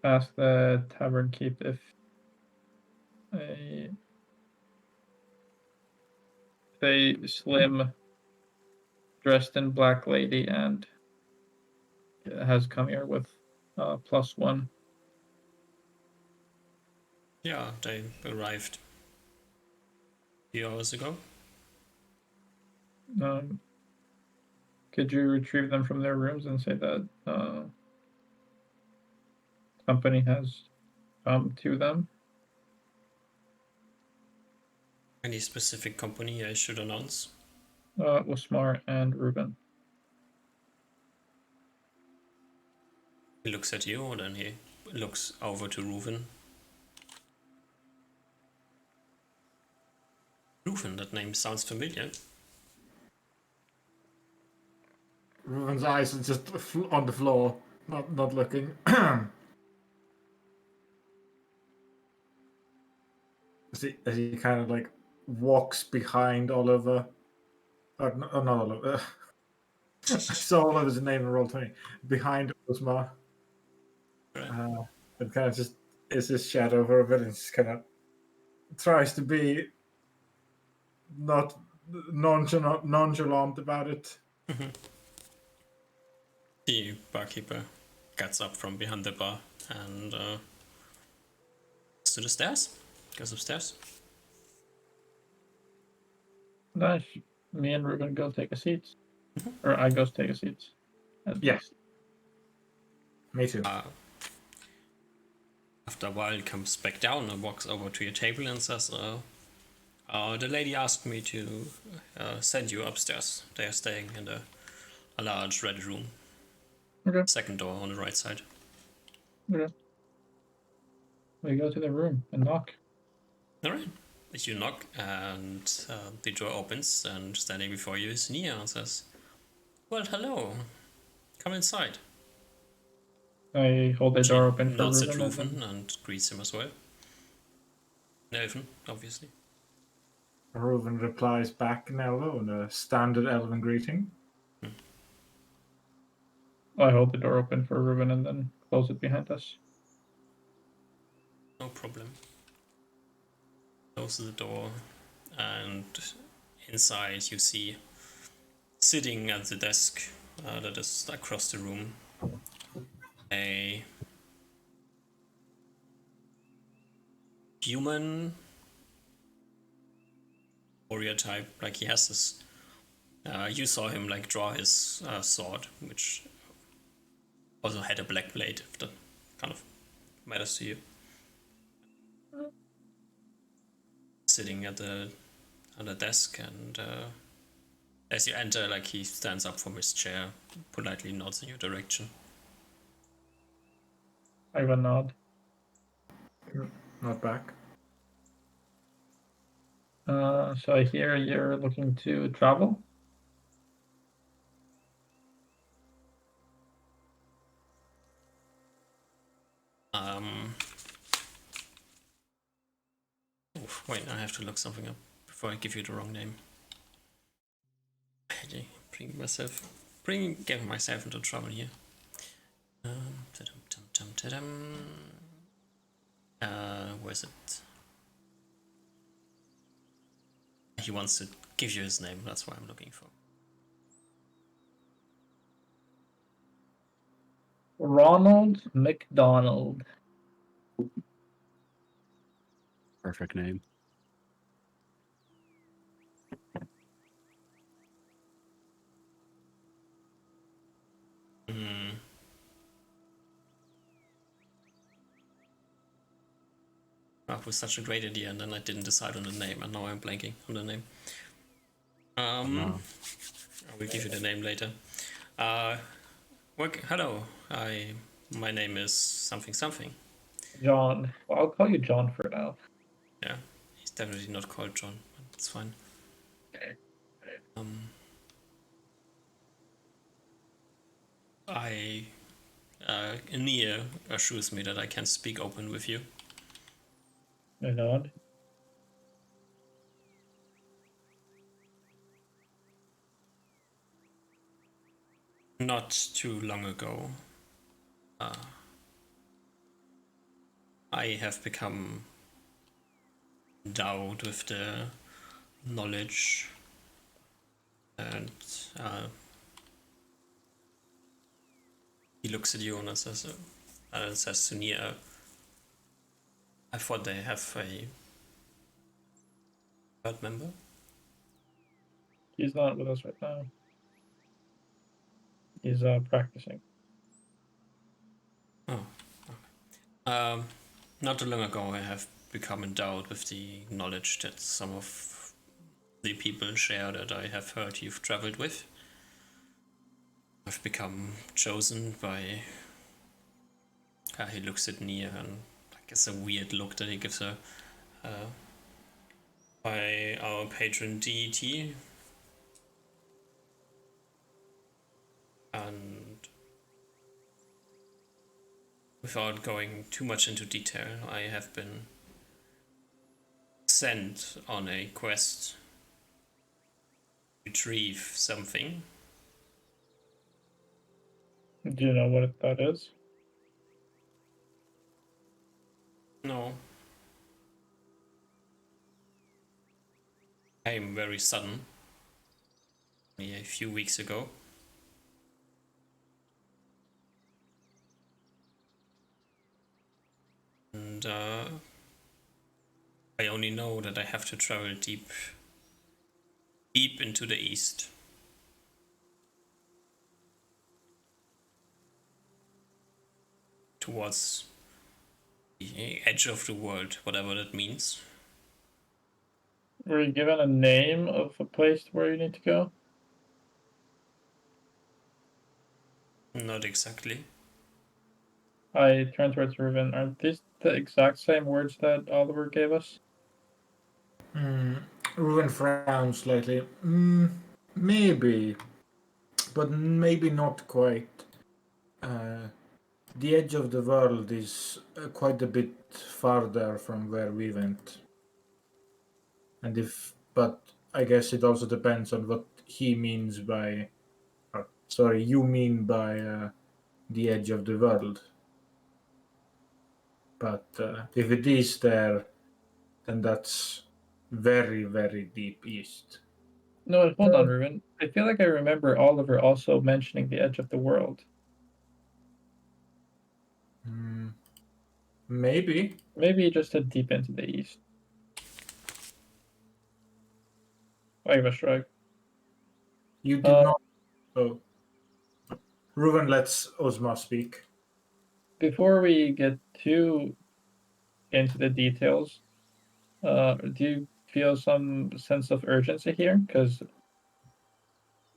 S3: Ask the tavern keep if a slim, dressed in black lady and has come here with +1.
S1: Yeah, they arrived a few hours ago.
S3: Could you retrieve them from their rooms and say that company has come to them?
S1: Any specific company I should announce?
S3: Usmar and Ruben.
S1: He looks at you, and then he looks over to Reuven. Reuven, that name sounds familiar.
S4: Ruben's eyes are just on the floor, not looking. As he kind of like walks behind Oliver. Or not Oliver. I saw Oliver's name in Roll20. Behind Osmar.
S1: Right.
S4: And kind of just is his shadow for a bit and just kind of tries to be not nonchalant about it.
S1: The barkeeper gets up from behind the bar and goes to the stairs. Goes upstairs.
S3: Nice. Me and Ruben go take a seat. Or I go take a seat. At
S4: Yeah.
S3: least.
S4: Me too.
S1: After a while, he comes back down and walks over to your table and says, the lady asked me to send you upstairs. They are staying in a large red room.
S3: Okay.
S1: Second door on the right side.
S3: Okay. We go to the room and knock.
S1: Alright. You knock and the door opens, and standing before you is Nia and says, well, hello. Come inside.
S3: I hold the
S1: She
S3: door open for
S1: nods at
S3: Ruben.
S1: Reuven and greets him as well. Elven, obviously.
S4: Reuven replies back in Elven, a standard Elven greeting.
S3: I hold the door open for Ruben and then close it behind us.
S1: No problem. Closes the door, and inside you see, sitting at the desk that is across the room, a human warrior type. Like, he has this. You saw him like draw his sword, which also had a black blade, if that kind of matters to you. Sitting at the desk, and as you enter, like, he stands up from his chair, politely nods in your direction.
S3: I have a nod.
S4: Not back.
S3: So I hear you're looking to travel.
S1: Wait, I have to look something up before I give you the wrong name. Getting myself into trouble here. Where's it? He wants to give you his name, that's what I'm looking for.
S3: Ronald McDonald.
S2: Perfect name.
S1: That was such a great idea, and then I didn't decide on the name, and now I'm blanking on the name.
S2: No.
S1: I will give you the name later. Hello, my name is something something.
S3: John. Well, I'll call you John for now.
S1: Yeah, he's definitely not called John, but it's fine. Nia assures me that I can speak open with you.
S3: I nod.
S1: Not too long ago, I have become endowed with the knowledge and he looks at you and says to Nia, I thought they have a third member?
S3: He's not with us right now. He's practicing.
S1: Oh. Not too long ago, I have become endowed with the knowledge that some of the people share that I have heard you've traveled with. I've become chosen by. He looks at Nia and I guess a weird look that he gives her. By our patron deity. And without going too much into detail, I have been sent on a quest to retrieve something.
S3: Do you know what that is?
S1: No. Came very sudden. Only a few weeks ago. And I only know that I have to travel deep into the east. Towards the edge of the world, whatever that means.
S3: Were you given a name of a place where you need to go?
S1: Not exactly.
S3: I turned towards Ruben. Aren't these the exact same words that Oliver gave us?
S4: Ruben frowns slightly. Maybe, but maybe not quite. The edge of the world is quite a bit farther from where we went. But I guess it also depends on what he means by, you mean by the edge of the world. But if it is there, then that's very, very deep east.
S3: No, hold on, Ruben. I feel like I remember Oliver also mentioning the edge of the world.
S4: Maybe.
S3: Maybe he just said deep into the east. I give a shrug.
S4: You did not. Oh. Ruben lets Ozma speak.
S3: Before we get too into the details, do you feel some sense of urgency here? Because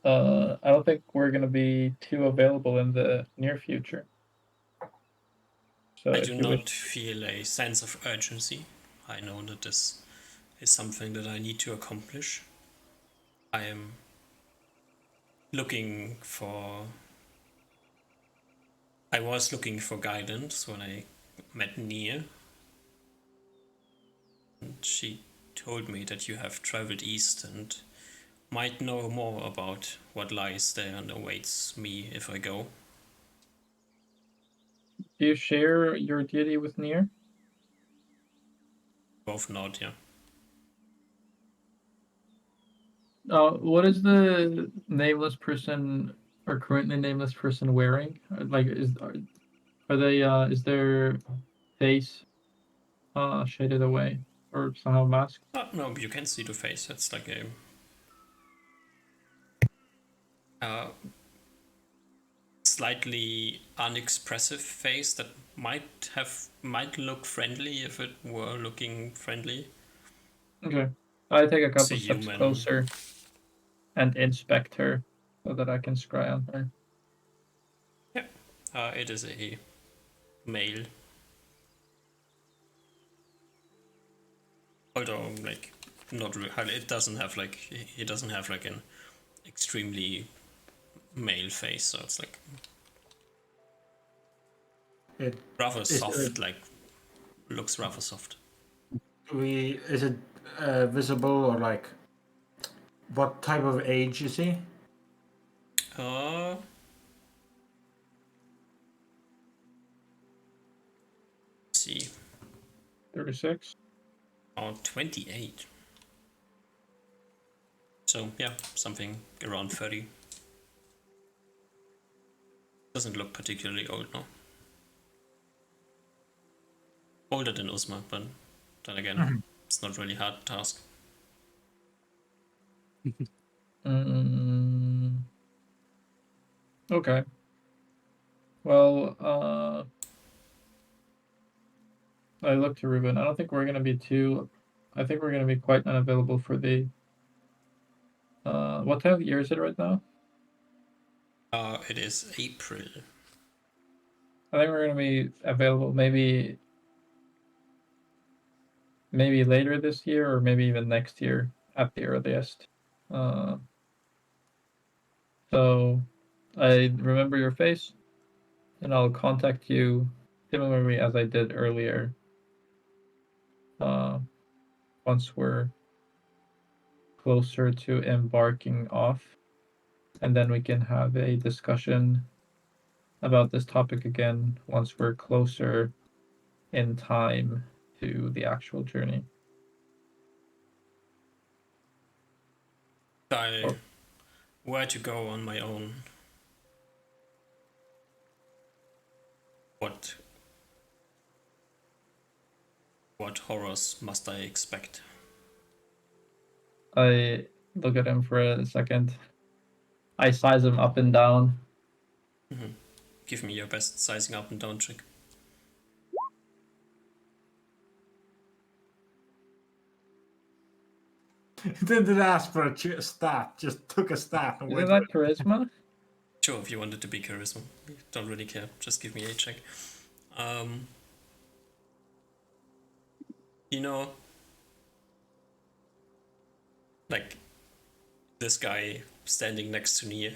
S3: I don't think we're going to be too available in the near future. So
S1: I do not feel a sense of urgency. I know that this is something that I need to accomplish. I am looking for. I was looking for guidance when I met Nia. And she told me that you have traveled east and might know more about what lies there and awaits me if I go.
S3: Do you share your deity with Nier?
S1: Both nod, yeah.
S3: What is the nameless person or currently nameless person wearing? Like, are they? Is their face shaded away or somehow masked?
S1: No, you can see the face. It's like a slightly unexpressive face that might look friendly if it were looking friendly.
S3: Okay, I take a
S1: It's
S3: couple
S1: a
S3: steps
S1: human.
S3: closer and inspect her so that I can scry on her.
S1: Yeah, it is a male. Although, like, not really. It doesn't have like he doesn't have like an extremely male face, so it's like
S4: It
S1: rather
S4: is.
S1: soft. Like, looks rather soft.
S4: Is it visible or like what type of age is he?
S1: Uh, let's see.
S3: 36.
S1: 28. So yeah, something around 30. Doesn't look particularly old, no. Older than Uzma, but then again, it's not really hard task.
S3: Okay. Well, I look to Ruben. I don't think we're gonna be too. I think we're gonna be quite unavailable for the. What time of year is it right now?
S1: It is April.
S3: I think we're gonna be available maybe later this year or maybe even next year at the earliest. So I remember your face, and I'll contact you similarly as I did earlier. Once we're closer to embarking off, and then we can have a discussion about this topic again once we're closer in time to the actual journey.
S1: I were to go on my own, what horrors must I expect?
S3: I look at him for a second. I size him up and down.
S1: Give me your best sizing up and down check.
S4: Didn't ask for a stat, just took a stat and
S3: Isn't
S4: went
S3: that
S4: with
S3: charisma?
S1: Sure, if you wanted to be charisma. Don't really care. Just give me a check. You know, like this guy standing next to Nia.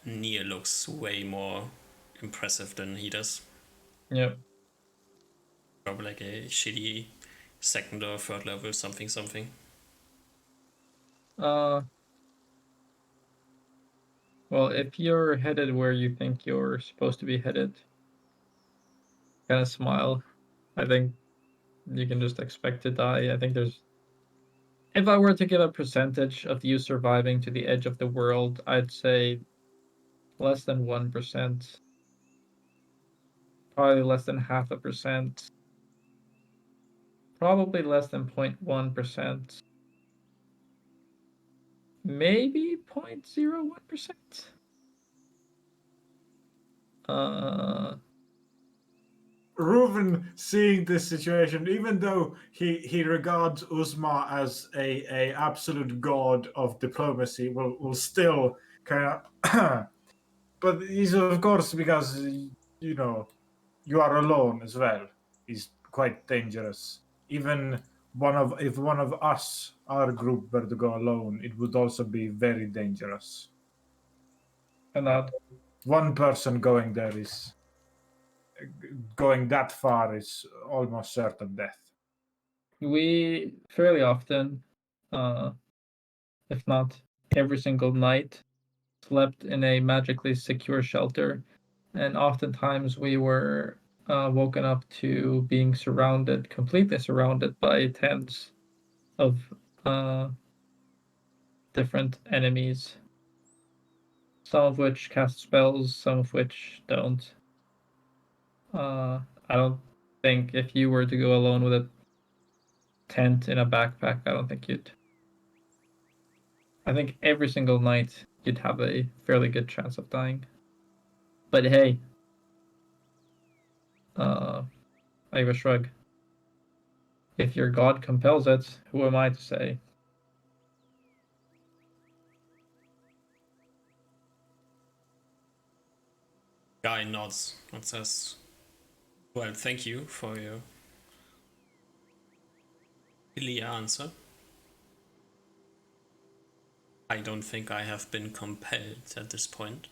S1: Nia looks way more impressive than he does.
S3: Yep.
S1: Probably like a shitty second or third level something.
S3: Well, if you're headed where you think you're supposed to be headed, kind of smile. I think you can just expect to die. I think there's. If I were to give a percentage of you surviving to the edge of the world, I'd say less than 1%. Probably less than 0.5%. Probably less than 0.1%. Maybe 0.01%.
S4: Reuven seeing this situation, even though he regards Uzma as a absolute god of diplomacy, will still kind of. But he's of course because you are alone as well. He's quite dangerous. Even if one of us, our group, were to go alone, it would also be very dangerous.
S3: And that
S4: One person going there is going that far is almost certain death.
S3: we fairly often, if not every single night, slept in a magically secure shelter, and oftentimes we were woken up to being completely surrounded by tens of different enemies, some of which cast spells, some of which don't. I don't think if you were to go alone with a tent in a backpack, I don't think you'd. I think every single night you'd have a fairly good chance of dying. But hey, I give a shrug. If your god compels it, who am I to say?
S1: Guy nods and says, "Well, thank you for your clear answer. I don't think I have been compelled at this point,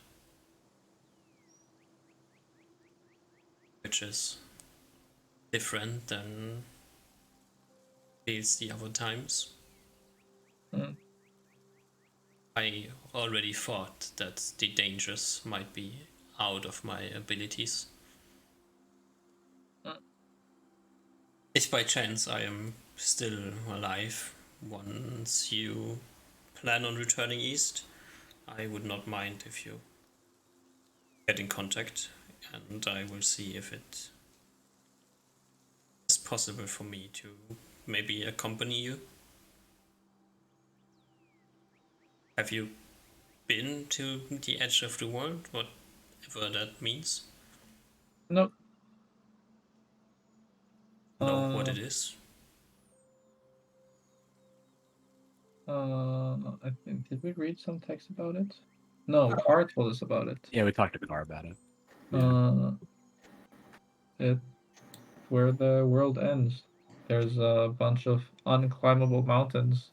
S1: which is different than feels the other times.
S3: Mm.
S1: I already thought that the dangers might be out of my abilities. If by chance I am still alive once you plan on returning east, I would not mind if you get in contact, and I will see if it is possible for me to maybe accompany you. Have you been to the edge of the world, whatever that means?
S3: Nope.
S1: Know what it is?
S3: I think, did we read some text about it? No, Car told us about it.
S2: Yeah, we talked to Car about it. Yeah.
S3: It where the world ends. There's a bunch of unclimbable mountains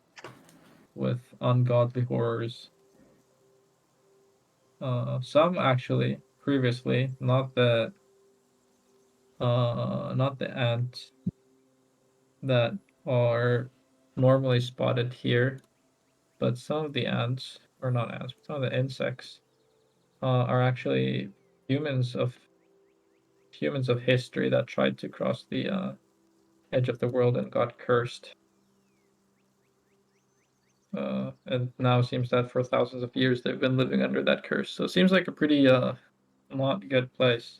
S3: with ungodly horrors. Some actually previously, not the ants that are normally spotted here, but some of the ants, or not ants, but some of the insects, are actually humans of history that tried to cross the edge of the world and got cursed. And now it seems that for thousands of years they've been living under that curse. So it seems like a pretty not good place.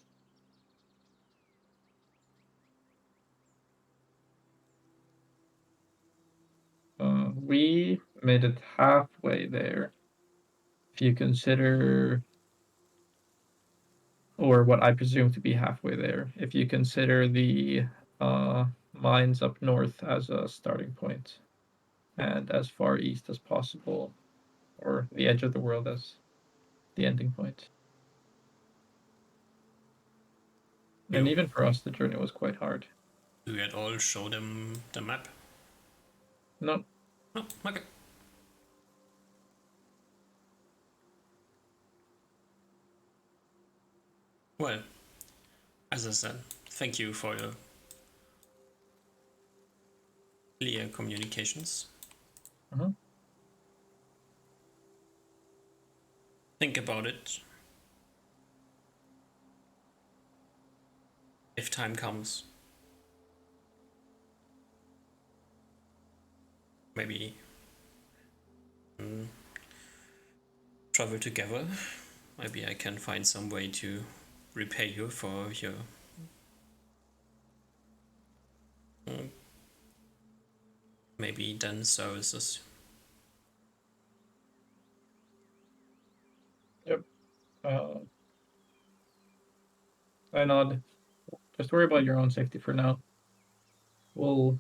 S3: We made it halfway there. If you consider, or what I presume to be halfway there, if you consider the mines up north as a starting point, and as far east as possible, or the edge of the world as the ending point. And
S1: You
S3: even for us, the journey was quite hard.
S1: do you at all show them the map?
S3: No,
S1: Oh, okay. Well, as I said, thank you for your clear communications.
S3: uh-huh.
S1: Think about it. If time comes, maybe travel together. Maybe I can find some way to repay you for your maybe then services.
S3: Yep. I nod. Just worry about your own safety for now. We'll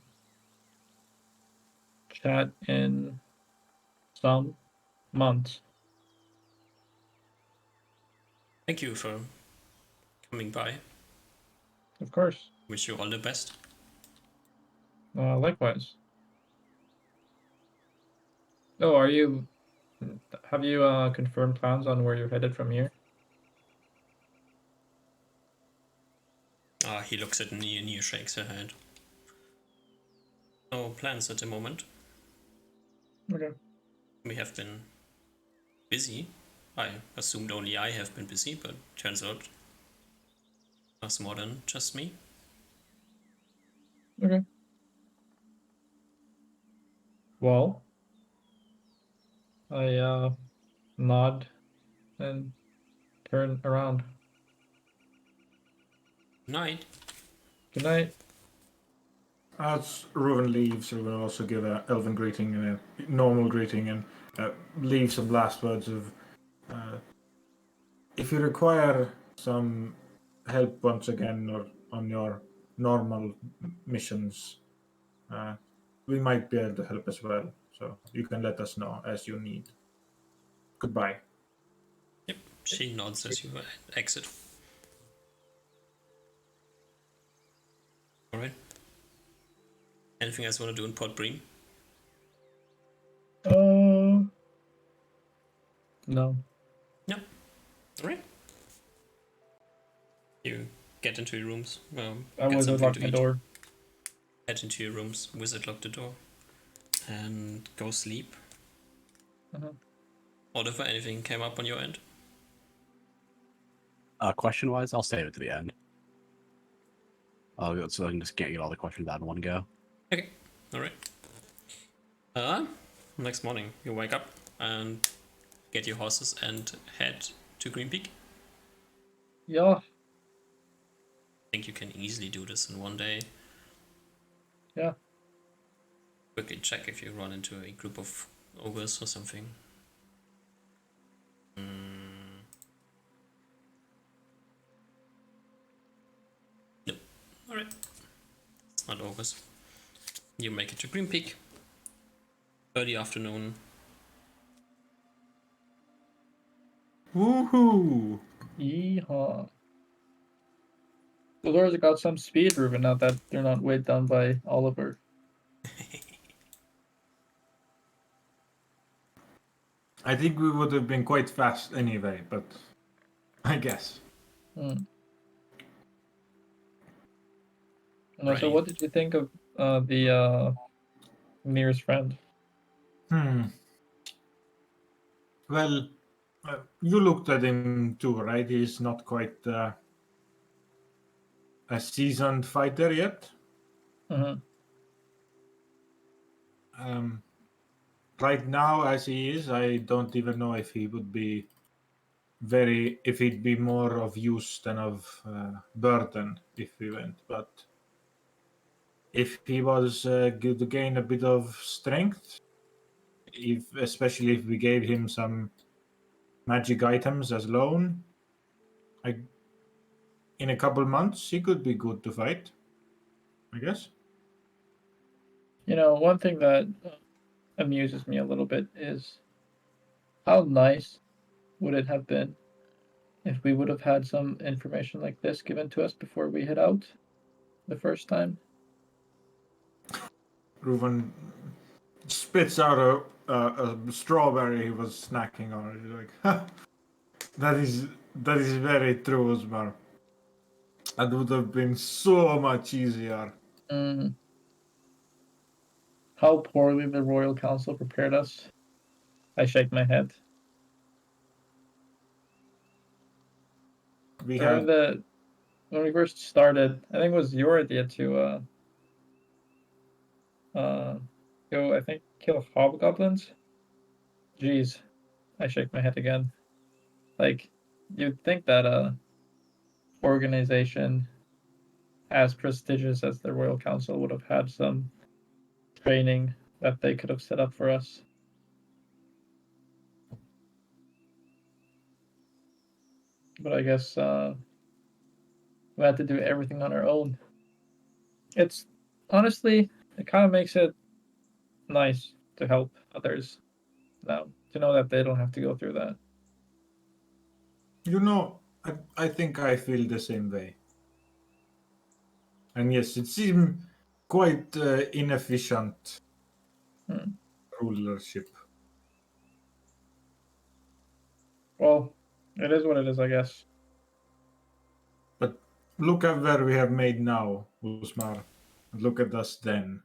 S3: chat in some months.
S1: Thank you for coming by.
S3: Of course.
S1: Wish you all the best.
S3: Likewise. Oh, have you confirmed plans on where you're headed from here?
S1: He looks at me and he shakes her head. No plans at the moment.
S3: Okay.
S1: We have been busy. I assumed only I have been busy, but turns out it's more than just me.
S3: Okay. Well, I nod and turn around.
S1: Night.
S3: Good night.
S4: As Ruven leaves, we will also give an elven greeting and a normal greeting, and leave some last words of, if you require some help once again or on your normal missions, we might be able to help as well. So you can let us know as you need. Goodbye.
S1: Yep. She nods as you exit. Alright. Anything else you want to do in Port Breen?
S3: No.
S1: No. Alright. You get into your rooms.
S3: I
S1: Get
S3: was
S1: something
S3: lock
S1: to
S3: my
S1: eat.
S3: door.
S1: Head into your rooms. Wizard lock the door. And go sleep. Oliver, anything came up on your end?
S2: Question-wise, I'll save it to the end. So I can just get all the questions out in one go.
S1: Okay. Alright. Next morning, you wake up and get your horses and head to Green Peak.
S3: Yeah.
S1: I think you can easily do this in one day.
S3: Yeah.
S1: Quickly check if you run into a group of ogres or something. Nope. Alright. It's not ogres. You make it to Green Peak. Early afternoon.
S4: Woohoo!
S3: Yeehaw. The Lords got some speed, Ruben, now that they're not weighed down by Oliver.
S4: I think we would have been quite fast anyway, but I guess.
S3: No, so
S1: Right.
S3: what did you think of the nearest friend?
S4: Well, you looked at him too, right? He's not quite a seasoned fighter yet. Right now, as he is, I don't even know if he would be if he'd be more of use than of burden if we went. But if he was good to gain a bit of strength, especially if we gave him some magic items as loan, in a couple months he could be good to fight, I guess.
S3: You know, one thing that amuses me a little bit is how nice would it have been if we would have had some information like this given to us before we head out the first time.
S4: Reuven spits out a strawberry he was snacking on. He's like, ha, that is very true, Osmar. That would have been so much easier.
S3: How poorly the Royal Council prepared us. I shake my head. When we first started, I think it was your idea to go, I think, kill hobgoblins. Jeez, I shake my head again. Like, you'd think that organization as prestigious as the Royal Council would have had some training that they could have set up for us. But I guess we had to do everything on our own. It's honestly, it kind of makes it nice to help others now, to know that they don't have to go through that.
S4: You know, I think I feel the same way. And yes, it seemed quite inefficient rulership.
S3: Well, it is what it is, I guess.
S4: But look at where we have made now, Usmar. And look at us then.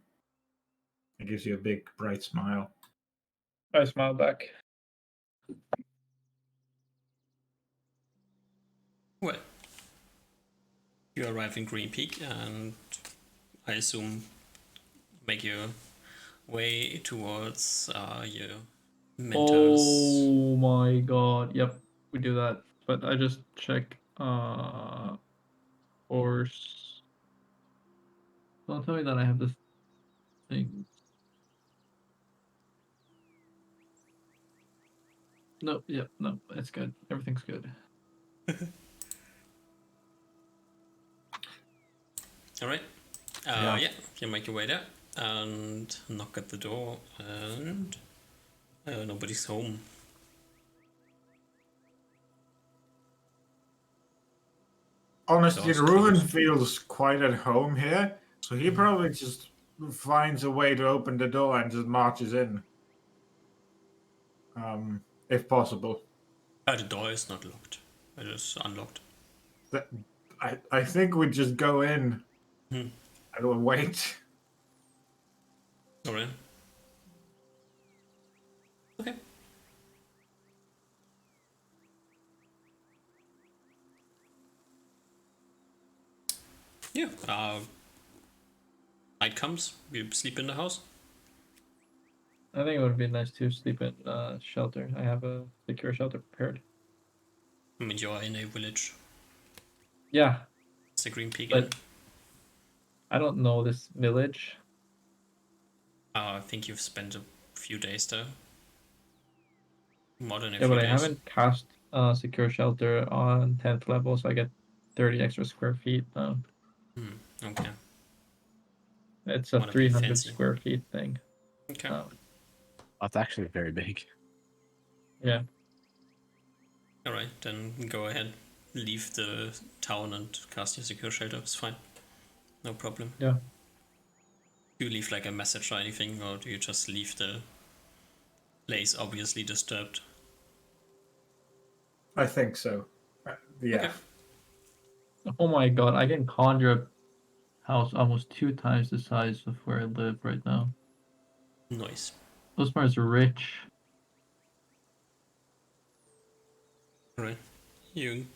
S4: It gives you a big, bright smile.
S3: I smile back.
S1: Well, you arrive in Green Peak and I assume make your way towards your mentors.
S3: Oh my god. Yep, we do that. But I just check horse. Don't tell me that I have this thing. No, yep, no, it's good. Everything's good.
S1: Alright. Yeah, you make your way there and knock at the door and nobody's home.
S4: Honestly,
S1: Door's
S4: Reuven
S1: closed.
S4: feels quite at home here, so he probably just finds a way to open the door and just marches in. If possible.
S1: The door is not locked. It is unlocked.
S4: I think we just go in
S1: Hmm.
S4: and we'll wait.
S1: Alright. Okay. Yeah. Night comes. You sleep in the house.
S3: I think it would be nice to sleep in shelter. I have a secure shelter prepared.
S1: I mean, you are in a village.
S3: Yeah,
S1: It's a Green Peak Inn.
S3: but I don't know this village.
S1: I think you've spent a few days there. More than a
S3: Yeah,
S1: few
S3: but I
S1: days.
S3: haven't cast secure shelter on 10th level, so I get 30 extra square feet now.
S1: Okay.
S3: It's a
S1: Wanna be
S3: 300
S1: fancy.
S3: square feet thing.
S1: Okay.
S2: That's actually very big.
S3: Yeah.
S1: Alright, then go ahead. Leave the town and cast your secure shelter. It's fine. No problem.
S3: Yeah.
S1: Do you leave like a message or anything, or do you just leave the place obviously disturbed?
S4: I think so. Yeah.
S1: Okay.
S3: Oh my god, I can conjure a house almost 2 times the size of where I live right now.
S1: Nice.
S3: Osmar's rich.
S1: Alright. You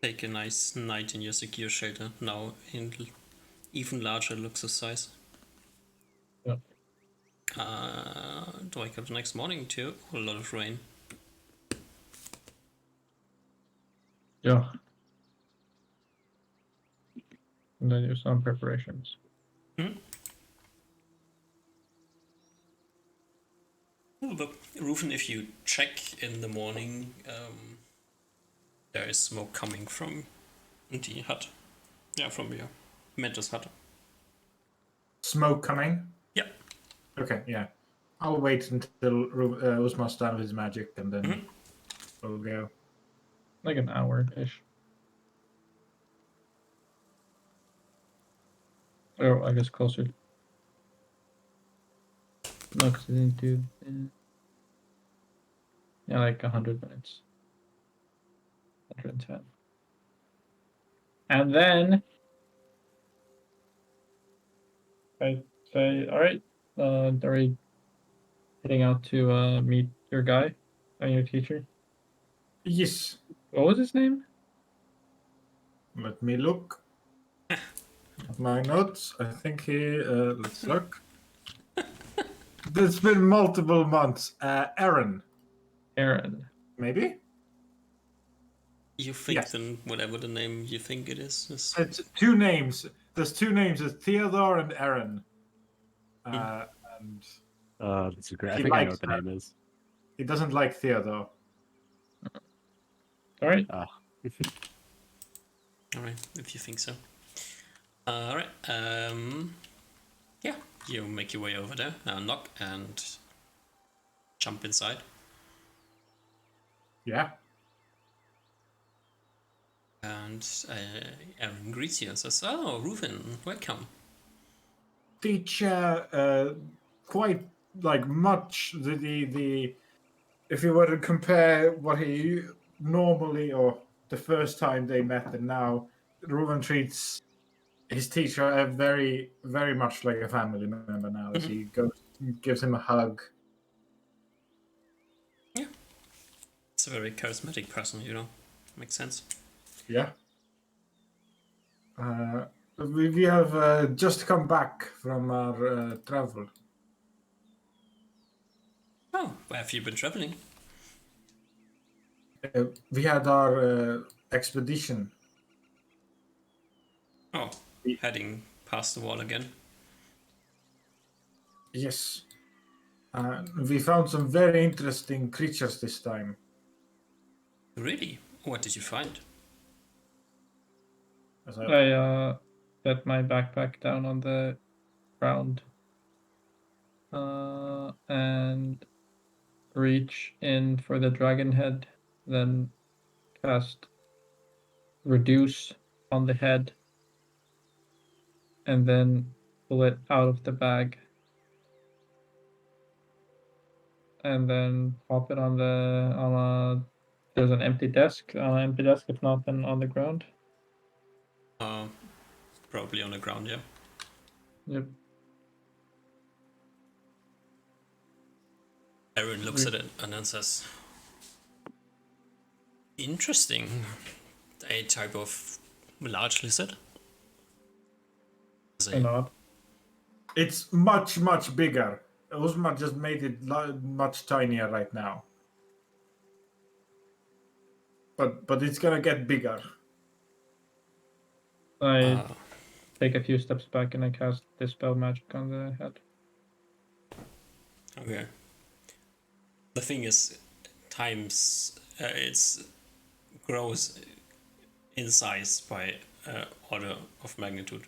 S1: take a nice night in your secure shelter, now in even larger luxus size.
S3: Yeah.
S1: Do I go the next morning too? A lot of rain.
S3: Yeah. And then do some preparations.
S1: Oh, look, Rufen, if you check in the morning, there is smoke coming from the hut. Yeah, from your mentor's hut.
S4: Smoke coming?
S1: Yeah.
S4: Okay, yeah. I'll wait until Usmar's done with his magic and then we'll go.
S3: Like an hour-ish. Oh, I guess closer. No, because I didn't do... Yeah, like 100 minutes. 110. And then... I say, alright, are we heading out to meet your guy and your teacher?
S4: Yes.
S3: What was his name?
S4: Let me look at my notes. I think let's look. There's been multiple months. Aaron,
S3: Aaron.
S4: maybe?
S1: You think
S4: Yes.
S1: then whatever the name you think it is.
S4: It's 2 names. There's 2 names. It's Theodore and Aaron. And
S2: That's great. I
S4: He
S2: think I know
S4: likes
S2: what the name is.
S4: he doesn't like Theodore.
S3: Alright.
S1: Alright, if you think so. Alright, yeah, you make your way over there, knock and jump inside.
S4: Yeah.
S1: And Aaron greets you and says, "Oh, Rufen, welcome."
S4: Teacher, quite like much the if you were to compare what he normally or the first time they met and now, Ruben treats his teacher very very much like a family member now as he gives him a hug.
S1: Yeah, it's a very charismatic person, you know. Makes sense.
S4: Yeah. We have just come back from our travel.
S1: Oh, where have you been traveling?
S4: We had our expedition.
S1: Oh, heading past the wall again.
S4: Yes. We found some very interesting creatures this time.
S1: Really? What did you find?
S3: I set my backpack down on the ground and reach in for the dragon head, then cast reduce on the head, and then pull it out of the bag. And then pop it on a there's an empty desk. On an empty desk, if not, then on the ground.
S1: Probably on the ground, yeah.
S3: Yep.
S1: Aaron looks at it and then says, interesting. A type of large lizard?
S3: Or not.
S4: It's much, much bigger. Uzma just made it much tinier right now. But it's gonna get bigger.
S3: I take a few steps back and I cast Dispel Magic on the head.
S1: Okay. The thing is, it's grows in size by order of magnitude,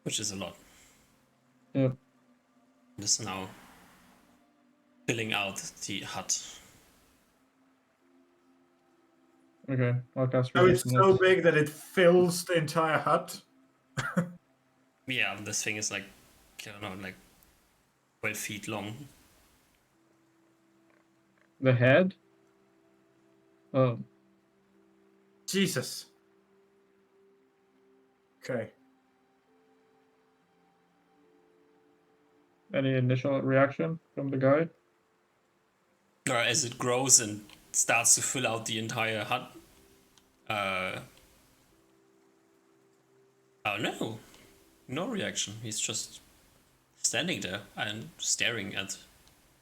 S1: which is a lot.
S3: Yep.
S1: It is now filling out the hut.
S3: Okay, I'll cast
S4: So it's
S3: resistance.
S4: so big that it fills the entire hut.
S1: Yeah, this thing is like, I don't know, like 12 feet long.
S3: The head? Oh,
S4: Jesus. Okay.
S3: any initial reaction from the guy?
S1: Or as it grows and starts to fill out the entire hut. Oh no, no reaction. He's just standing there and staring at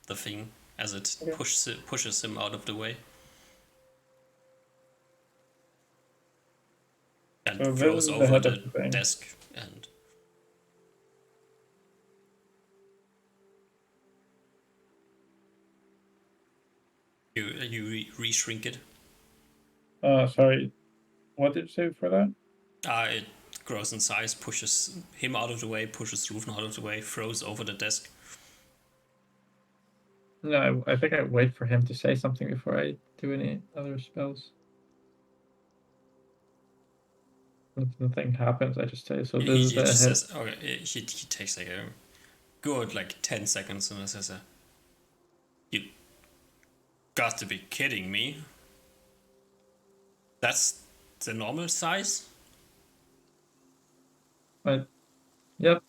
S1: the thing as it pushes him out of the way. And
S3: So this
S1: throws
S3: is the
S1: over
S3: head
S1: the
S3: of the thing.
S1: desk and you re-shrink it.
S3: Sorry. What did you say for that?
S1: It grows in size, pushes him out of the way, pushes Rufen out of the way, throws over the desk.
S3: No, I think I wait for him to say something before I do any other spells. If nothing happens, I just say, so this
S1: He
S3: is the
S1: just
S3: head.
S1: says, okay, he takes like a good 10 seconds and says, you got to be kidding me. That's the normal size?
S3: But, yep.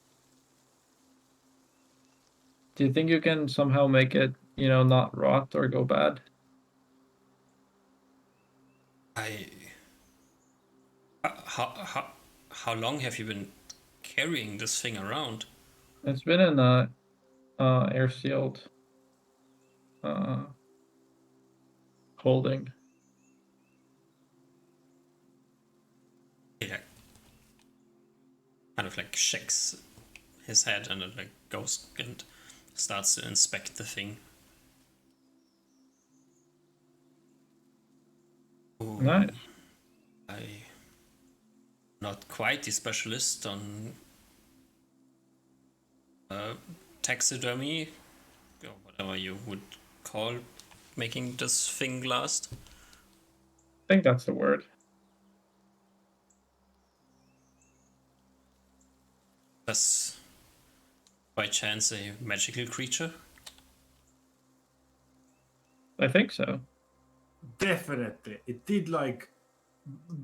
S3: Do you think you can somehow make it, not rot or go bad?
S1: How long have you been carrying this thing around?
S3: It's been in air sealed holding.
S1: Yeah. Kind of like shakes his head and then like goes and starts to inspect the thing. Ooh,
S3: Nice.
S1: I'm not quite the specialist on taxidermy, or whatever you would call making this thing last.
S3: I think that's the word.
S1: That's by chance a magical creature?
S3: I think so.
S4: Definitely. It did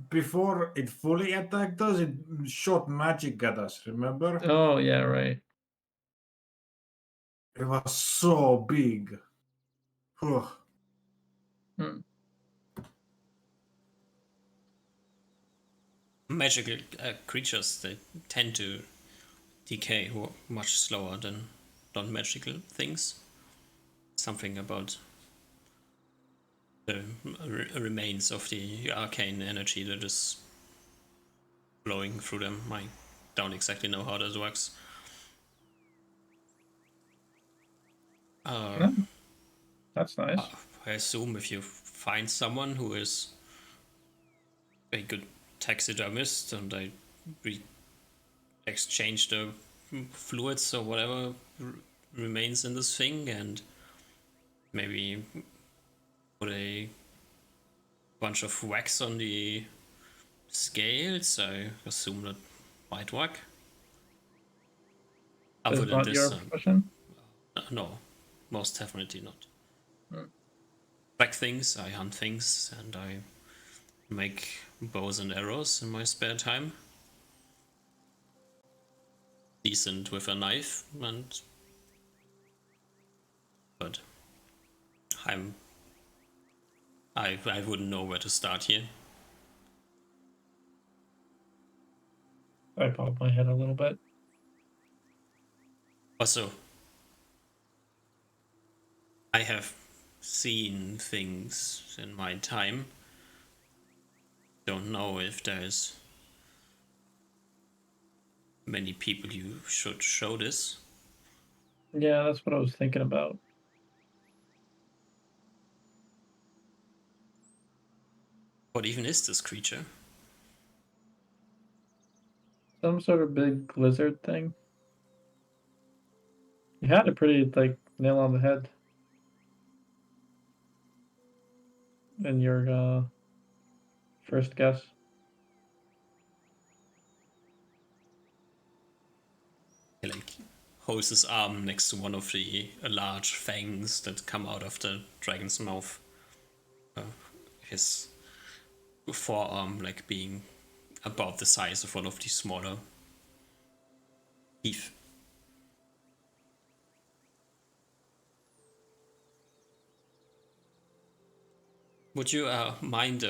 S4: before it fully attacked us, it shot magic at us, remember?
S3: Oh, yeah, right.
S4: It was so big. Ugh.
S3: Hmm.
S1: Magical creatures, they tend to decay much slower than non-magical things. Something about the remains of the arcane energy that is flowing through them. I don't exactly know how this works.
S3: Yeah, that's nice.
S1: I assume if you find someone who is a good taxidermist and they exchange the fluids or whatever remains in this thing and maybe put a bunch of wax on the scales, I assume that might work.
S3: It's
S1: Other than
S3: not your
S1: this,
S3: profession.
S1: no, most definitely not.
S3: Hmm.
S1: Track things, I hunt things, and I make bows and arrows in my spare time. Decent with a knife, but I wouldn't know where to start here.
S3: I popped my head a little bit.
S1: Also, I have seen things in my time. Don't know if there's many people you should show this.
S3: Yeah, that's what I was thinking about.
S1: What even is this creature?
S3: Some sort of big lizard thing. You had it pretty like nail on the head in your first guess.
S1: He like holds his arm next to one of the large fangs that come out of the dragon's mouth. His forearm like being about the size of one of these smaller teeth. Would you mind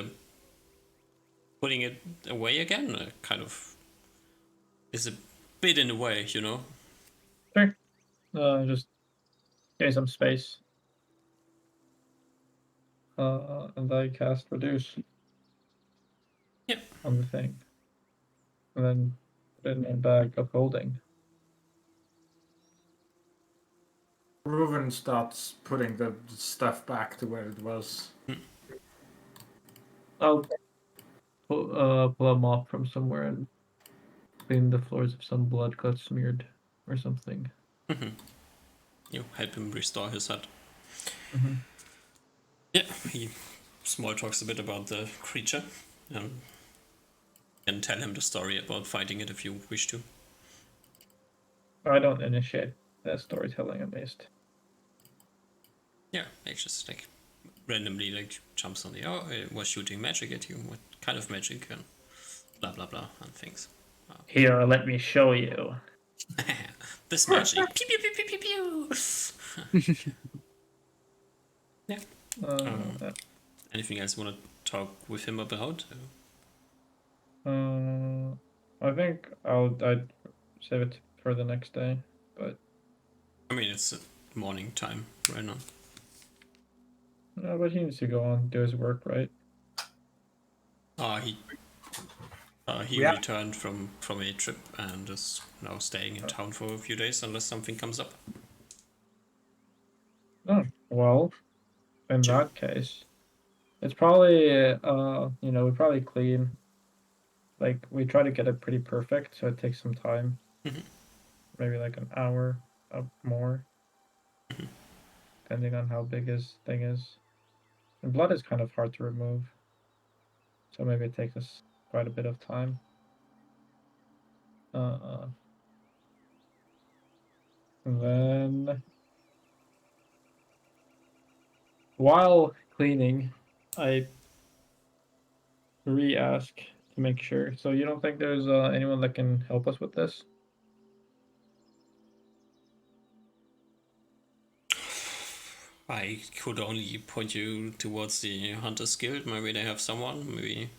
S1: putting it away again? Kind of is a bit in the way, you know.
S3: Sure. Just give me some space. And I cast reduce
S1: Yep.
S3: on the thing. And then put it in a bag of holding.
S4: Reuven starts putting the stuff back to where it was.
S3: I'll pull a mop from somewhere and clean the floors if some blood got smeared or something.
S1: You help him restore his hut.
S3: Mm-hmm.
S1: Yeah, he small talks a bit about the creature. And tell him the story about fighting it if you wish to.
S3: I don't initiate that storytelling at least.
S1: Yeah, it just like randomly like jumps on the it was shooting magic at you. What kind of magic and blah blah blah and things.
S3: Here, let me show you.
S1: This magic. Pew pew pew pew pew pew. Yeah. Anything else you want to talk with him about?
S3: I think I'd save it for the next day, but
S1: I mean, it's morning time right now.
S3: no, but he needs to go on do his work, right?
S1: He
S4: Yeah.
S1: returned from a trip and is now staying in town for a few days unless something comes up.
S3: Oh, well, in
S1: Sure.
S3: that case, it's probably we probably clean. Like we try to get it pretty perfect, so it takes some time.
S1: Mhm.
S3: Maybe like an hour more, depending on how big his thing is. And blood is kind of hard to remove, so maybe it takes us quite a bit of time. And then while cleaning, I re-ask to make sure. So you don't think there's anyone that can help us with this?
S1: I could only point you towards the Hunter's Guild. Maybe they have someone. Maybe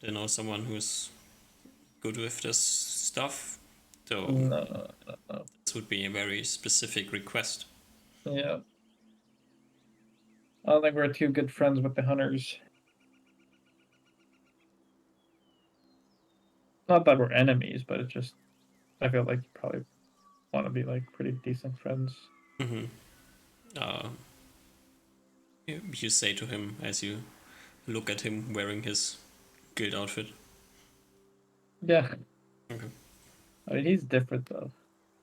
S1: they know someone who's good with this stuff. So
S3: No.
S1: this would be a very specific request.
S3: Yeah. I don't think we're too good friends with the hunters. Not that we're enemies, but it's just I feel like you probably want to be like pretty decent friends.
S1: Mm-hmm. You say to him as you look at him wearing his guild outfit.
S3: Yeah.
S1: Okay.
S3: I mean, he's different though.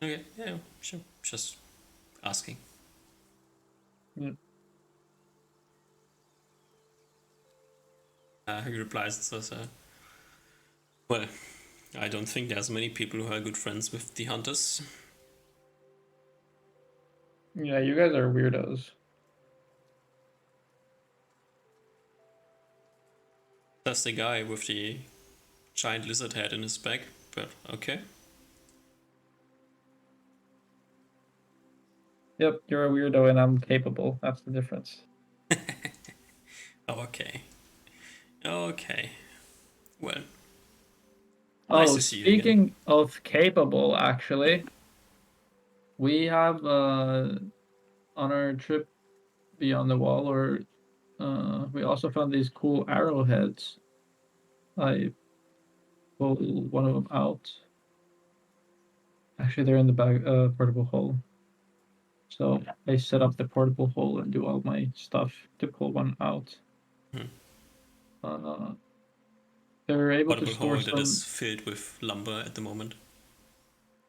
S1: Okay. Yeah. Sure. Just asking.
S3: Yeah.
S1: He replies and says, Well, I don't think there's many people who are good friends with the hunters.
S3: Yeah, you guys are weirdos.
S1: That's the guy with the giant lizard head in his back, but okay.
S3: Yep, you're a weirdo and I'm capable. That's the difference.
S1: Okay. Okay. Well,
S3: Oh,
S1: nice to see you again.
S3: speaking of capable, actually, we have on our trip beyond the wall, or we also found these cool arrowheads. I pulled one of them out. Actually, they're in the bag, portable hole. So I set up the portable hole and do all my stuff to pull one out.
S1: Hmm.
S3: They're able to
S1: Portable
S3: store
S1: hole that is
S3: some.
S1: filled with lumber at the moment.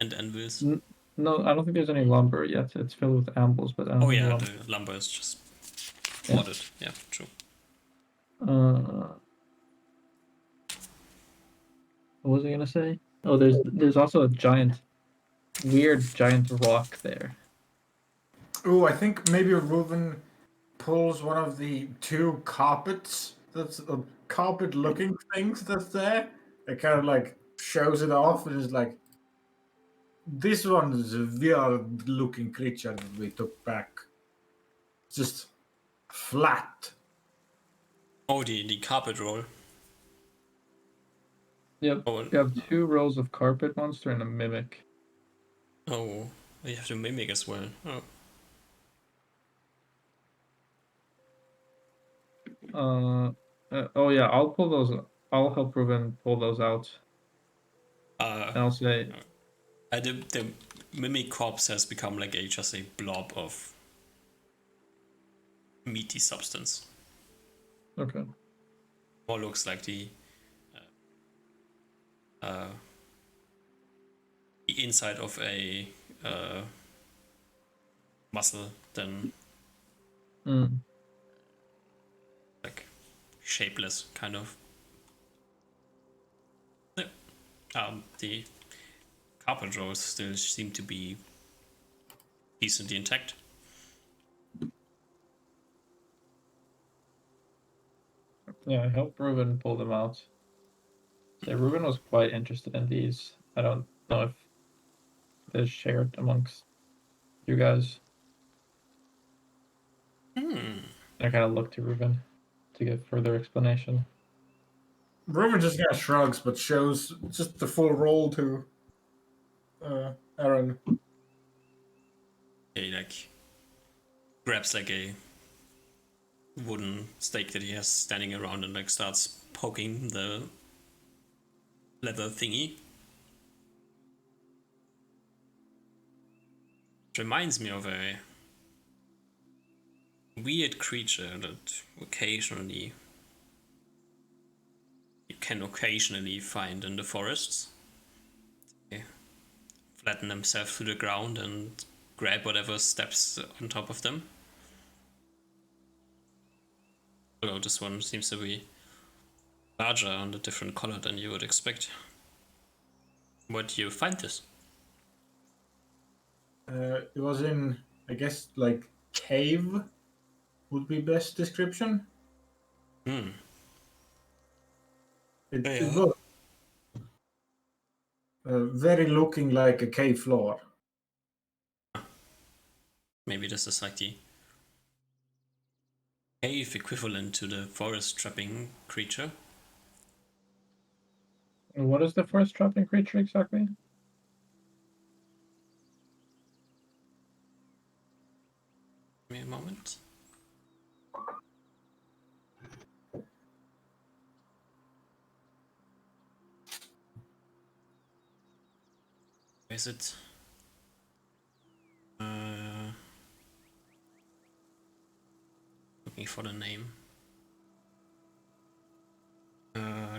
S1: And anvils.
S3: No, I don't think there's any lumber yet. It's filled with ambles, but I don't
S1: Oh
S3: think
S1: yeah,
S3: lumber.
S1: the lumber is just flooded. Yeah, true.
S3: What was I gonna say? Oh, there's also a weird giant rock there.
S4: Oh, I think maybe Reuven pulls one of the two carpets. That's carpet-looking things that's there. It kind of like shows it off and is like, this one is a weird-looking creature that we took back. Just flat.
S1: Oh, the carpet roll.
S3: Yep.
S1: Oh,
S3: You have 2 rows of carpet monster and a mimic.
S1: oh, you have to mimic as well. Oh,
S3: Oh yeah, I'll pull those. I'll help Ruben pull those out. And I'll say,
S1: the mimic corpse has become like just a blob of meaty substance.
S3: okay.
S1: Or looks like the inside of a muscle than like shapeless kind of. Yeah. The carpet rolls still seem to be decently intact.
S3: Yeah, I helped Ruben pull them out. So Ruben was quite interested in these. I don't know if they're shared amongst you guys. I kind of look to Ruben to get further explanation.
S4: Reuven just kind of shrugs, but shows just the full roll to Aaron.
S1: He like grabs like a wooden stake that he has standing around and like starts poking the leather thingy. It reminds me of a weird creature that you can occasionally find in the forests. They flatten themselves to the ground and grab whatever steps on top of them. Although this one seems to be larger and a different color than you would expect. Where do you find this?
S4: It was in, I guess, like cave would be best description.
S1: Hmm.
S4: It was very looking like a cave floor.
S1: Maybe this is like the cave equivalent to the forest trapping creature.
S3: And what is the forest trapping creature exactly?
S1: Give me a moment. Where is it? Looking for the name. I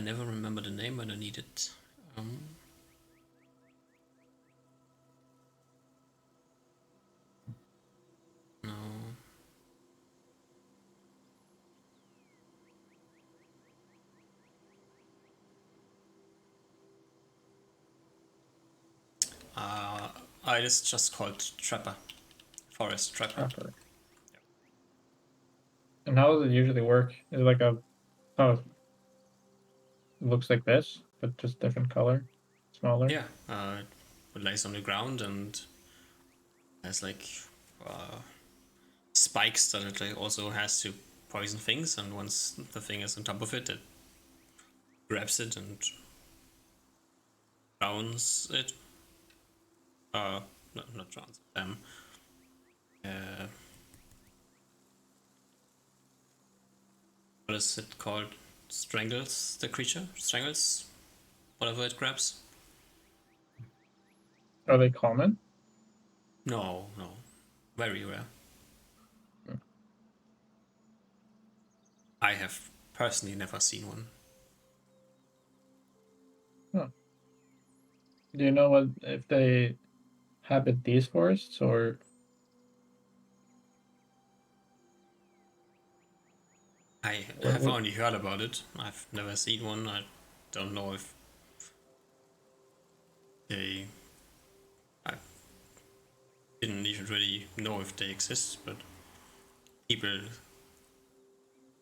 S1: never remember the name when I need it. No. It is just called Trapper. Forest Trapper.
S3: Trapper. And how does it usually work? Is it like it looks like this, but just different color, smaller?
S1: Yeah, it lays on the ground and has like spikes that it like, also has to poison things, and once the thing is on top of it, it grabs it and drowns it. Not drowns it. What is it called? Strangles the creature? Strangles whatever it grabs?
S3: Are they common?
S1: No. Very rare. I have personally never seen one.
S3: Huh. Do you know what if they habit these forests or?
S1: I
S3: Or
S1: have
S3: what?
S1: only heard about it. I've never seen one. I don't know if they. I didn't even really know if they exist, but people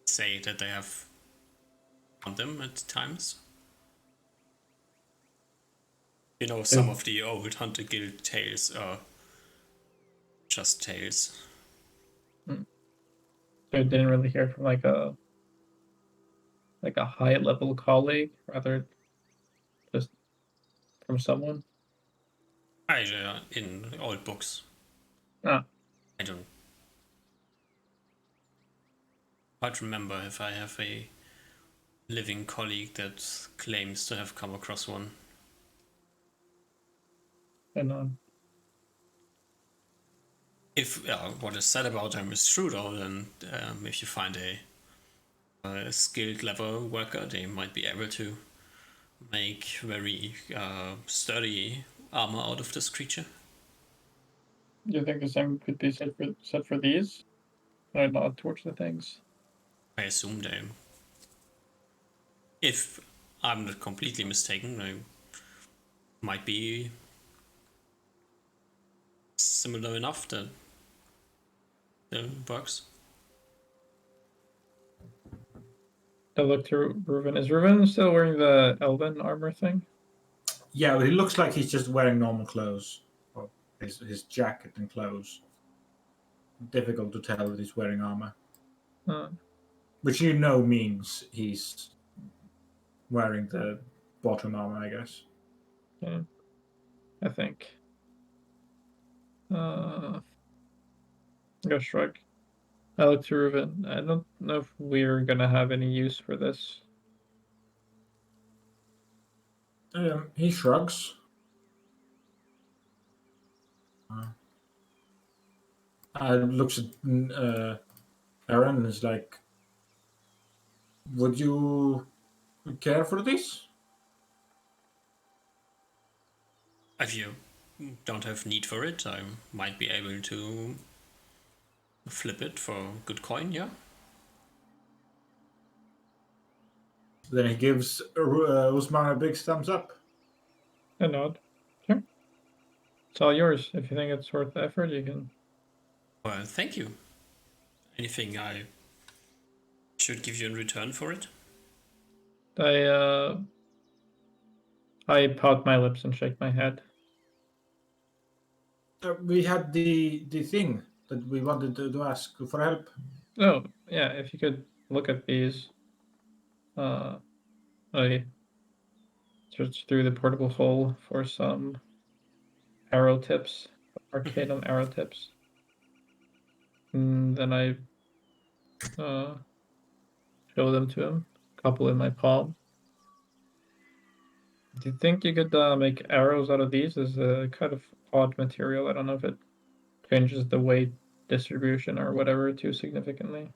S1: say that they have found them at times. You know, some of the old Hunter Guild tales are just tales.
S3: So I didn't really hear from like a high level colleague, rather just from someone.
S1: In old books.
S3: Ah,
S1: I don't quite remember if I have a living colleague that claims to have come across one.
S3: and
S1: If what is said about them is true, though, then if you find a skilled leather worker, they might be able to make very sturdy armor out of this creature.
S3: do you think the same could be said for these? I nod towards the things.
S1: I assume they, if I'm not completely mistaken, they might be similar enough that it works.
S3: I look to Reuven. Is Reuven still wearing the elven armor thing?
S4: Yeah, but he looks like he's just wearing normal clothes. Or his jacket and clothes. Difficult to tell that he's wearing armor. Which you know means he's wearing the bottom armor, I guess.
S3: Yeah, I think. Go shrug. I look to Reuven. I don't know if we're gonna have any use for this.
S4: He shrugs. Looks at Aaron and is like, would you care for this?
S1: If you don't have need for it, I might be able to flip it for good coin, yeah?
S4: Then he gives Usman a big thumbs up.
S3: A nod. Sure. It's all yours. If you think it's worth the effort, you can.
S1: Well, thank you. Anything I should give you in return for it?
S3: I pout my lips and shake my head.
S4: We had the thing that we wanted to ask for help.
S3: Oh, yeah, if you could look at these. I searched through the portable hole for some arrow tips, arcane arrow tips. And then I show them to him, a couple in my palm. Do you think you could make arrows out of these? Is a kind of odd material. I don't know if it changes the weight distribution or whatever too significantly.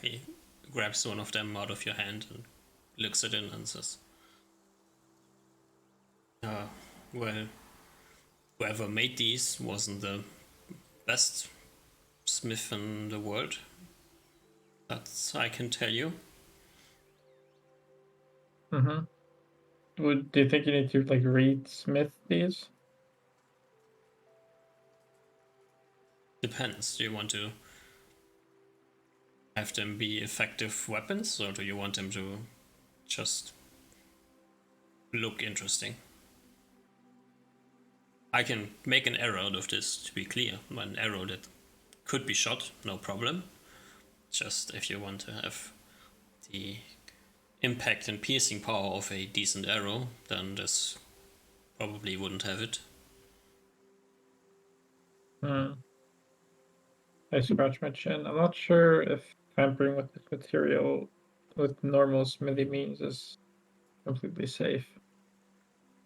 S1: He grabs one of them out of your hand and looks at it and says, well, whoever made these wasn't the best smith in the world. That I can tell you.
S3: Mm-hmm. do you think you need to like read Smith these?
S1: Depends. Do you want to have them be effective weapons, or do you want them to just look interesting? I can make an arrow out of this, to be clear. An arrow that could be shot, no problem. Just if you want to have the impact and piercing power of a decent arrow, then this probably wouldn't have it.
S3: I scratch my chin. I'm not sure if tampering with this material with normal smithy means is completely safe.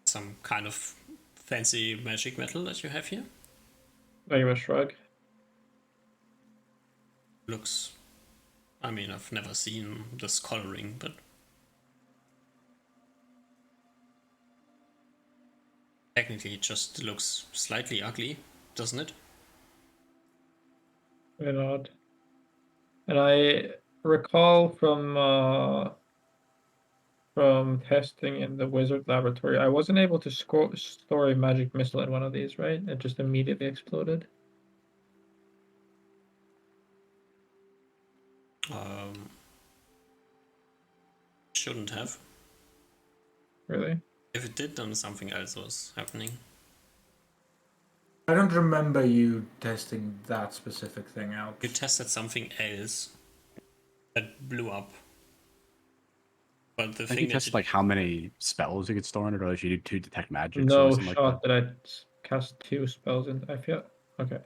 S1: Some kind of fancy magic metal that you have here.
S3: I give a shrug.
S1: Looks... I mean, I've never seen this coloring, but... technically it just looks slightly ugly, doesn't it?
S3: Very odd. And I recall from testing in the wizard laboratory, I wasn't able to store a magic missile in one of these, right? It just immediately exploded.
S1: Shouldn't have.
S3: Really?
S1: If it did, then something else was happening.
S4: I don't remember you testing that specific thing out.
S1: You tested something else that blew up. But the
S2: I think
S1: thing
S2: you
S1: that
S2: tested like how many spells you could store in it, or if you did to detect magic.
S3: No
S2: or something
S3: shot
S2: like that.
S3: that I cast 2 spells and I feel okay.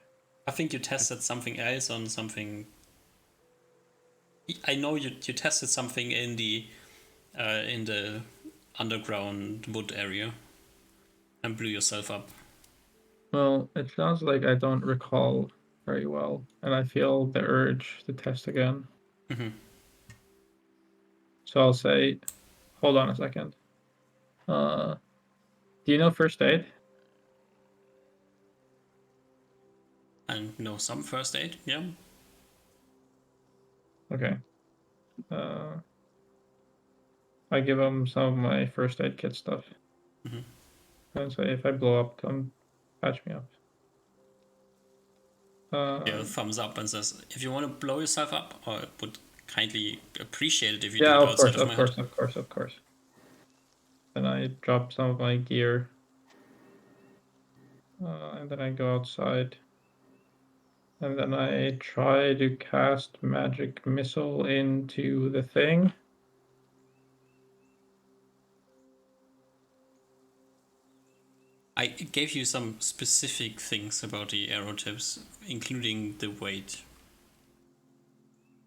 S1: I think you tested something else on something. I know you tested something in the underground wood area and blew yourself up.
S3: Well, it sounds like I don't recall very well, and I feel the urge to test again.
S1: Mm-hmm.
S3: So I'll say, hold on a second. Do you know first aid?
S1: And know some first aid, yeah.
S3: Okay. I give him some of my first aid kit stuff.
S1: Mm-hmm.
S3: And say, if I blow up, come patch me up.
S1: Yeah, thumbs up and says, if you want to blow yourself up, I would kindly appreciate it if you
S3: yeah,
S1: do it
S3: of course,
S1: outside of my head.
S3: of course. Then I drop some of my gear. And then I go outside. And then I try to cast magic missile into the thing.
S1: I gave you some specific things about the arrow tips, including the weight.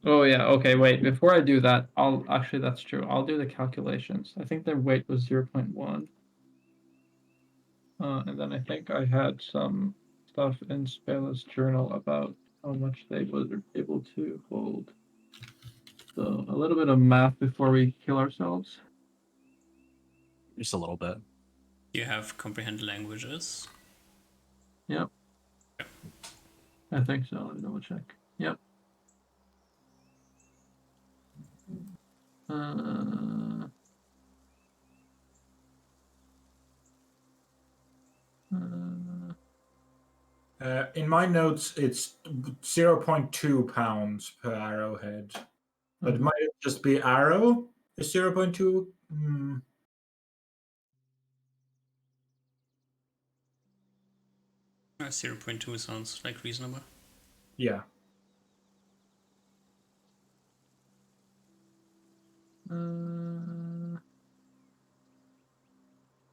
S3: Oh yeah, okay, wait. Before I do that, actually that's true. I'll do the calculations. I think their weight was 0.1. And then I think I had some stuff in Spela's journal about how much they were able to hold. So a little bit of math before we kill ourselves.
S2: Just a little bit.
S1: You have comprehend languages.
S3: Yep. I think so. Let me double check. Yep.
S4: In my notes, it's 0.2 pounds per arrowhead. But might it just be arrow? Is 0.2?
S1: 0.2 sounds like reasonable.
S4: Yeah.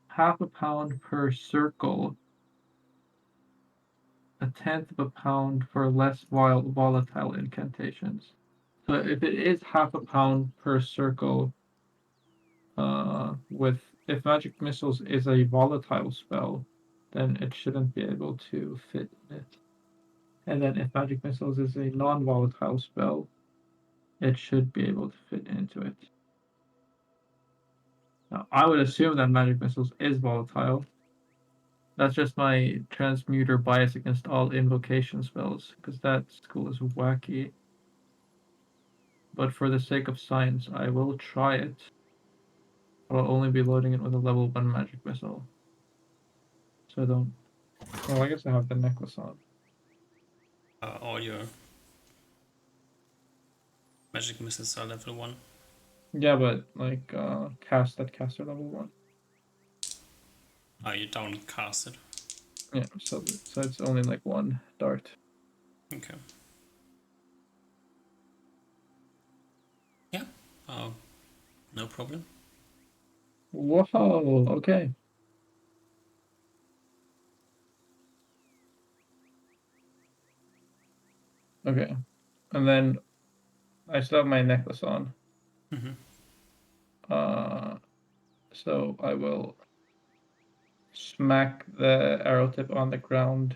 S3: Half a pound per circle. A tenth of a pound for less volatile incantations. So if it is half a pound per circle, if magic missiles is a volatile spell, then it shouldn't be able to fit in it. And then if magic missiles is a non-volatile spell, it should be able to fit into it. Now, I would assume that magic missiles is volatile. That's just my transmuter bias against all invocation spells, because that school is wacky. But for the sake of science, I will try it. I'll only be loading it with a level 1 magic missile. So I don't. Well, I guess I have the necklace on.
S1: All your magic missiles are level 1.
S3: Yeah, but like cast at caster level 1.
S1: Oh, you don't cast it.
S3: Yeah, so it's only like 1 dart.
S1: Okay. Yeah. Oh, no problem.
S3: Whoa, okay. Okay. And then I still have my necklace on.
S1: Mm-hmm.
S3: So I will smack the arrow tip on the ground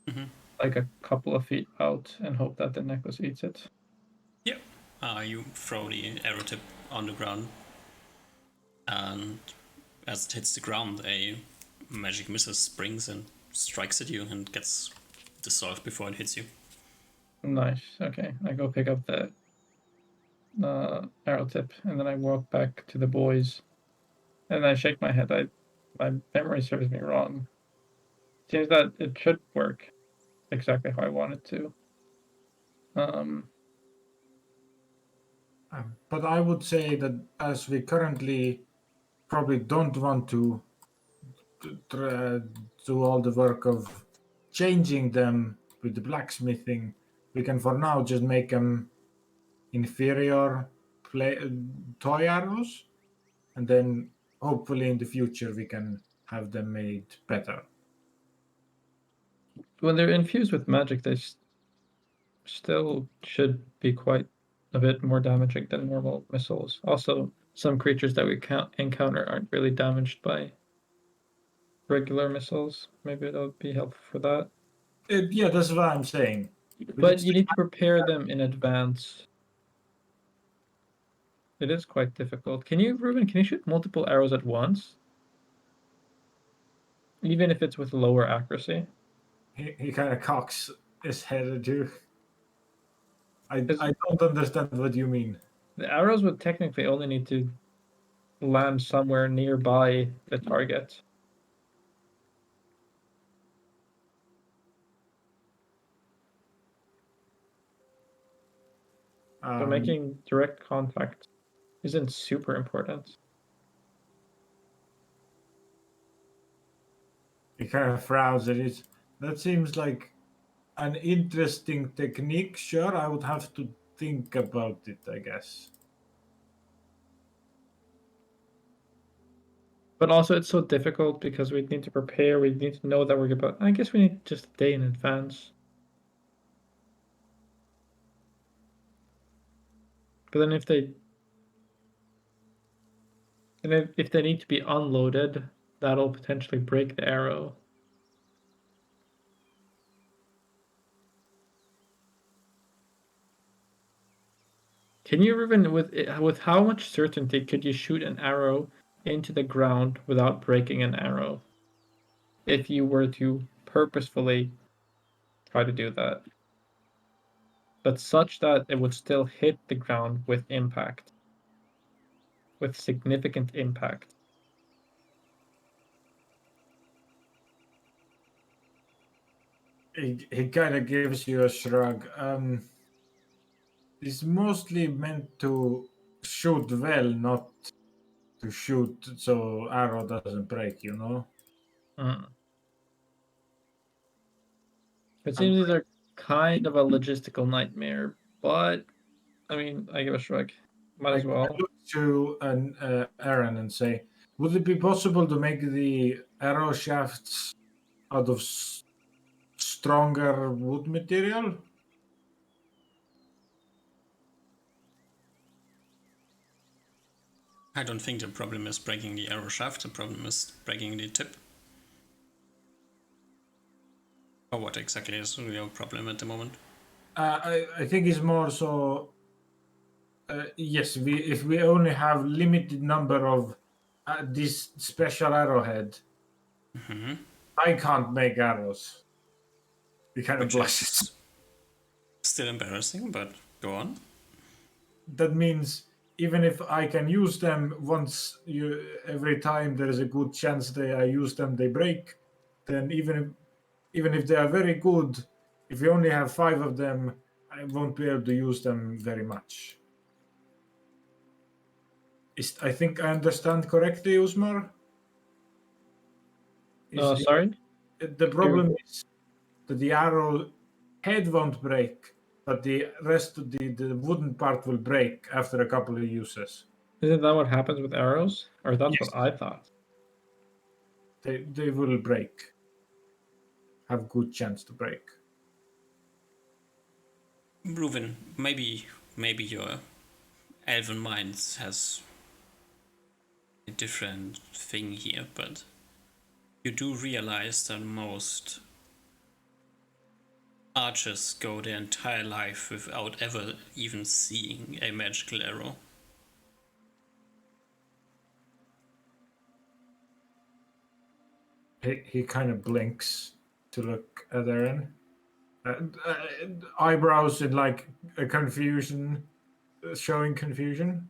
S1: Mm-hmm.
S3: like a couple of feet out and hope that the necklace eats it.
S1: Yep. You throw the arrow tip on the ground, and as it hits the ground, a magic missile springs and strikes at you and gets dissolved before it hits you.
S3: Nice. Okay. I go pick up the arrow tip and then I walk back to the boys and I shake my head. My memory serves me wrong. Seems that it should work exactly how I want it to.
S4: But I would say that as we currently probably don't want to do all the work of changing them with the blacksmithing, we can for now just make them inferior toy arrows, and then hopefully in the future we can have them made better.
S3: When they're infused with magic, they still should be quite a bit more damaging than normal missiles. Also, some creatures that we encounter aren't really damaged by regular missiles. Maybe it'll be helpful for that.
S4: Yeah, that's what I'm saying.
S3: But you need to prepare them in advance. It is quite difficult. Ruben, can you shoot multiple arrows at once? Even if it's with lower accuracy?
S4: He kind of cocks his head at you. I don't understand what you mean.
S3: The arrows would technically only need to land somewhere nearby the target. So making direct contact isn't super important.
S4: He kind of frowns at it. That seems like an interesting technique. Sure, I would have to think about it, I guess.
S3: But also, it's so difficult because we need to prepare. We need to know that we're about. I guess we need just a day in advance. But then if they need to be unloaded, that'll potentially break the arrow. Can you even with how much certainty could you shoot an arrow into the ground without breaking an arrow? If you were to purposefully try to do that, but such that it would still hit the ground with impact, with significant impact.
S4: He kind of gives you a shrug. It's mostly meant to shoot well, not to shoot so arrow doesn't break, you know?
S3: It seems these are kind of a logistical nightmare, but I mean, I give a shrug. Might as well.
S4: I look to Aaron and say, would it be possible to make the arrow shafts out of stronger wood material?
S1: I don't think the problem is breaking the arrow shaft, the problem is breaking the tip. Or what exactly is your problem at the moment?
S4: I think it's more so. Yes, if we only have limited number of this special arrowhead, I can't make arrows. He kind of blushes.
S1: Still embarrassing, but go on.
S4: That means even if I can use them once every time there is a good chance that I use them they break, then even if they are very good, if you only have 5 of them, I won't be able to use them very much. I think I understand correctly, Usmar?
S3: Sorry?
S4: The problem is that the arrow head won't break, but the rest of the wooden part will break after a couple of uses.
S3: Isn't that what happens with arrows? Or that's
S4: Yes.
S3: what I thought.
S4: They will break. Have good chance to break.
S1: Reuven, maybe your elven mind has a different thing here, but you do realize that most archers go their entire life without ever even seeing a magical arrow.
S4: He kind of blinks to look at Aaron. Eyebrows in like a confusion, showing confusion.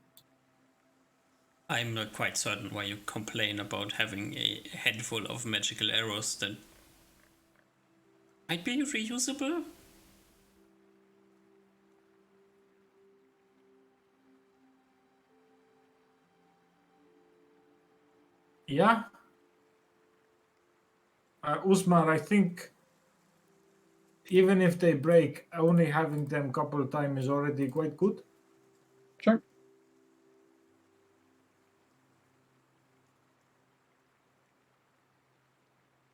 S1: I'm not quite certain why you complain about having a handful of magical arrows that might be reusable.
S4: Yeah. Usmar, I think even if they break, only having them couple of times is already quite good.
S3: Sure.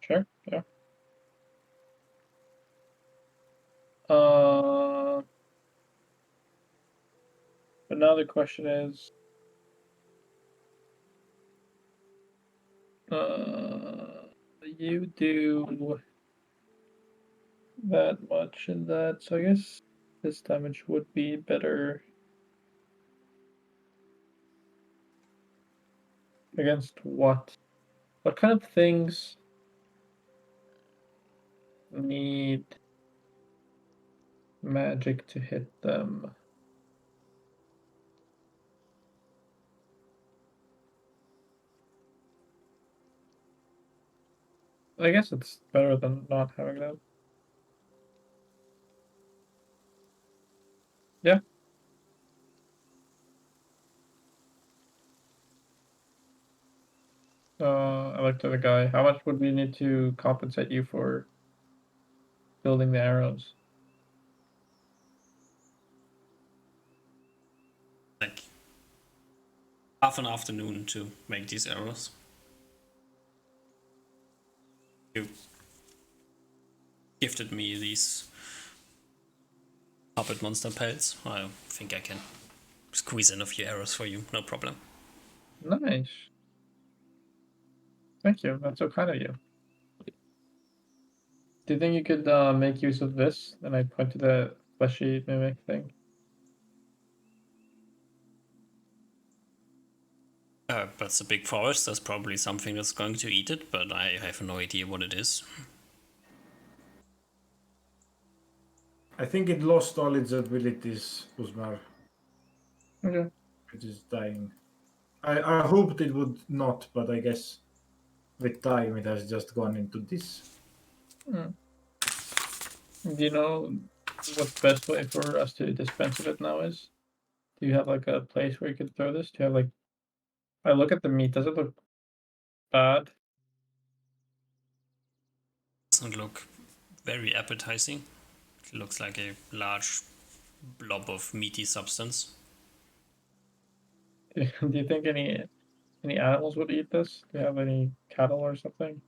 S3: Sure, yeah. But now the question is, you do that much in that, so I guess this damage would be better against what? What kind of things need magic to hit them? I guess it's better than not having them. Yeah. I looked at the guy. How much would we need to compensate you for building the arrows?
S1: Like half an afternoon to make these arrows. You gifted me these puppet monster pelts. I think I can squeeze in a few arrows for you, no problem.
S3: Nice. Thank you. That's so kind of you. Do you think you could make use of this? And I point to the fleshy mimic thing.
S1: That's a big forest. There's probably something that's going to eat it, but I have no idea what it is.
S4: I think it lost all its abilities, Usmar.
S3: Okay.
S4: It is dying. I hoped it would not, but I guess with time it has just gone into this.
S3: Do you know what the best way for us to dispense of it now is? Do you have like a place where you could throw this? Do you have like... I look at the meat. Does it look bad?
S1: Doesn't look very appetizing. It looks like a large blob of meaty substance.
S3: Do you think any animals would eat this? Do you have any cattle or something?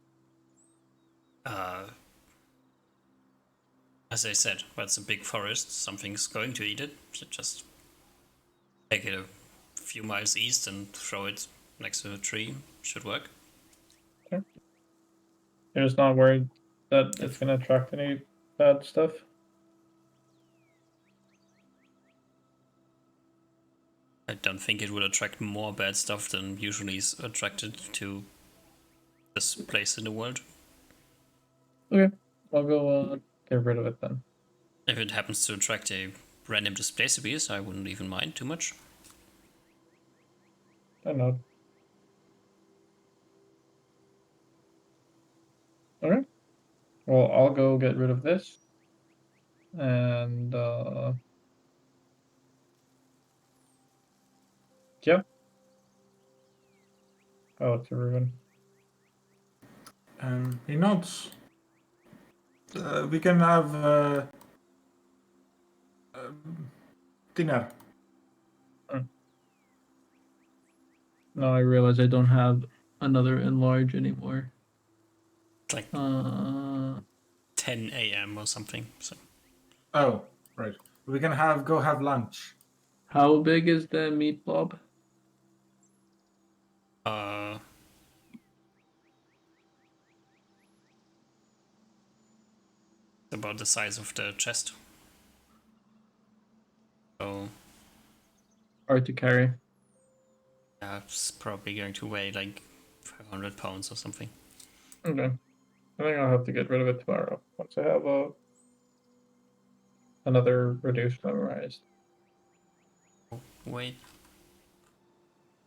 S1: As I said, that's a big forest. Something's going to eat it. So just take it a few miles east and throw it next to a tree. Should work.
S3: Okay. You're just not worried that it's gonna attract any bad stuff?
S1: I don't think it would attract more bad stuff than usually is attracted to this place in the world.
S3: Okay, I'll go get rid of it then.
S1: If it happens to attract a random display species, I wouldn't even mind too much.
S3: I know. Alright. Well, I'll go get rid of this. And yep. Oh, it's a ruin.
S4: He nods. We can have dinner.
S3: Now I realize I don't have another enlarge anymore.
S1: It's like 10 a.m. or something. So
S4: Oh, right. We can go have lunch.
S3: How big is the meat blob?
S1: about the size of the chest. So
S3: Hard to carry.
S1: yeah, it's probably going to weigh like 500 pounds or something.
S3: Okay. I think I'll have to get rid of it tomorrow once I have another reduced memorized.
S1: Weight.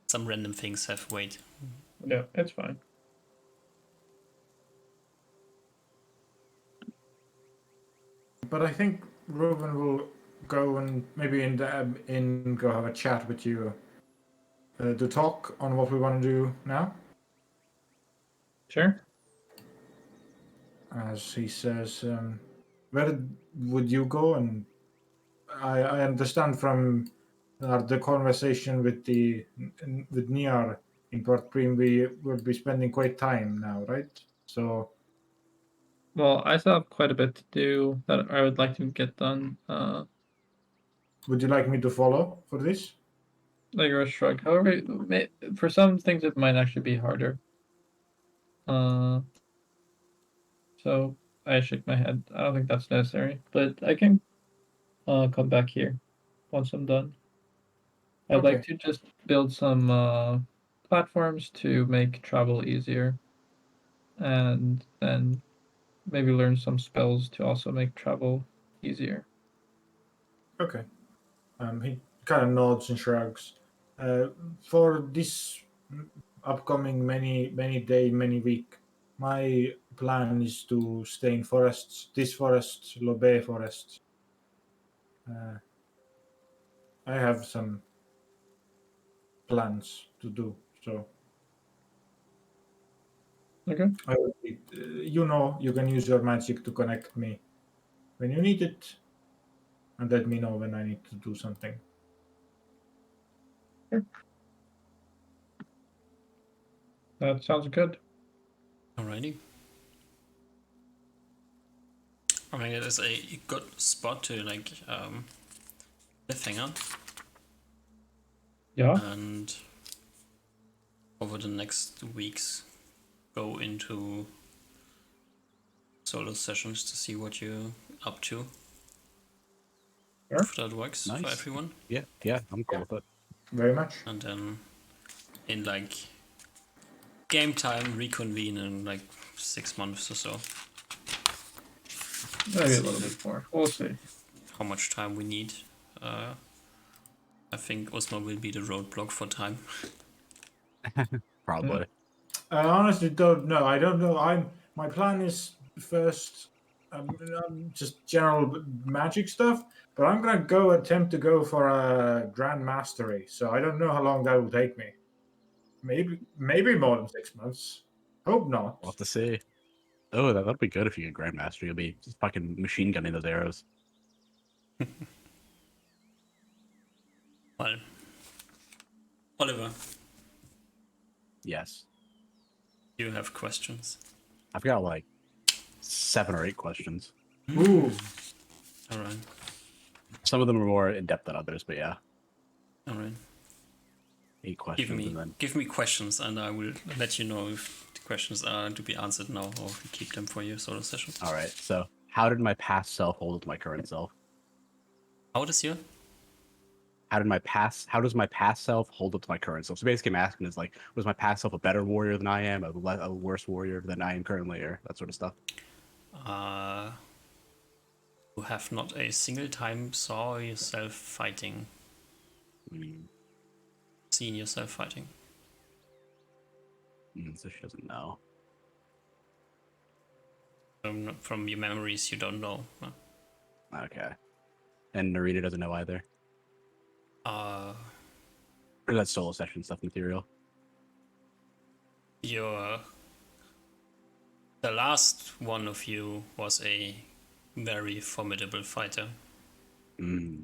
S1: Some random things have weight.
S3: Yeah, it's fine.
S4: But I think Ruben will go and maybe go have a chat with you to talk on what we want to do now.
S3: Sure.
S4: As he says, where would you go? And I understand from the conversation with Niar in Port Prim, we will be spending quite time now, right? So
S3: Well, I still have quite a bit to do that I would like to get done.
S4: would you like me to follow for this?
S3: Like a shrug. However, for some things it might actually be harder. So I shake my head. I don't think that's necessary, but I can come back here once I'm done. I'd like to just build some platforms to make travel easier, and then maybe learn some spells to also make travel easier.
S4: Okay. He kind of nods and shrugs. For this upcoming many day, many week, my plan is to stay in forests. This forest, Lobe forest. I have some plans to do. So
S3: Okay.
S4: you know, you can use your magic to connect me when you need it, and let me know when I need to do something.
S3: Sure. That sounds good.
S1: Alrighty. I mean, it is a good spot to like cliffhanger.
S3: Yeah.
S1: And over the next weeks, go into solo sessions to see what you're up to.
S3: Sure.
S1: If that works for
S2: Nice.
S1: everyone.
S2: Yeah, I'm cool with it.
S4: Very much.
S1: And then in like game time, reconvene in like 6 months or so.
S3: Maybe a little bit more. We'll see.
S1: How much time we need. I think Osmo will be the roadblock for time.
S2: Probably.
S4: I honestly don't know. I don't know. My plan is first just general magic stuff, but I'm gonna attempt to go for a grand mastery. So I don't know how long that will take me. Maybe more than 6 months. Hope not.
S2: We'll have to see. Oh, that'd be good if you get Grandmaster. You'll be just fucking machine gunning those arrows.
S1: Well, Oliver,
S2: Yes.
S1: do you have questions?
S2: I've got like 7 or 8 questions.
S4: Ooh.
S1: Alright.
S2: Some of them are more in depth than others, but yeah,
S1: Alright.
S2: 8 questions and then
S1: Give me questions and I will let you know if the questions are to be answered now or if we keep them for your solo session.
S2: all right. So, how did my past self hold with my current self?
S1: How old is you?
S2: How does my past self hold up to my current self? So basically, I'm asking is like, was my past self a better warrior than I am, a worse warrior than I am currently, or that sort of stuff?
S1: You have not a single time saw yourself fighting.
S2: Mm.
S1: Seen yourself fighting.
S2: So she doesn't know.
S1: From your memories, you don't know. Huh?
S2: Okay. And Narita doesn't know either.
S1: Uh,
S2: Or that's solo session stuff material.
S1: the last one of you was a very formidable fighter.
S2: Mm.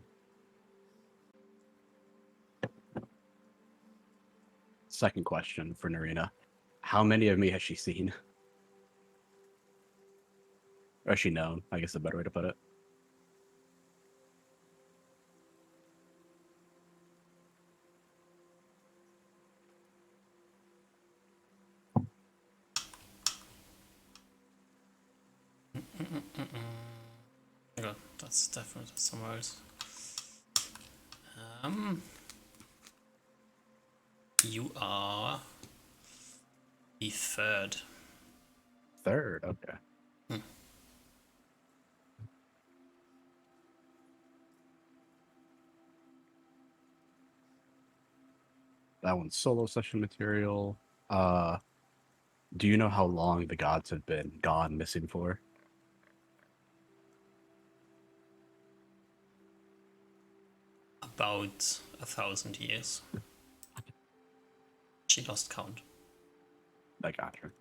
S2: Second question for Narina. How many of me has she seen? Or has she known? I guess is a better way to put it.
S1: God, that's definitely somewhere else. You are the third.
S2: Third, okay. That one's solo session material. Do you know how long the gods have been gone missing for?
S1: About 1,000 years. She lost count.
S2: I got her.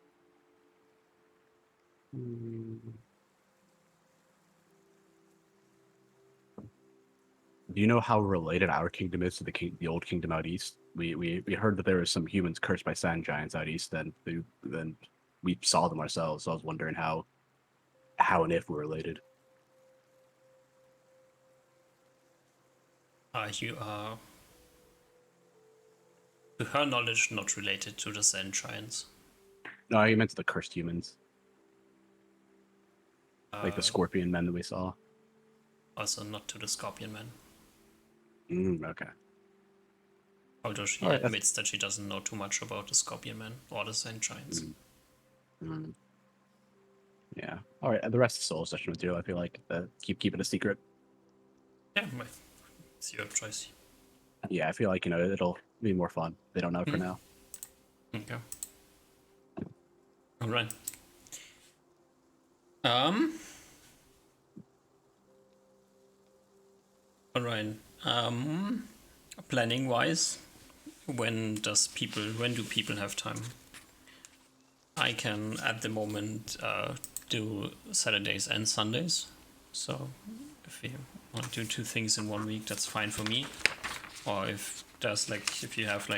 S2: Do you know how related our kingdom is to the old kingdom out east? We heard that there were some humans cursed by sand giants out east, and then we saw them ourselves. So I was wondering how and if we're related.
S1: You are, to her knowledge, not related to the sand giants.
S2: No, I meant the cursed humans, like the
S1: Uh,
S2: scorpion men that we saw.
S1: Also not to the scorpion man.
S2: Okay.
S1: Although she
S2: Alright,
S1: admits that she doesn't know too much about the scorpion man or the sand giants.
S2: Yeah. All right. The rest is solo session material. I feel like keep it a secret.
S1: Yeah, well, it's your choice.
S2: Yeah, I feel like it'll be more fun. They don't know for now.
S1: Okay. All right. All right. Planning wise, when do people have time? I can at the moment do Saturdays and Sundays. So if you want to do two things in 1 week, that's fine for me. Or if you have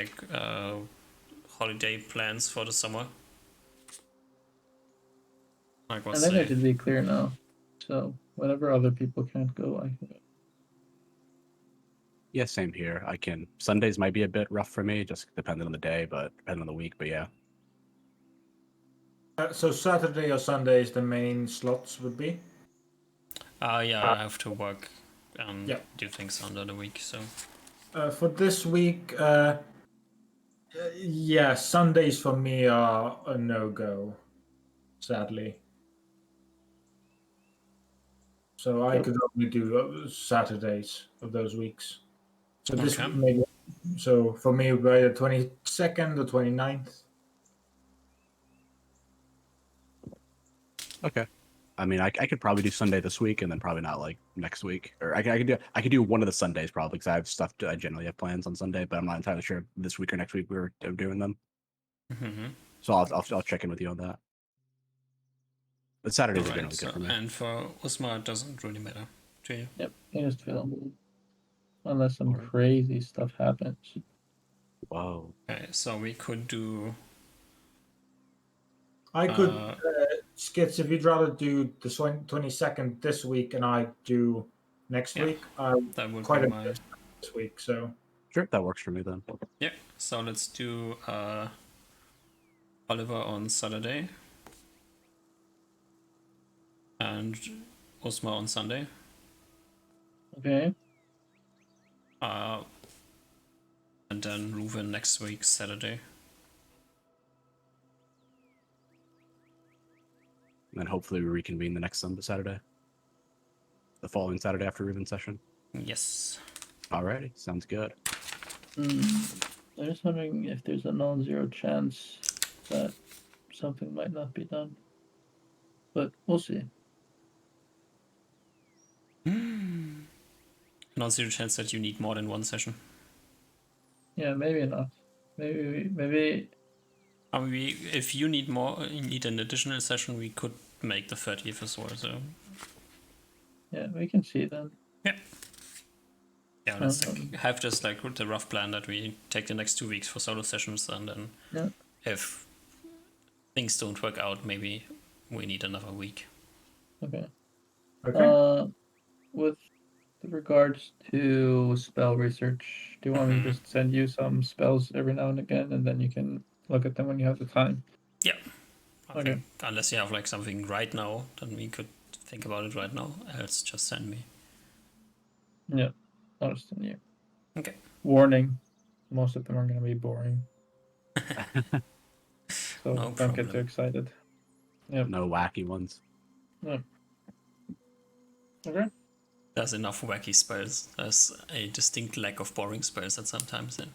S1: holiday plans for the summer.
S3: I think I should be clear now. So whenever other people can't go, I can go.
S2: Yeah, same here. I can. Sundays might be a bit rough for me, just depending on the day, but depending on the week. But yeah.
S4: So Saturday or Sunday is the main slots would be?
S1: Yeah, I have to work and do things under the week, so.
S4: For this week, yeah, Sundays for me are a no-go, sadly. So I could only do Saturdays of those weeks. So this
S1: Okay.
S4: maybe. So for me, by the 22nd or 29th.
S2: Okay. I mean, I could probably do Sunday this week, and then probably not like next week. Or I could do one of the Sundays probably because I have stuff. I generally have plans on Sunday, but I'm not entirely sure this week or next week we're doing them.
S1: Mm-hmm.
S2: So I'll check in with you on that. But Saturdays are generally good for me.
S1: And for Usma, it doesn't really matter to you.
S3: Yep, I just feel unless some crazy stuff happens.
S2: Whoa.
S1: Okay, so we could do.
S4: I could, Skits, if you'd rather do the 22nd this week and I do next week,
S1: that would
S4: quite
S1: be
S4: a
S1: my
S4: bit this week, so.
S2: Sure, that works for me then.
S1: Yeah, so let's do Oliver on Saturday and Osma on Sunday.
S3: Okay.
S1: And then Ruven next week, Saturday.
S2: And then hopefully we reconvene the next Saturday. The following Saturday after Ruven's session.
S1: Yes.
S2: Alrighty, sounds good.
S3: I'm just wondering if there's a non-zero chance that something might not be done. But we'll see.
S1: Not zero chance that you need more than one session.
S3: Yeah, maybe not. Maybe.
S1: I mean, if you need an additional session, we could make the 30th as well. So
S3: Yeah, we can see then.
S1: yeah, let's have just like the rough plan that we take the next 2 weeks for solo sessions, and then if things don't work out, maybe we need another week.
S3: Okay.
S4: Okay.
S3: With regards to spell research, do you want me to just send you some spells every now and again, and then you can look at them when you have the time?
S1: Yeah.
S3: Okay.
S1: Unless you have like something right now, then we could think about it right now. Else, just send me.
S3: Yeah, I'll just send you.
S1: Okay.
S3: Warning: most of them are going to be boring. So
S1: No
S3: don't get too
S1: problem.
S3: excited. Yep.
S2: No wacky ones.
S3: Yep. Okay.
S1: There's enough wacky spells. There's a distinct lack of boring spells at sometimes. And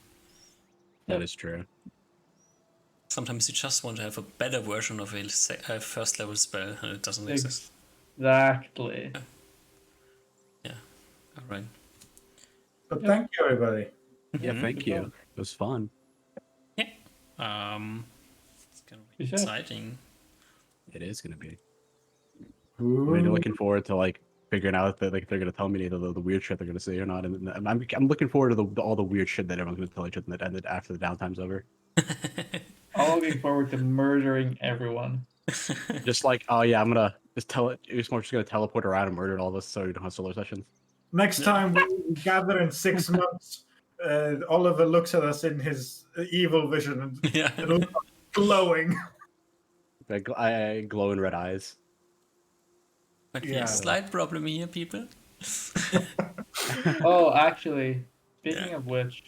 S2: That is true.
S1: sometimes you just want to have a better version of a first level spell, and it doesn't exist.
S3: Exactly.
S1: Yeah. All right.
S4: But thank you, everybody.
S2: Yeah, thank
S3: Good
S2: you.
S3: job.
S2: It was fun.
S1: It's gonna be
S3: Yeah.
S1: exciting.
S2: It is gonna be. Really
S4: Ooh.
S2: looking forward to like figuring out that like they're gonna tell me the weird shit they're gonna say or not, and I'm looking forward to all the weird shit that everyone's gonna tell each other that ended after the downtime's over.
S3: I'm looking forward to murdering everyone.
S2: Just like, oh yeah, I'm gonna just just gonna teleport around and murder all of us so you don't have solo sessions.
S4: Next time we gather in 6 months, Oliver looks at us in his evil vision and
S1: Yeah.
S4: it'll look glowing.
S2: I glow in red eyes.
S1: But
S4: Yeah.
S1: a slight problem here, people.
S3: Oh, actually, speaking
S1: Yeah.
S3: of which,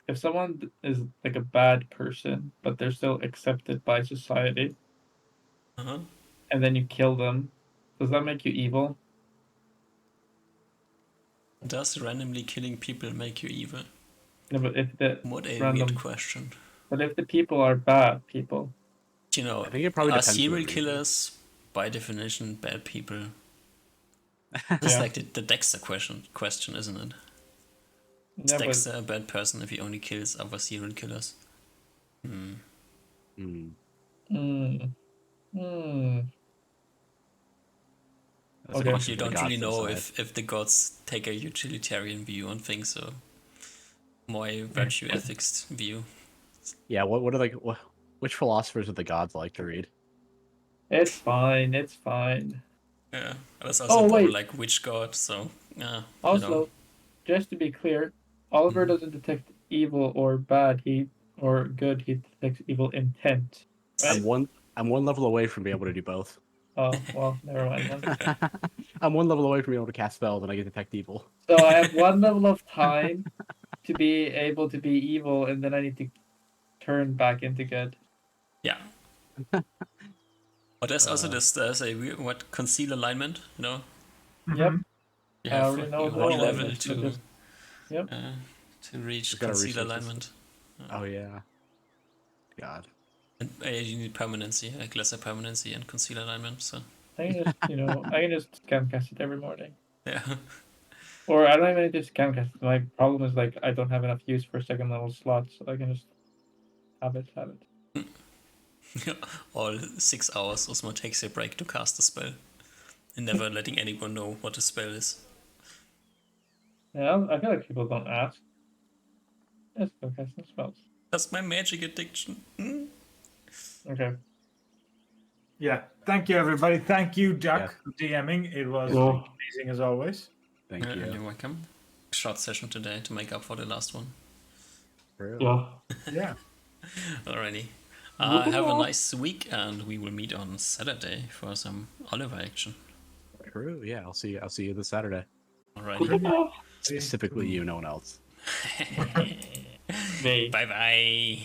S3: if someone is like a bad person, but they're still accepted by society,
S1: Uh-huh.
S3: and then you kill them, does that make you evil?
S1: Does randomly killing people make you evil?
S3: No, but if the
S1: What a
S3: random,
S1: weird question.
S3: but if the people are bad people,
S1: You know,
S2: I think it probably
S1: are
S2: depends.
S1: serial
S2: on the reason.
S1: killers by definition bad people? It's
S3: Yeah.
S1: like the Dexter question, isn't it? Is
S3: yeah, but
S1: Dexter a bad person if he only kills other serial killers?
S2: Hmm.
S3: mm,
S2: That's a
S3: Okay.
S2: question
S1: You
S2: for the
S1: don't really
S2: gods to
S1: know
S2: decide.
S1: if the gods take a utilitarian view on things or more a virtue ethics view.
S2: Yeah, what are like which philosophers of the gods like to read?
S3: it's fine. It's fine.
S1: Yeah, that's also
S3: Oh,
S1: probably
S3: wait.
S1: like which god, so yeah.
S3: Also, just to be clear, Oliver doesn't detect evil or bad. Or good. He detects evil intent. Right?
S2: I'm one level away from being able to do both.
S3: Oh well, never mind then.
S2: I'm one level away from being able to cast spells and I get detect evil.
S3: So I have one level of time to be able to be evil, and then I need to turn back into good.
S1: Yeah. But there's also there's a weird, conceal alignment, you know?
S3: Yep.
S1: You
S3: I
S1: have
S3: already know
S1: like,
S3: the
S1: one
S3: alignment,
S1: level
S3: but yep.
S1: to reach
S2: Just gotta
S1: conceal
S2: research this.
S1: alignment.
S2: Oh yeah. God.
S1: And you need permanency, like lesser permanency and conceal alignment, so
S3: I can just I can just scamcast it every morning.
S1: yeah.
S3: Or I don't even need to scamcast it. My problem is like I don't have enough use for second level slots, so I can just have it.
S1: All 6 hours Osmo takes a break to cast a spell. And never letting anyone know what the spell is.
S3: Yeah, I feel like people don't ask. Just go cast some spells.
S1: That's my magic addiction.
S3: Okay.
S4: Yeah. Thank you, everybody. Thank you, Jack, for DMing. It was
S3: Cool.
S4: amazing as always.
S2: Thank you.
S1: You're welcome. Short session today to make up for the last one.
S3: Yeah.
S4: Yeah.
S1: Alrighty. Have a nice week, and we will meet on Saturday for some Oliver action.
S2: True. Yeah, I'll see you this Saturday.
S1: Alrighty.
S2: Specifically you, no one else.
S3: Me.
S1: Bye bye.